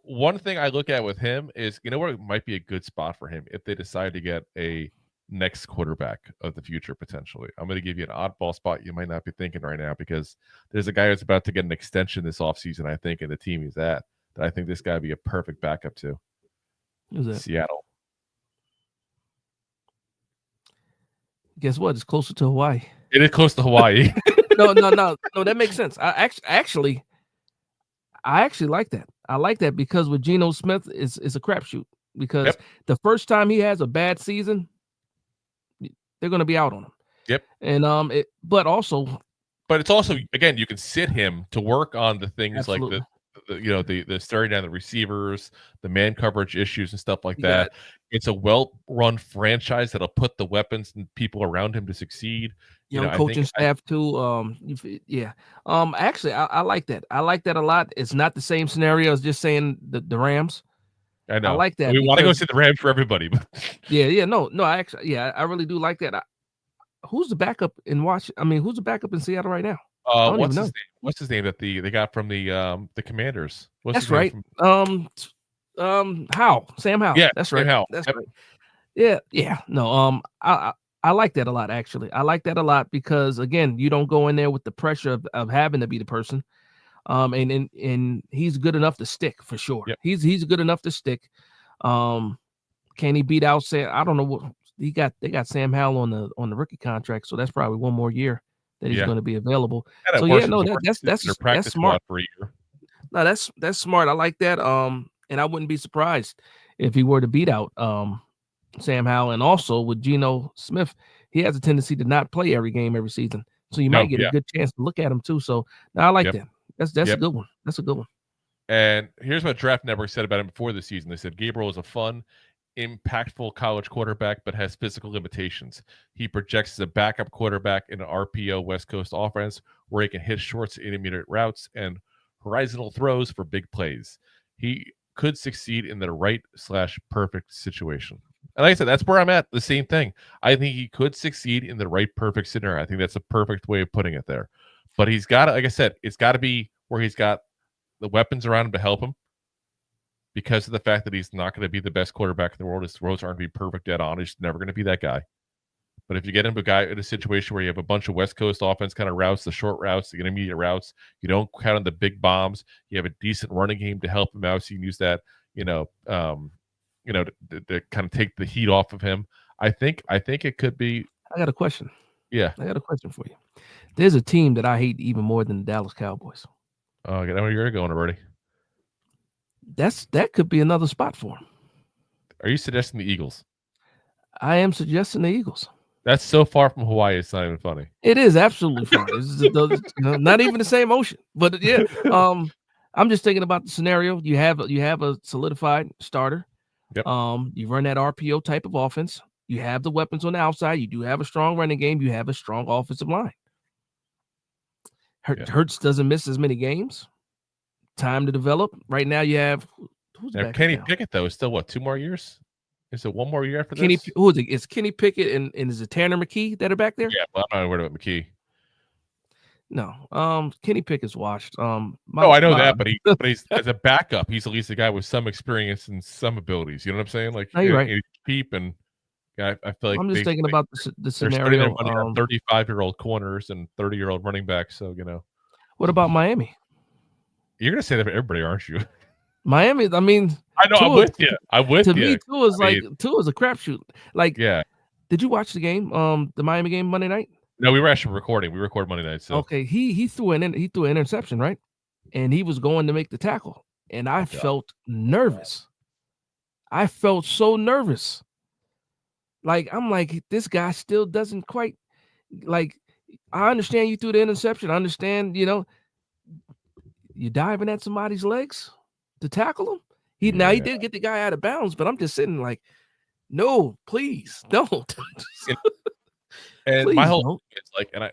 one thing I look at with him is, where it might be a good spot for him if they decide to get a next quarterback of the future potentially. I'm going to give you an oddball spot you might not be thinking right now, because there's a guy who's about to get an extension this offseason, I think, and the team he's at, that I think this guy would be a perfect backup to. Who's that? Seattle. Guess what? It's closer to Hawaii. It is close to Hawaii. No. That makes sense. I actually like that. I like that because with Geno Smith, it's a crapshoot. Because the first time he has a bad season, they're going to be out on him. Yep. And but it's also, again, you can sit him to work on the things absolutely. like the staring down the receivers, the man coverage issues and stuff like that. It's a well-run franchise that'll put the weapons and people around him to succeed. Young coaching staff too. Actually, I like that. I like that a lot. It's not the same scenario as just saying the Rams. I know. I like that. We want to go see the Rams for everybody, but no. I really do like that. Who's the backup in Washington? I mean, who's the backup in Seattle right now? What's his name? What's his name that they got from the Commanders? That's right. Howell, Sam Howell. Yeah, that's right. Sam Howell. That's right. Yeah. No. I like that a lot. Actually, I like that a lot because again, you don't go in there with the pressure of having to be the person. And he's good enough to stick for sure. Yep. He's good enough to stick. Can he beat out Sam? I don't know what they got Sam Howell on the rookie contract, so that's probably one more year that he's going to be available. So that's smart for a year. No, that's smart. I like that. And I wouldn't be surprised if he were to beat out Sam Howell. And also with Geno Smith, he has a tendency to not play every game every season, so you might get a good chance to look at him too. So I like that. That's a good one. That's a good one. And here's what Draft Network said about him before the season. They said Gabriel is a fun, impactful college quarterback, but has physical limitations. He projects as a backup quarterback in an RPO West Coast offense where he can hit short intermediate routes and horizontal throws for big plays. He could succeed in the right/perfect situation. And like I said, that's where I'm at. The same thing. I think he could succeed in the right perfect scenario. I think that's a perfect way of putting it there. But he's got to, like I said, it's got to be where he's got the weapons around him to help him, because of the fact that he's not going to be the best quarterback in the world. His throws aren't going to be perfect dead on. He's never going to be that guy. But if you get him a guy in a situation where you have a bunch of West Coast offense kind of routes, the short routes, the intermediate routes, you don't count on the big bombs. You have a decent running game to help him out, so you can use that, to kind of take the heat off of him. I think it could be. I got a question. Yeah, I got a question for you. There's a team that I hate even more than the Dallas Cowboys. Oh, I know where you're going already. That could be another spot for him. Are you suggesting the Eagles? I am suggesting the Eagles. That's so far from Hawaii, it's not even funny. It is absolutely far. It's not even the same ocean. But yeah, I'm just thinking about the scenario. You have a solidified starter. Yep. You run that RPO type of offense. You have the weapons on the outside. You do have a strong running game. You have a strong offensive line. Hurts doesn't miss as many games. Time to develop. Right now, you have Kenny Pickett though is still what, 2 more years? Is it 1 more year after this? Who is it? It's Kenny Pickett and is it Tanner McKee that are back there? Yeah, well, I'm not worried about McKee. No, Kenny Pickett's washed. I know that, but he's as a backup, he's at least a guy with some experience and some abilities. You know what I'm saying? Like, you're right. Peep and I feel like I'm just thinking about the scenario. 35-year-old corners and 30-year-old running backs. So what about Miami? You're gonna say that for everybody, aren't you? Miami. I mean, I know. I'm with you. To me, Tua is a crapshoot. Like, yeah. Did you watch the game? The Miami game Monday night? No, we were actually recording. We record Monday night. So okay, he threw an interception, right? And he was going to make the tackle, and I felt nervous. I felt so nervous. Like, I'm like, this guy still doesn't quite like. I understand you threw the interception. I understand, you diving at somebody's legs to tackle him. He did get the guy out of bounds, but I'm just sitting like, no, please don't. And please my whole thing is like, and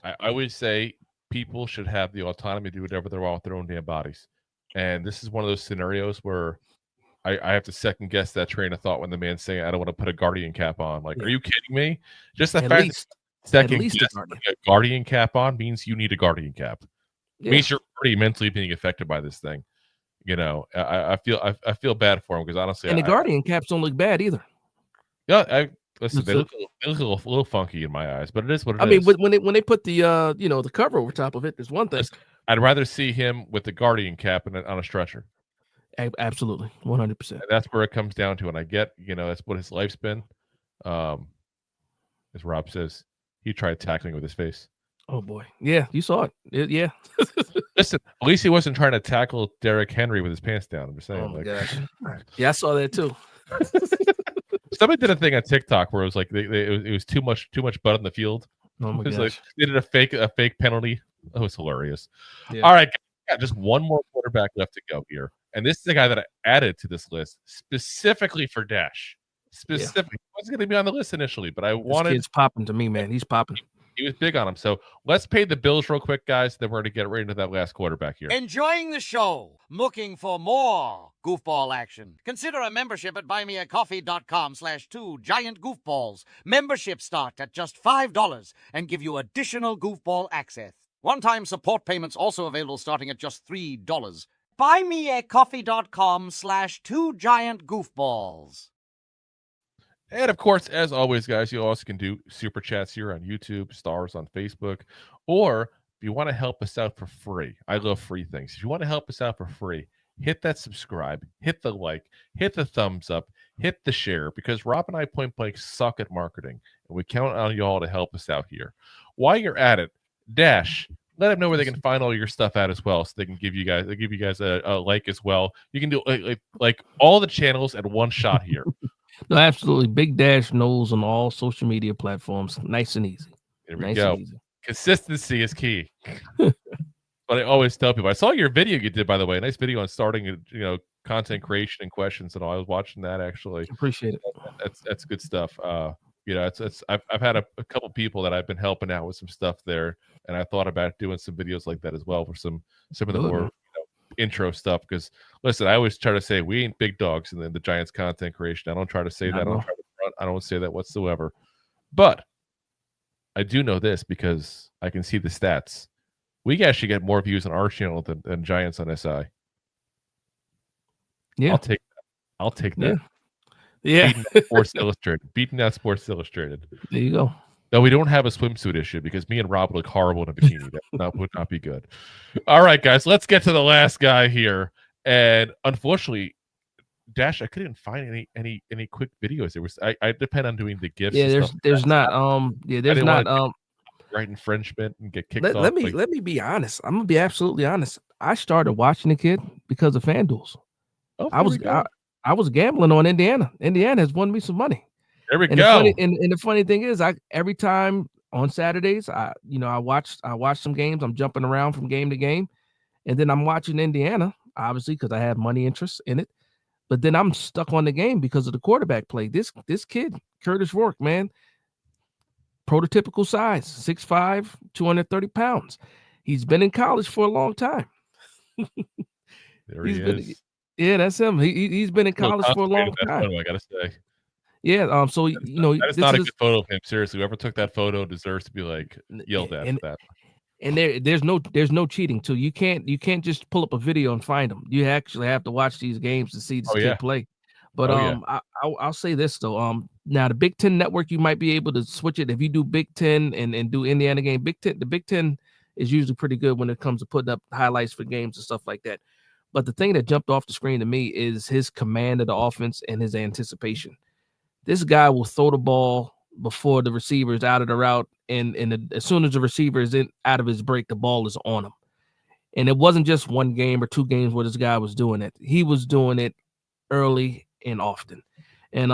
I always say people should have the autonomy to do whatever they want with their own damn bodies. And this is one of those scenarios where I have to second guess that train of thought when the man's saying, I don't want to put a guardian cap on. Like, are you kidding me? Just the fact that second guess putting a guardian cap on means you need a guardian cap. It means you're already mentally being affected by this thing. I feel bad for him because honestly, And the Guardian caps don't look bad either. Yeah, listen, they look a little funky in my eyes, but it is what it is. I mean, when they put the the cover over top of it, there's one thing. Listen, I'd rather see him with the Guardian cap on a stretcher. Absolutely, 100%. That's where it comes down to, and I get, that's what his life's been. As Rob says, he tried tackling with his face. Oh boy, yeah, you saw it. Yeah. Listen, at least he wasn't trying to tackle Derrick Henry with his pants down. I'm just saying. Oh my gosh. Yeah, I saw that too. Somebody did a thing on TikTok where it was like it was too much butt on the field. Oh my gosh. Like, they did a fake penalty. It was hilarious. Yeah. All right, just one more quarterback left to go here, and this is the guy that I added to this list specifically for Dash. Specifically, he wasn't going to be on the list initially, but I wanted. This kid's popping to me, man. He's popping. He was big on him. So let's pay the bills real quick, guys. Then we're going to get right into that last quarterback here. Enjoying the show? Looking for more goofball action? Consider a membership at buymeacoffee.com/2giantgoofballs. Memberships start at just $5 and give you additional goofball access. One-time support payments also available starting at just $3. Buymeacoffee.com/2giantgoofballs. And of course, as always, guys, you also can do super chats here on YouTube, stars on Facebook, or if you want to help us out for free, I love free things. If you want to help us out for free, hit that subscribe, hit the like, hit the thumbs up, hit the share, because Rob and I point blank suck at marketing, and we count on you all to help us out here. While you're at it, Dash, let them know where they can find all your stuff at as well, so they can give you guys a like as well. You can do like all the channels at one shot here. No, absolutely. Big Dash knows on all social media platforms. Nice and easy. There we go. Consistency is key. But I always tell people, I saw your video you did, by the way. Nice video on starting, content creation and questions and all. I was watching that actually. Appreciate it. That's good stuff. I've had a couple people that I've been helping out with some stuff there, and I thought about doing some videos like that as well for some of the more intro stuff, because listen, I always try to say we ain't big dogs in the Giants content creation. I don't try to say that. I don't say that whatsoever. But I do know this because I can see the stats. We actually get more views on our channel than Giants on SI. Yeah, I'll take that. Yeah. Beating out Sports Illustrated. There you go. No, we don't have a swimsuit issue because me and Rob look horrible in a bikini. That would not be good. All right, guys, let's get to the last guy here. And unfortunately, Dash, I couldn't find any quick videos. There was I depend on doing the gifts. Yeah, there's not right infringement and get kicked off. Let me be honest. I'm gonna be absolutely honest. I started watching the kid because of FanDuels. Oh, I was gambling on Indiana. Indiana has won me some money. There we go. The funny thing is, every time on Saturdays, I watch some games. I'm jumping around from game to game, and then I'm watching Indiana, obviously, because I have money interest in it. But then I'm stuck on the game because of the quarterback play. This kid, Curtis Rourke, man, prototypical size, 6'5", 230 pounds. He's been in college for a long time. There he is. Yeah, that's him. He's been in college for a long time. I gotta say. Yeah. So that's not a good photo of him. Seriously, whoever took that photo deserves to be yelled at for that. And there's no cheating too. You can't just pull up a video and find them. You actually have to watch these games to see this kid play. But I'll say this though. Now the Big Ten Network, you might be able to switch it if you do Big Ten and do Indiana game. The Big Ten is usually pretty good when it comes to putting up highlights for games and stuff like that. But the thing that jumped off the screen to me is his command of the offense and his anticipation. This guy will throw the ball before the receiver is out of the route, and as soon as the receiver is out of his break, the ball is on him. And it wasn't just one game or two games where this guy was doing it. He was doing it early and often. And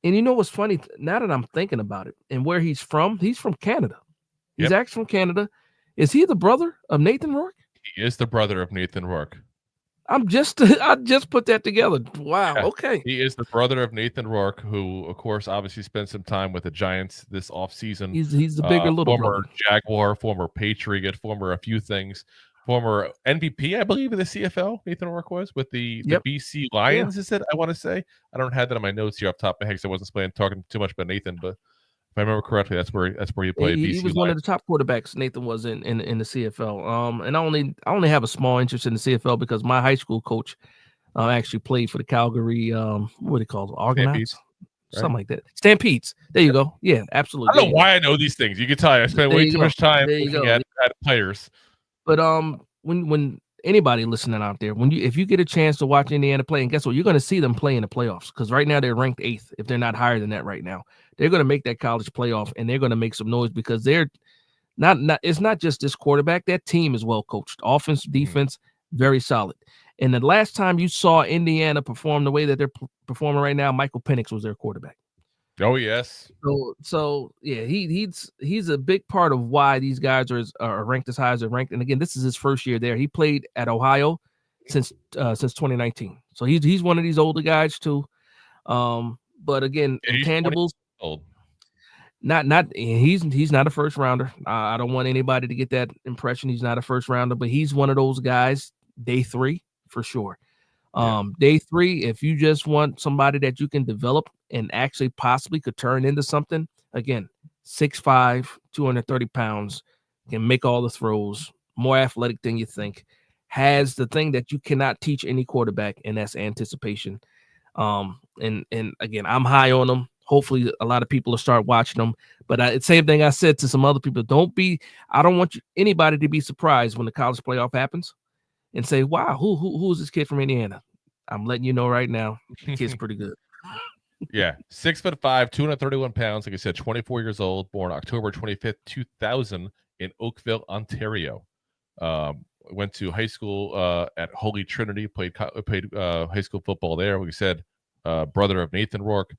you know what's funny? Now that I'm thinking about it and where he's from Canada. He's actually from Canada. Is he the brother of Nathan Rourke? He is the brother of Nathan Rourke. I just put that together. Wow. Yeah, okay. He is the brother of Nathan Rourke, who, of course, obviously spent some time with the Giants this offseason. He's the bigger little former brother. Jaguar, former Patriot, former a few things, former MVP, I believe, in the CFL. Nathan Rourke was with the BC Lions. Is it? I want to say I don't have that on my notes here off the top of my head because I wasn't talking too much about Nathan, but I remember correctly, that's where he played. He was one of the top quarterbacks. Nathan was in the CFL. And I only have a small interest in the CFL because my high school coach actually played for the Calgary. What do they call it? Argonauts? Right? Something like that. Stampedes. There you go. Yeah, absolutely. I don't know why I know these things. You can tell I spend way too much time looking at players. But when anybody listening out there, if you get a chance to watch Indiana play, and guess what, you're going to see them play in the playoffs because right now they're ranked 8th. If they're not higher than that right now, they're going to make that college playoff and they're going to make some noise because they're not. It's not just this quarterback. That team is well coached, offense, defense, very solid. And the last time you saw Indiana perform the way that they're performing right now, Michael Penix was their quarterback. Oh yes. So yeah, he's a big part of why these guys are ranked as high as they're ranked. And again, this is his first year there. He played at Ohio since 2019. So he's one of these older guys too. But again, intangibles. Old. He's not a first rounder. I don't want anybody to get that impression. He's not a first rounder, but he's one of those guys. Day 3 for sure. Day 3, if you just want somebody that you can develop and actually possibly could turn into something, again, 6'5", 230 pounds, can make all the throws, more athletic than you think, has the thing that you cannot teach any quarterback, and that's anticipation. And again, I'm high on him. Hopefully a lot of people will start watching them. But same thing I said to some other people, I don't want anybody to be surprised when the college playoff happens and say, wow, who's this kid from Indiana? I'm letting you know right now, the kid's pretty good. Yeah, 6'5", 231 pounds. Like I said, 24 years old, born October 25th, 2000 in Oakville, Ontario. Went to high school at Holy Trinity, played high school football there. Like we said, brother of Nathan Rourke.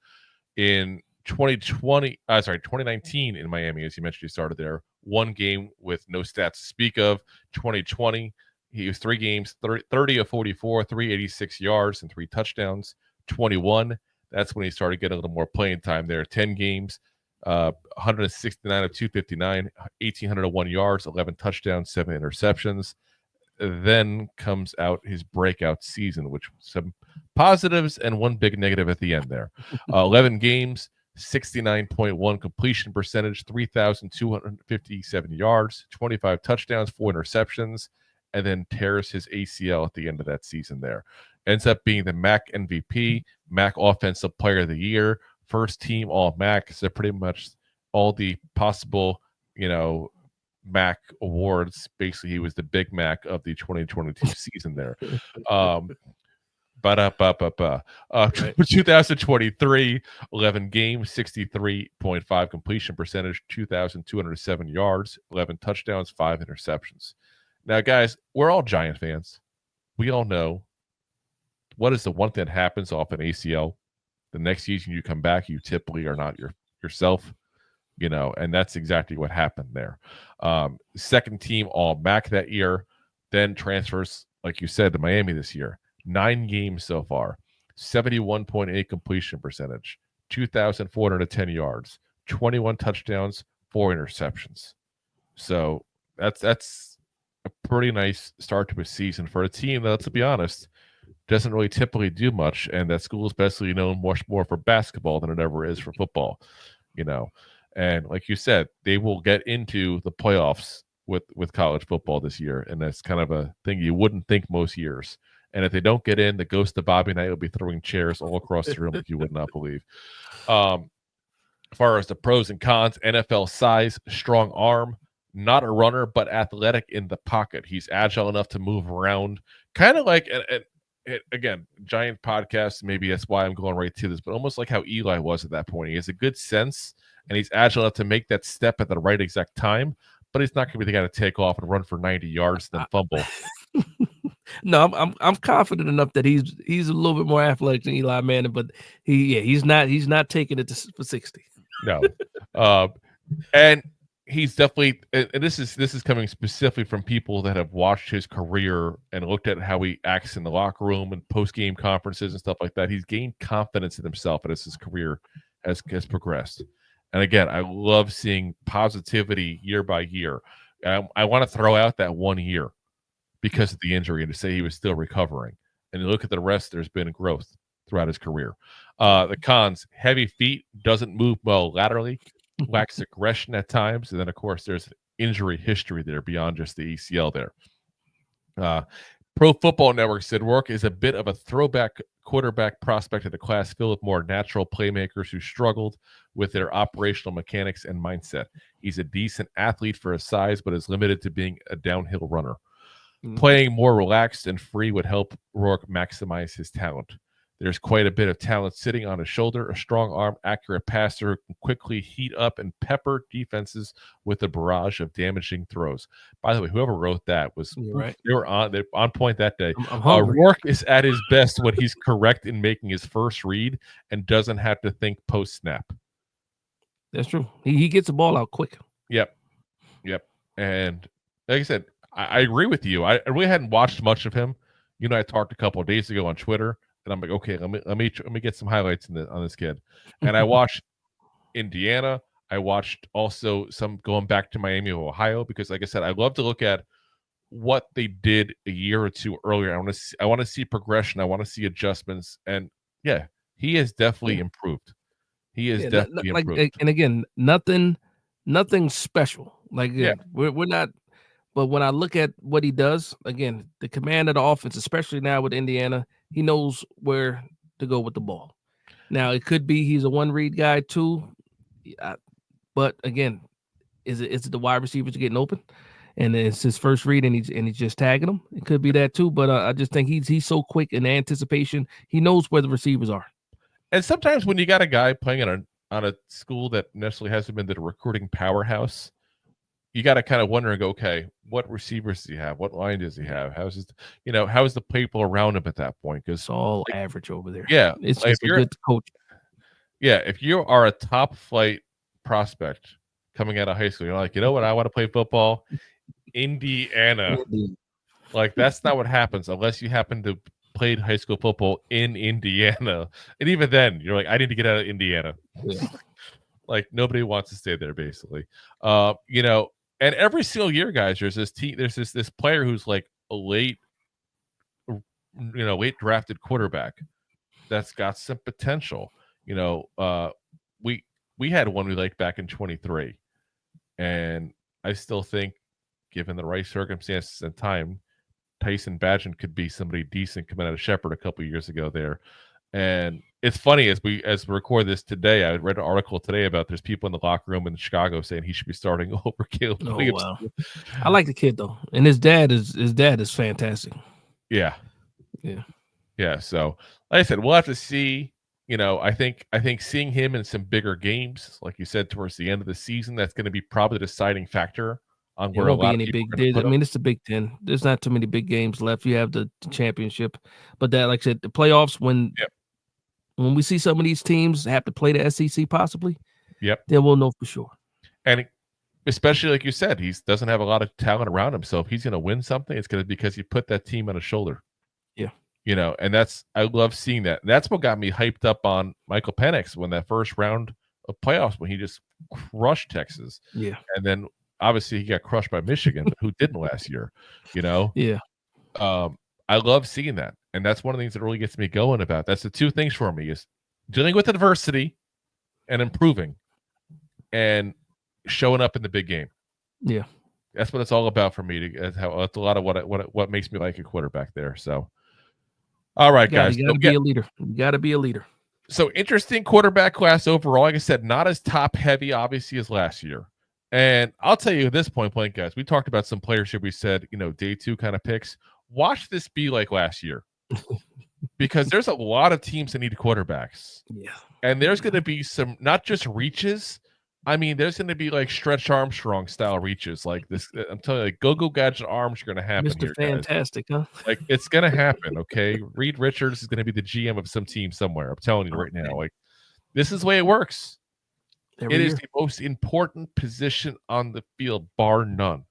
In 2019 in Miami, as you mentioned, he started there. 1 game with no stats to speak of. 2020, he was 3 games, 30 of 44, 386 yards and 3 touchdowns. 21, that's when he started getting a little more playing time there. 10 games, 169 of 259, 1,801 yards, 11 touchdowns, 7 interceptions. Then comes out his breakout season, which was some positives and 1 big negative at the end there. 11 games, 69.1 completion percentage, 3,257 yards, 25 touchdowns, 4 interceptions, and then tears his ACL at the end of that season there. Ends up being the MAC MVP, MAC Offensive Player of the Year, first team All-MAC. So pretty much all the possible, MAC awards. Basically, he was the Big Mac of the 2022 season there. 2023, 11 games, 63.5 completion percentage, 2,207 yards, 11 touchdowns, 5 interceptions. Now, guys, we're all Giant fans. We all know what is the one thing that happens off an ACL. The next season you come back, you typically are not yourself, and that's exactly what happened there. Second team All-MAC that year, then transfers, like you said, to Miami this year. 9 games so far, 71.8 completion percentage, 2,410 yards, 21 touchdowns, 4 interceptions. So that's a pretty nice start to a season for a team that, let's be honest, doesn't really typically do much, and that school is basically known much more for basketball than it ever is for football, And like you said, they will get into the playoffs with college football this year, and that's kind of a thing you wouldn't think most years. And if they don't get in, the ghost of Bobby Knight will be throwing chairs all across the room that you would not believe. As far as the pros and cons, NFL size, strong arm, not a runner, but athletic in the pocket. He's agile enough to move around, kind of like, again, Giant podcast, maybe that's why I'm going right to this, but almost like how Eli was at that point. He has a good sense, and he's agile enough to make that step at the right exact time, but he's not going to be the guy to take off and run for 90 yards then fumble. No, I'm confident enough that he's a little bit more athletic than Eli Manning, but he's not taking it for 60. No, and he's definitely, and this is coming specifically from people that have watched his career and looked at how he acts in the locker room and post game conferences and stuff like that. He's gained confidence in himself as his career has progressed. And again, I love seeing positivity year by year. I want to throw out that 1 year because of the injury and to say he was still recovering. And you look at the rest, there's been growth throughout his career. The cons, heavy feet, doesn't move well laterally, lacks aggression at times. And then, of course, there's injury history there beyond just the ACL there. Pro Football Network said Rourke is a bit of a throwback quarterback prospect in a class filled with more natural playmakers who struggled with their operational mechanics and mindset. He's a decent athlete for his size, but is limited to being a downhill runner. Playing more relaxed and free would help Rourke maximize his talent. There's quite a bit of talent sitting on his shoulder, a strong arm, accurate passer who can quickly heat up and pepper defenses with a barrage of damaging throws. By the way, whoever wrote that was right. They're on point that day. I'm hungry. Rourke is at his best when he's correct in making his first read and doesn't have to think post-snap. That's true. He gets the ball out quick. Yep. And like I said, I agree with you. I really hadn't watched much of him. You know, I talked a couple of days ago on Twitter. And I'm like, okay, let me get some highlights on this kid. And I watched Indiana. I watched also some going back to Miami of Ohio because, like I said, I love to look at what they did a year or two earlier. I want to see progression. I want to see adjustments. And yeah, he has definitely improved. He is definitely improved. And again, nothing special. Like we're not. But when I look at what he does, again, the command of the offense, especially now with Indiana, he knows where to go with the ball. Now, it could be he's a one-read guy too, but again, is it the wide receivers getting open, and it's his first read, and he's just tagging them? It could be that too, but I just think he's so quick in anticipation. He knows where the receivers are. And sometimes when you got a guy playing on a school that necessarily hasn't been the recruiting powerhouse, you got to kind of wonder and go, okay, what receivers does he have? What line does he have? How is the people around him at that point? Because it's all average over there. Yeah, it's just a good coach. Yeah, if you are a top flight prospect coming out of high school, you're like, you know what? I want to play football, Indiana. Like that's not what happens unless you happen to play high school football in Indiana, and even then, you're like, I need to get out of Indiana. Yeah. Like nobody wants to stay there, basically. And every single year, guys, there's this player who's like a late drafted quarterback that's got some potential. We had one we liked back in 23, and I still think, given the right circumstances and time, Tyson Bagent could be somebody decent coming out of Shepherd a couple of years ago there. And it's funny as we record this today, I read an article today about there's people in the locker room in Chicago saying he should be starting over Caleb Williams. Wow. I like the kid though, and his dad is fantastic. Yeah. So like I said, we'll have to see. I think seeing him in some bigger games, like you said, towards the end of the season, that's going to be probably the deciding factor on where a lot of people are big. I mean, it's the Big Ten. There's not too many big games left. You have the championship, but that, like I said, the playoffs when we see some of these teams have to play the SEC possibly, then we'll know for sure. And especially like you said, he doesn't have a lot of talent around him. So if he's going to win something, it's going to be because he put that team on his shoulder. Yeah. And I love seeing that. And that's what got me hyped up on Michael Penix when that first round of playoffs, when he just crushed Texas. Yeah. And then obviously he got crushed by Michigan, who didn't last year, Yeah. I love seeing that. And that's one of the things that really gets me going about. That's the two things for me is dealing with adversity and improving and showing up in the big game. Yeah. That's what it's all about for me. That's a lot of what makes me like a quarterback there. So, all right, guys. You got to be a leader. You got to be a leader. So interesting quarterback class overall. Like I said, not as top heavy, obviously, as last year. And I'll tell you at this point, guys, we talked about some players here. We said, day two kind of picks. Watch this be like last year. Because there's a lot of teams that need quarterbacks. Yeah. And there's going to be some, not just reaches. I mean, there's going to be like Stretch Armstrong style reaches like this. I'm telling you, like go-go gadget arms are going to happen. Mr. Fantastic, guys. Huh? Like it's going to happen. Okay. Reed Richards is going to be the GM of some team somewhere. I'm telling you right now, like this is the way it works. It is the most important position on the field, bar none.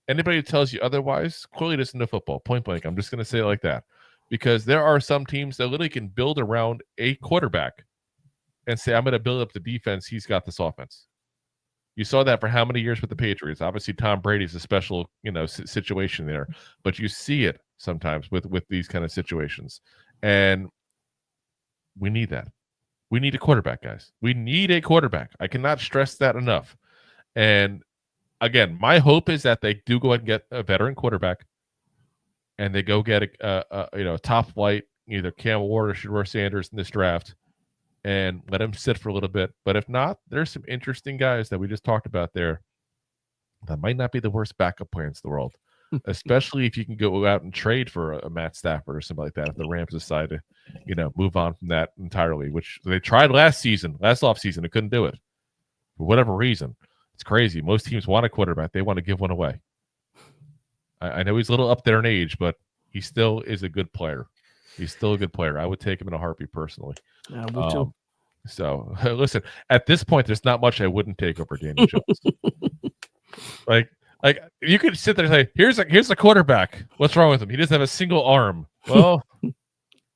Anybody who tells you otherwise clearly doesn't know football. Point blank. I'm just going to say it like that. Because there are some teams that literally can build around a quarterback and say, I'm going to build up the defense. He's got this offense. You saw that for how many years with the Patriots? Obviously, Tom Brady's a special, situation there. But you see it sometimes with these kind of situations. And we need that. We need a quarterback, guys. We need a quarterback. I cannot stress that enough. And again, my hope is that they do go ahead and get a veteran quarterback, and they go get a top flight, either Cam Ward or Shedeur Sanders in this draft, and let him sit for a little bit. But if not, there's some interesting guys that we just talked about there that might not be the worst backup plans in the world, especially if you can go out and trade for a Matt Stafford or something like that. If the Rams decide to, move on from that entirely, which they tried last offseason, they couldn't do it for whatever reason. It's crazy. Most teams want a quarterback. They want to give one away. I know he's a little up there in age, but he still is a good player. He's still a good player. I would take him in a heartbeat personally. I would too. So listen, at this point, there's not much I wouldn't take over Daniel Jones. like you could sit there and say, here's a quarterback. What's wrong with him? He doesn't have a single arm. Well,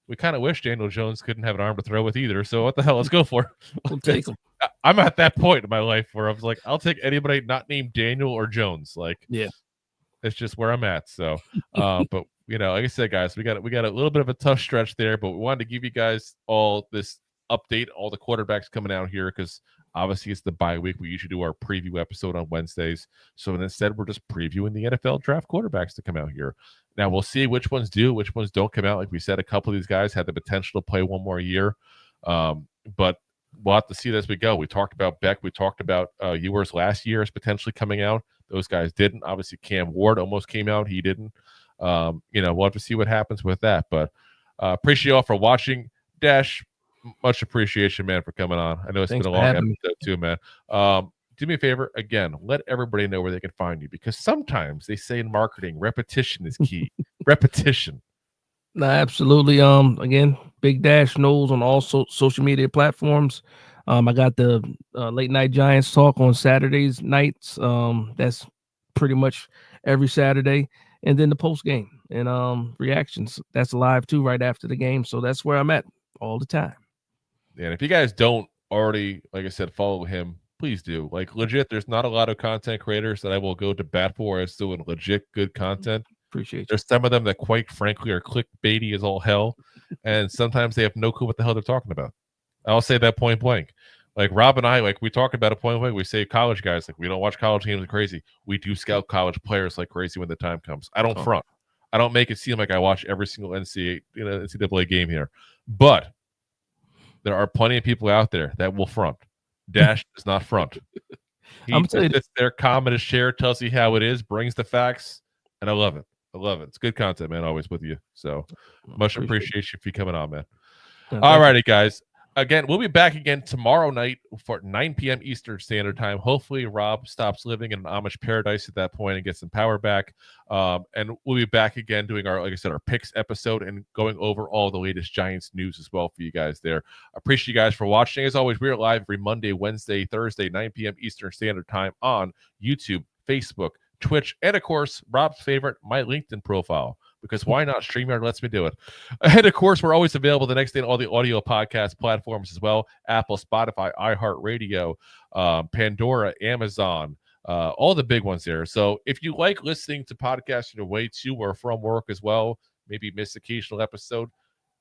we kind of wish Daniel Jones couldn't have an arm to throw with either. So what the hell? Let's go for it. We'll take him. I'm at that point in my life where I was like, I'll take anybody not named Daniel or Jones. Like, yeah, it's just where I'm at. So, but like I said, guys, we got a little bit of a tough stretch there, but we wanted to give you guys all this update, all the quarterbacks coming out here, because obviously it's the bye week. We usually do our preview episode on Wednesdays. So instead, we're just previewing the NFL draft quarterbacks to come out here. Now we'll see which ones do, which ones don't come out. Like we said, a couple of these guys had the potential to play one more year. But we'll have to see it as we go. We talked about Beck. We talked about Ewers last year as potentially coming out. Those guys didn't. Obviously, Cam Ward almost came out. He didn't. We'll have to see what happens with that. But appreciate you all for watching. Dash, much appreciation, man, for coming on. I know it's been a long episode too, man. Do me a favor, again, let everybody know where they can find you, because sometimes they say in marketing, repetition is key. Repetition. No, absolutely. Again, Big Dash knows on all social media platforms. I got the late night Giants talk on Saturdays nights. That's pretty much every Saturday, and then the post game and reactions. That's live too, right after the game. So that's where I'm at all the time. And if you guys don't already, like I said, follow him, please do. Like, legit, there's not a lot of content creators that I will go to bat for as doing legit good content. Appreciate you. There's some of them that, quite frankly, are clickbaity as all hell, and sometimes they have no clue what the hell they're talking about. I'll say that point blank. Like Rob and I, like we talk about a point blank. We say college guys, like we don't watch college games like crazy. We do scout college players like crazy when the time comes. I don't front. I don't make it seem like I watch every single NCAA game here, but there are plenty of people out there that will front. Dash does not front. He sits there, calm in his chair, tells you how it is, brings the facts, and I love it. I love it. It's good content, man, always with you. So much appreciation for you coming on, man. All righty, guys. Again, we'll be back again tomorrow night for 9 p.m. Eastern Standard Time. Hopefully, Rob stops living in an Amish paradise at that point and gets some power back. And we'll be back again doing our, like I said, our picks episode and going over all the latest Giants news as well for you guys there. Appreciate you guys for watching. As always, we're live every Monday, Wednesday, Thursday, 9 p.m. Eastern Standard Time on YouTube, Facebook, Twitch, and of course, Rob's favorite, my LinkedIn profile. Because why not? StreamYard lets me do it. And of course, we're always available the next day on all the audio podcast platforms as well. Apple, Spotify, iHeartRadio, Pandora, Amazon, all the big ones there. So if you like listening to podcasts on your way to or from work as well, maybe miss occasional episode,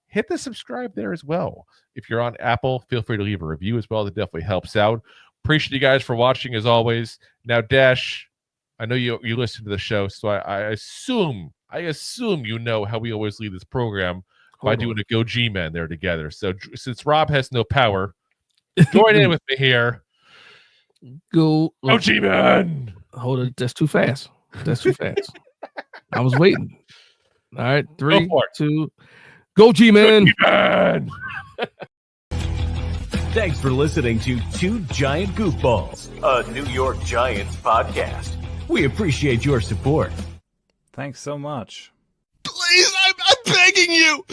hit the subscribe there as well. If you're on Apple, feel free to leave a review as well. That definitely helps out. Appreciate you guys for watching as always. Now, Dash, I know you listen to the show, so I assume you know how we always lead this program by doing a Go G-Man there together. So since Rob has no power, join in with me here. Go G-Man! Hold it. That's too fast. That's too fast. I was waiting. All right. 3, 2, go G-Man! G-Man! Thanks for listening to Two Giant Goofballs, a New York Giants podcast. We appreciate your support. Thanks so much. Please, I'm begging you.